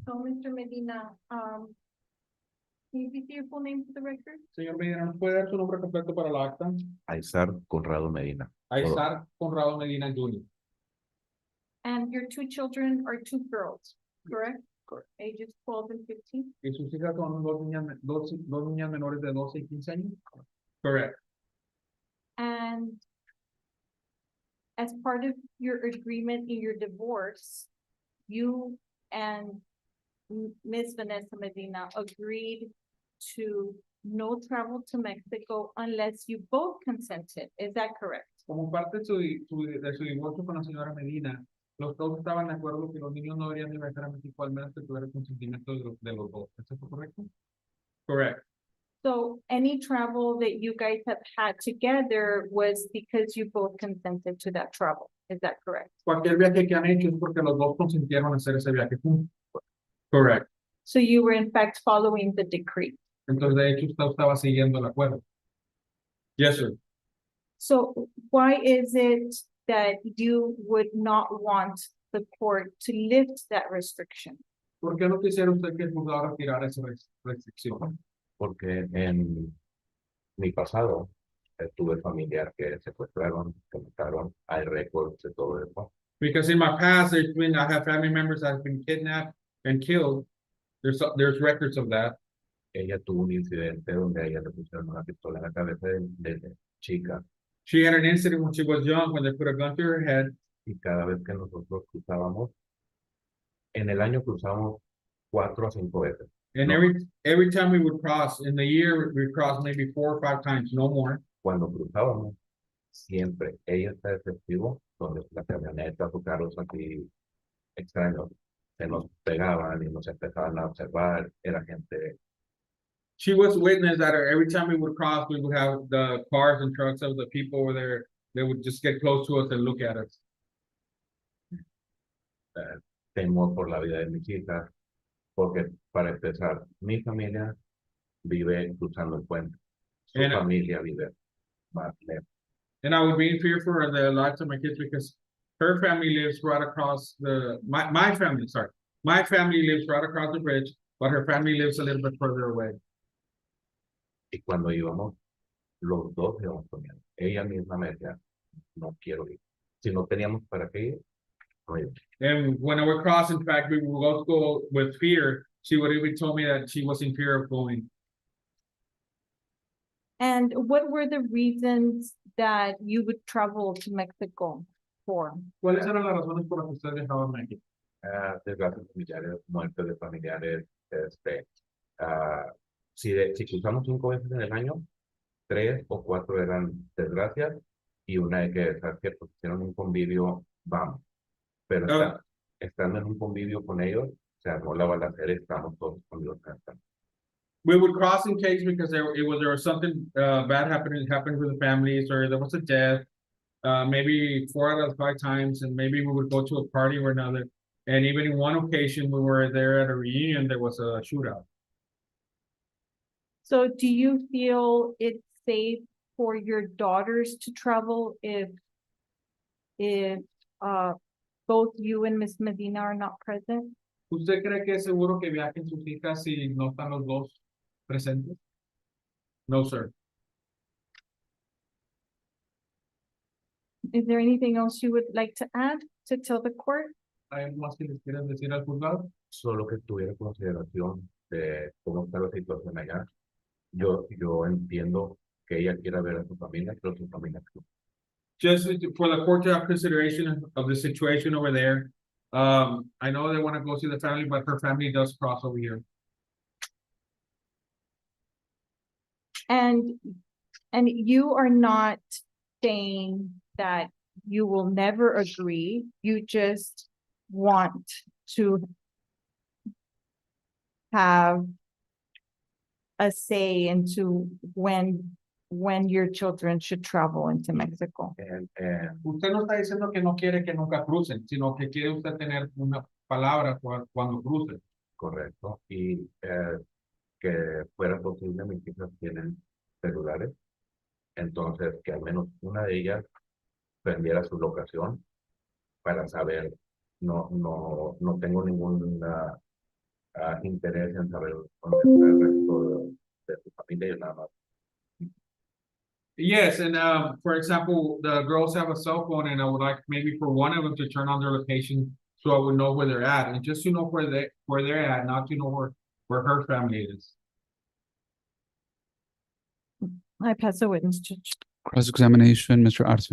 So, Mr. Medina, can you repeat your full name for the record? Señor Medina, ¿nos puede dar su nombre completo para la acta? Aizar Conrado Medina. Aizar Conrado Medina Jr. And your two children are two girls, correct? Correct. Ages 12 and 15? ¿Y sus hijas son dos niñas menores de 12 y 15 años? Correct. And as part of your agreement in your divorce, you and Ms. Vanessa Medina agreed to no travel to Mexico unless you both consented. Is that correct? Como parte de su divorcio con la señora Medina, los dos estaban de acuerdo que los niños no deberían de viajar a México al menos que tuviera el consentimiento de los dos. ¿Eso fue correcto? Correct. So any travel that you guys have had together was because you both consented to that travel. Is that correct? Cualquier viaje que han hecho es porque los dos consintieron hacer ese viaje juntos. Correct. So you were in fact following the decree. Entonces, de hecho, usted estaba siguiendo el acuerdo. Yes, sir. So why is it that you would not want the court to lift that restriction? ¿Por qué no quisiera usted que el juzgado retirara esa restricción? Porque en mi pasado tuve familiar que secuestraron, que mataron, hay récords de todo eso. Because in my past, I have family members that have been kidnapped and killed. There's records of that. Ella tuvo un incidente donde a ella le pusieron una pistola en la cabeza desde chica. She had an incident when she was young when they put a gun to her head. Y cada vez que nosotros cruzábamos, en el año cruzamos 4 a 5 veces. And every time we would cross, in the year, we crossed maybe 4 or 5 times, no more. Cuando cruzábamos, siempre ella está de testigo donde las camionetas o carros así extraños se nos pegaban y nos empezaban a observar. Era gente. She was witness that every time we would cross, we would have the cars and trucks of the people over there. They would just get close to us and look at us. Temor por la vida de mis hijas, porque para empezar, mi familia vive cruzando el puente. Su familia vive más lejos. And I would be in fear for the lives of my kids because her family lives right across my family lives right across the bridge, but her family lives a little bit further away. Y cuando íbamos, los dos íbamos con miedo. Ella misma me decía, no quiero ir. Si no teníamos para qué ir, no íbamos. And when I would cross, in fact, we would both go with fear. She would even told me that she was in fear of going. And what were the reasons that you would travel to Mexico for? ¿Cuáles eran las razones por las que usted viajaba a México? desgracias familiares, muertes de familiares, si cruzamos 5 veces en el año, 3 o 4 eran desgracias y una de que, ¿sabes qué? Pues hicieron un convivio, vamos. Pero estando en un convivio con ellos, se armó la balacera y estamos todos conmigo. We would cross in case because there was something bad happened with the families, or there was a death. Maybe 4 out of 5 times, and maybe we would go to a party or another. And even in one occasion, we were there at a reunion, there was a shootout. So do you feel it's safe for your daughters to travel if both you and Miss Medina are not present? ¿Usted cree que es seguro que viajen sus hijas si no están los dos presentes? No, sir. Is there anything else you would like to add to tell the court? ¿Hay algo más que les quieran decir al juzgado? Solo que tuviera consideración de cómo está la situación allá. Yo entiendo que ella quiera ver a su familia, pero su familia no. Just for the court to have consideration of the situation over there. I know they want to go see the family, but her family does cross over here. And you are not saying that you will never agree, you just want to have a say into when your children should travel into Mexico. Usted no está diciendo que no quiere que nunca crucen, sino que quiere usted tener una palabra cuando crucen. Correcto. Y que fuera posible, mis hijas tienen celulares. Entonces, que al menos una de ellas prendiera su locación para saber. No tengo ningún interés en saber dónde está el resto de su familia y nada más. Yes, and for example, the girls have a cell phone, and I would like maybe for one of them to turn on their location so I would know where they're at, and just to know where they're at, not to know where her family is. I pass the witness, Judge. Cross-examination, Mr. Arce.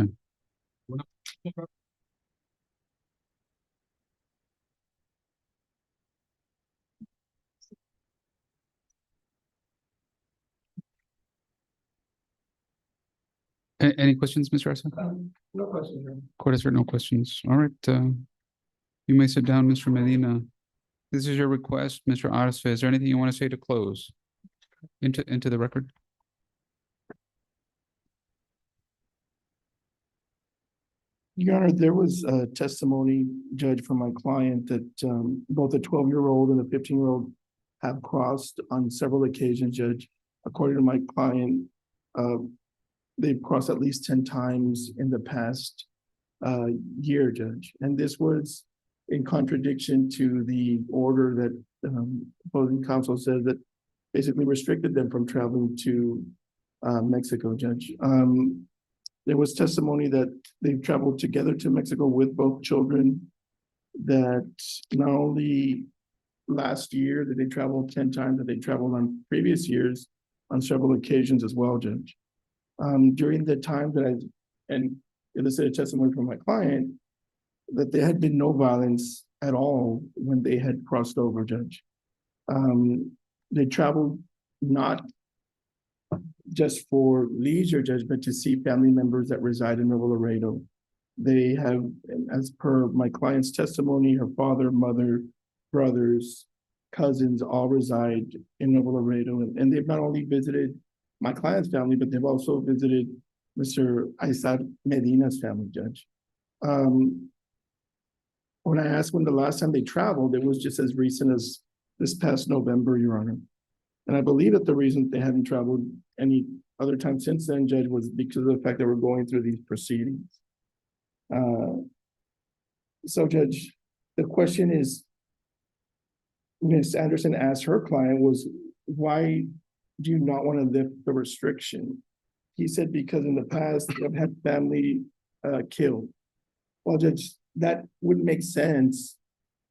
Any questions, Mr. Arce? No questions, Your Honor. Court has heard no questions. All right, you may sit down, Mr. Medina. This is your request, Mr. Arce. Is there anything you want to say to close into the record? Your Honor, there was a testimony, Judge, from my client that both the 12-year-old and the 15-year-old have crossed on several occasions, Judge. According to my client, they've crossed at least 10 times in the past year, Judge. And this was in contradiction to the order that opposing counsel said that basically restricted them from traveling to Mexico, Judge. There was testimony that they've traveled together to Mexico with both children, that not only last year that they traveled 10 times, that they traveled on previous years on several occasions as well, Judge. During the time that and elicited testimony from my client, that there had been no violence at all when they had crossed over, Judge. They traveled not just for leisure, Judge, but to see family members that reside in Nuevo Laredo. They have, as per my client's testimony, her father, mother, brothers, cousins all reside in Nuevo Laredo. And they've not only visited my client's family, but they've also visited Mr. Aizar Medina's family, Judge. When I asked when the last time they traveled, it was just as recent as this past November, Your Honor. And I believe that the reason they haven't traveled any other time since then, Judge, was because of the fact that we're going through these proceedings. So, Judge, the question is, Ms. Anderson asked her client was, why do you not want to lift the restriction? He said, because in the past, I've had family killed. Well, Judge, that wouldn't make sense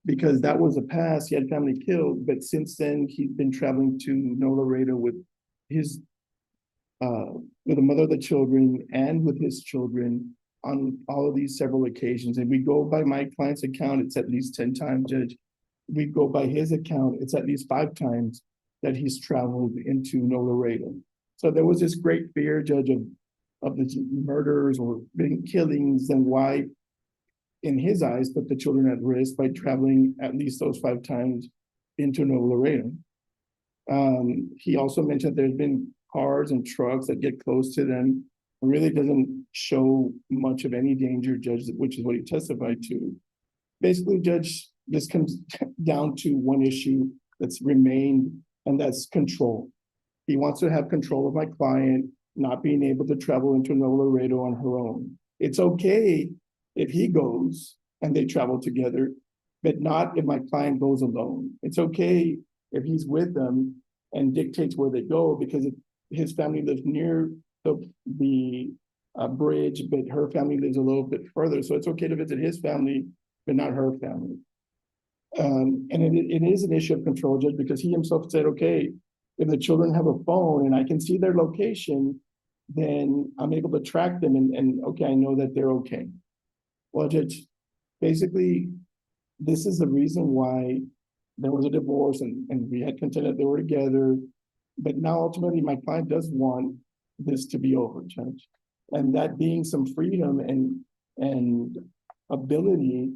because that was the past, he had family killed, but since then, he's been traveling to Nuevo Laredo with his, with the mother of the children and with his children on all of these several occasions. If we go by my client's account, it's at least 10 times, Judge. We go by his account, it's at least 5 times that he's traveled into No Laredo. So there was this great fear, Judge, of the murders or being killings, and why, in his eyes, put the children at risk by traveling at least those 5 times into No Laredo. He also mentioned there's been cars and trucks that get close to them. It really doesn't show much of any danger, Judge, which is what he testified to. Basically, Judge, this comes down to one issue that's remained, and that's control. He wants to have control of my client not being able to travel into No Laredo on her own. It's okay if he goes and they travel together, but not if my client goes alone. It's okay if he's with them and dictates where they go, because his family lives near the bridge, but her family lives a little bit further. So it's okay to visit his family, but not her family. And it is an issue of control, Judge, because he himself said, okay, if the children have a phone and I can see their location, then I'm able to track them and okay, I know that they're okay. Well, Judge, basically, this is the reason why there was a divorce and we had contended they were together. But now ultimately my client does want this to be over, Judge. And that being some freedom and ability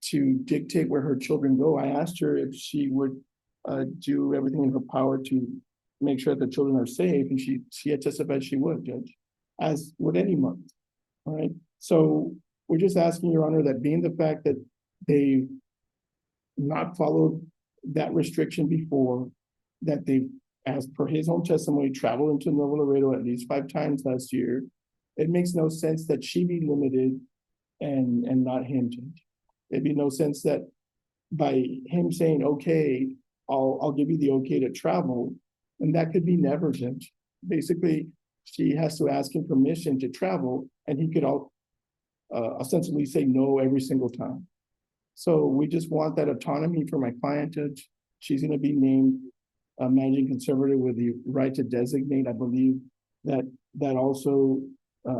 to dictate where her children go. I asked her if she would do everything in her power to make sure that the children are safe, and she had testified she would, Judge, as would any mother. All right. So we're just asking, Your Honor, that being the fact that they've not followed that restriction before, that they've, as per his own testimony, traveled into Nuevo Laredo at least 5 times last year, it makes no sense that she be limited and not him, Judge. It'd be no sense that by him saying, okay, I'll give you the okay to travel, and that could be never, Judge. Basically, she has to ask him permission to travel, and he could ostensibly say no every single time. So we just want that autonomy for my client, Judge. She's going to be named a managing conservator with the right to designate. I believe that also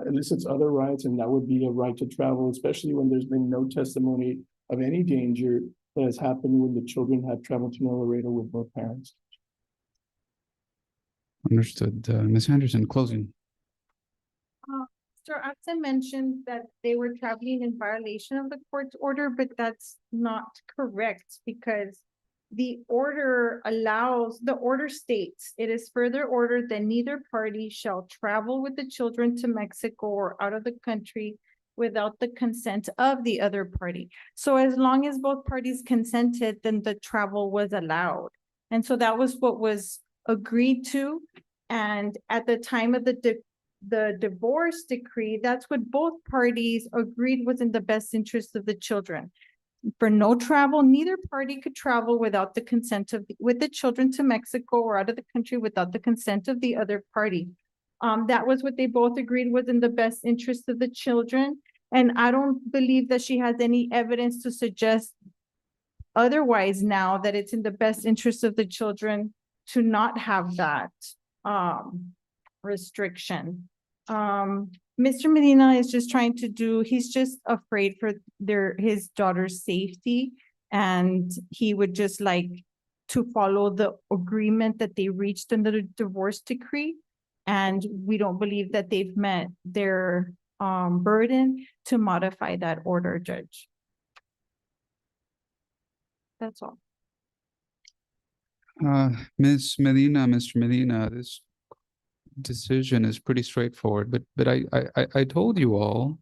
elicits other rights, and that would be a right to travel, especially when there's been no testimony of any danger that has happened when the children have traveled to Nuevo Laredo with both parents. Understood. Ms. Anderson, closing. Mr. Acton mentioned that they were traveling in violation of the court's order, but that's not correct, because the order states, it is further ordered that neither party shall travel with the children to Mexico or out of the country without the consent of the other party. So as long as both parties consented, then the travel was allowed. And so that was what was agreed to. And at the time of the divorce decree, that's what both parties agreed was in the best interest of the children. For no travel, neither party could travel without the consent with the children to Mexico or out of the country without the consent of the other party. That was what they both agreed was in the best interest of the children. And I don't believe that she has any evidence to suggest otherwise now, that it's in the best interest of the children to not have that restriction. Mr. Medina is just trying to he's just afraid for his daughter's safety, and he would just like to follow the agreement that they reached in the divorce decree. And we don't believe that they've met their burden to modify that order, Judge. That's all. Ms. Medina, Mr. Medina, this decision is pretty straightforward, but I told you all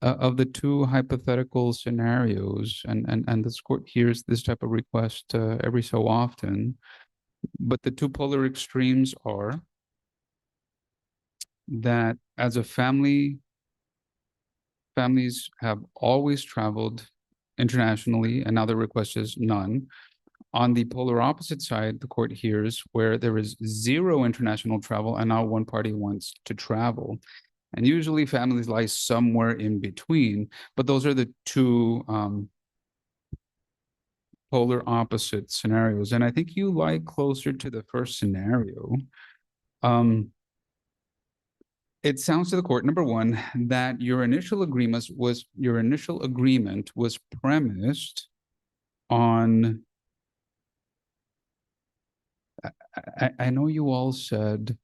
of the 2 hypothetical scenarios, and this court hears this type of request every so often, but the 2 polar extremes are that as a families have always traveled internationally, and now the request is none. On the polar opposite side, the court hears where there is 0 international travel and now one party wants to travel. And usually families lie somewhere in between, but those are the 2 polar opposite scenarios. And I think you lie closer to the first scenario. it sounds to the court, number one, that your initial agreement was premised on. I know you all said,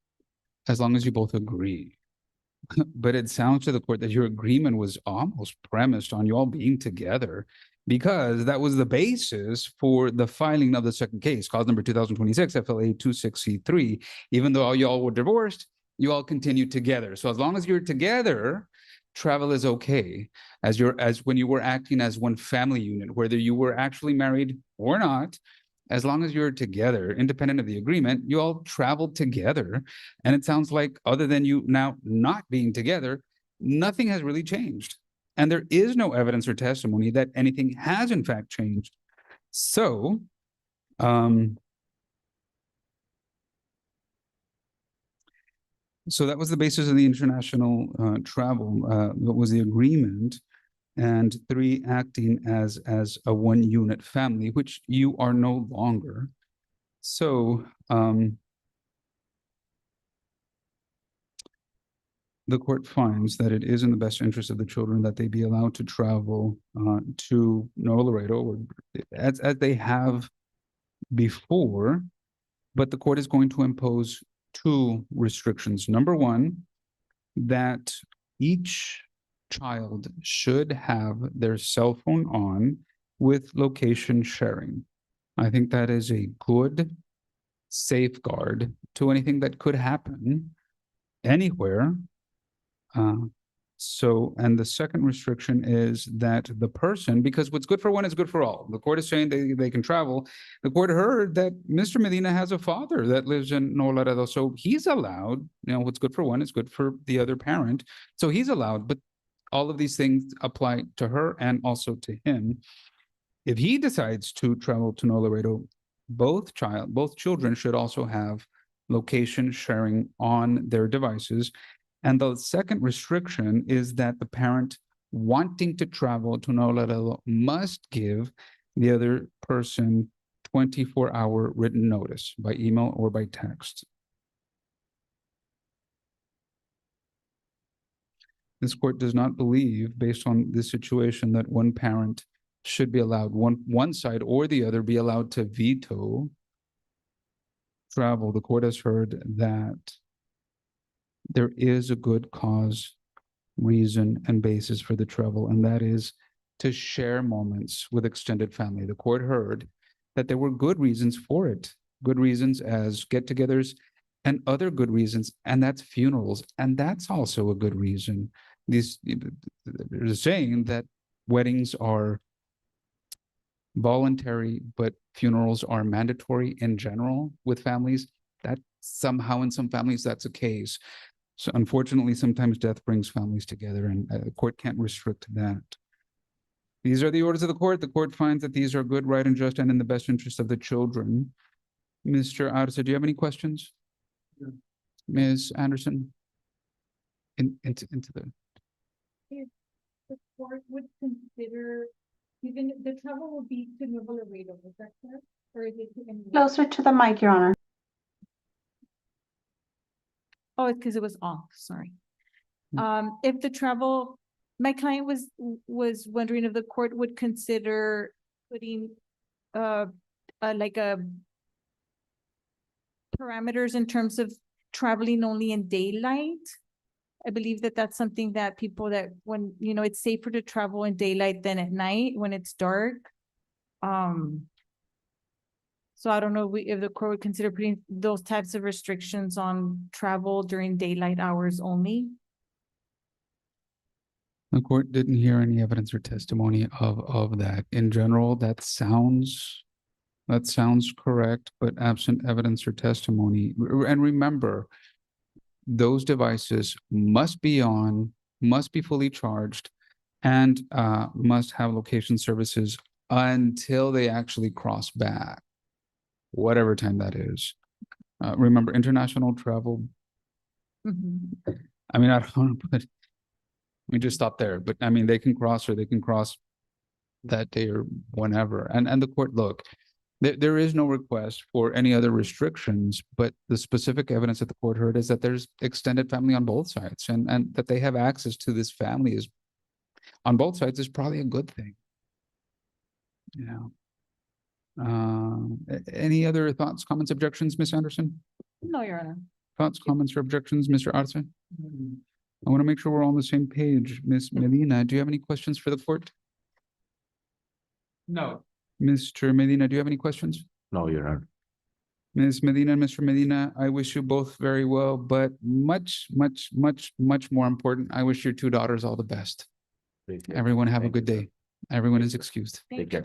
as long as you both agree, but it sounds to the court that your agreement was almost premised on you all being together, because that was the basis for the filing of the second case, cause number 2026 FLA 26C3. Even though you all were divorced, you all continued together. So as long as you're together, travel is okay. As when you were acting as one family unit, whether you were actually married or not, as long as you're together, independent of the agreement, you all traveled together. And it sounds like, other than you now not being together, nothing has really changed. And there is no evidence or testimony that anything has in fact changed. So, so that was the basis of the international travel, what was the agreement. And 3, acting as a one unit family, which you are no longer. So the court finds that it is in the best interest of the children that they be allowed to travel to Nuevo Laredo, as they have before, but the court is going to impose 2 restrictions. Number 1, that each child should have their cell phone on with location sharing. I think that is a good safeguard to anything that could happen anywhere. And the second restriction is that the person, because what's good for one is good for all. The court is saying they can travel. The court heard that Mr. Medina has a father that lives in Nuevo Laredo, so he's allowed. What's good for one is good for the other parent. So he's allowed, but all of these things apply to her and also to him. If he decides to travel to Nuevo Laredo, both children should also have location sharing on their devices. And the second restriction is that the parent wanting to travel to Nuevo Laredo must give the other person 24-hour written notice by email or by text. This court does not believe, based on this situation, that one parent should be allowed, one side or the other be allowed to veto travel. The court has heard that there is a good cause, reason, and basis for the travel, and that is to share moments with extended family. The court heard that there were good reasons for it, good reasons as get-togethers, and other good reasons, and that's funerals, and that's also a good reason. They're saying that weddings are voluntary, but funerals are mandatory in general with families. That somehow in some families that's the case. So unfortunately, sometimes death brings families together, and the court can't restrict that. These are the orders of the court. The court finds that these are good, right, and just, and in the best interest of the children. Mr. Arce, do you have any questions? Yeah. Ms. Anderson? Into the... If the court would consider, even the travel will be to Nuevo Laredo, is that correct? Or is it to anywhere? Closer to the mic, Your Honor. Oh, it's because it was off, sorry. If the travel, my client was wondering if the court would consider putting like a parameters in terms of traveling only in daylight. I believe that that's something that people that when, it's safer to travel in daylight than at night when it's dark. So I don't know if the court would consider putting those types of restrictions on travel during daylight hours only. The court didn't hear any evidence or testimony of that. In general, that sounds correct, but absent evidence or testimony. And remember, those devices must be on, must be fully charged, and must have location services until they actually cross back, whatever time that is. Remember, international travel. Mm-hmm. I mean, I don't want to put, let me just stop there, but I mean, they can cross that day or whenever. And the court, look, There is no request for any other restrictions, but the specific evidence that the court heard is that there's extended family on both sides, and that they have access to this family is on both sides is probably a good thing. Yeah. Any other thoughts, comments, objections, Ms. Anderson? No, Your Honor. Thoughts, comments, or objections, Mr. Arce? I want to make sure we're all on the same page. Ms. Medina, do you have any questions for the court? No. Mr. Medina, do you have any questions? No, Your Honor. Ms. Medina and Mr. Medina, I wish you both very well, but much more important, I wish your two daughters all the best. Thank you. Everyone have a Thank you, good day. Everyone is excused. Take care.